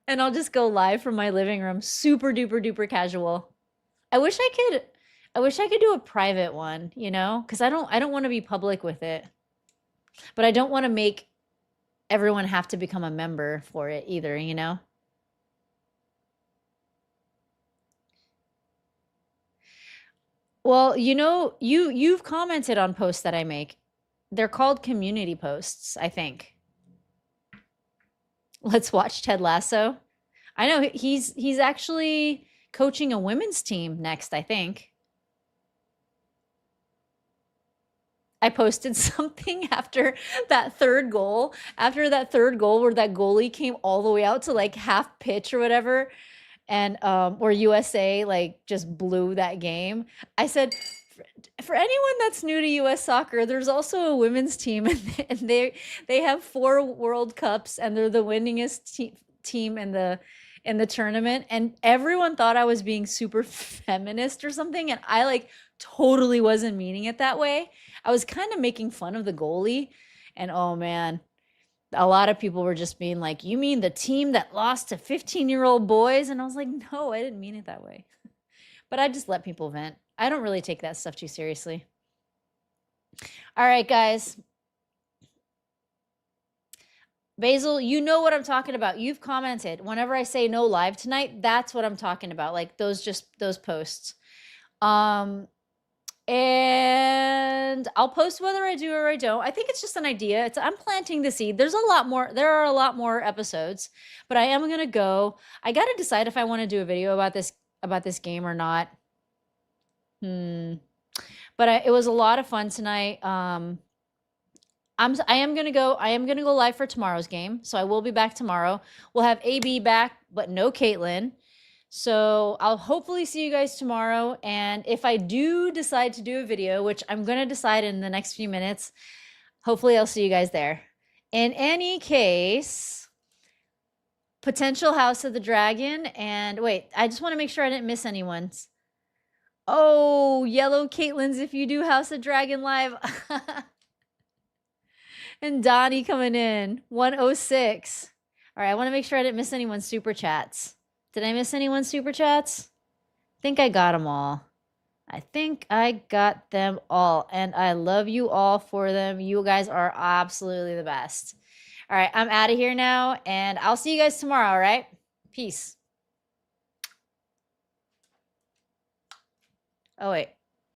And I'll just go live from my living room, super duper duper casual. I wish I could do a private one, cuz I don't want to be public with it. But I don't want to make everyone have to become a member for it either. Well, you've commented on posts that I make. They're called community posts, I think. Let's watch Ted Lasso. I know he's actually coaching a women's team next, I think. I posted something after that third goal, where that goalie came all the way out to like half pitch or whatever, and or USA like just blew that game. I said, for anyone that's new to US soccer, there's also a women's team, and they have 4 World Cups, and they're the winningest team in the tournament. And everyone thought I was being super feminist or something, and I like totally wasn't meaning it that way. I was kind of making fun of the goalie, and oh man, a lot of people were just being like, "You mean the team that lost to 15-year-old boys?" And I was like, "No, I didn't mean it that way." But I just let people vent. I don't really take that stuff too seriously. All right, guys. Basil, you know what I'm talking about. You've commented. Whenever I say no live tonight, that's what I'm talking about. Like those posts. And I'll post whether I do or I don't. I think it's just an idea. I'm planting the seed. There are a lot more episodes, but I am going to go. I got to decide if I want to do a video about this game or not. But it was a lot of fun tonight. I am gonna go live for tomorrow's game, so I will be back tomorrow. We'll have AB back, but no Caitlin. So I'll hopefully see you guys tomorrow. And if I do decide to do a video, which I'm gonna decide in the next few minutes, hopefully I'll see you guys there. In any case, potential House of the Dragon, and wait, I just want to make sure I didn't miss anyone's. Oh, yellow Caitlins if you do House of Dragon live. And Donnie coming in, 106. All right, I want to make sure I didn't miss anyone's super chats. Did I miss anyone's super chats? I think I got them all. I think I got them all, and I love you all for them. You guys are absolutely the best. All right, I'm out of here now, and I'll see you guys tomorrow, all right? Peace. Oh, wait.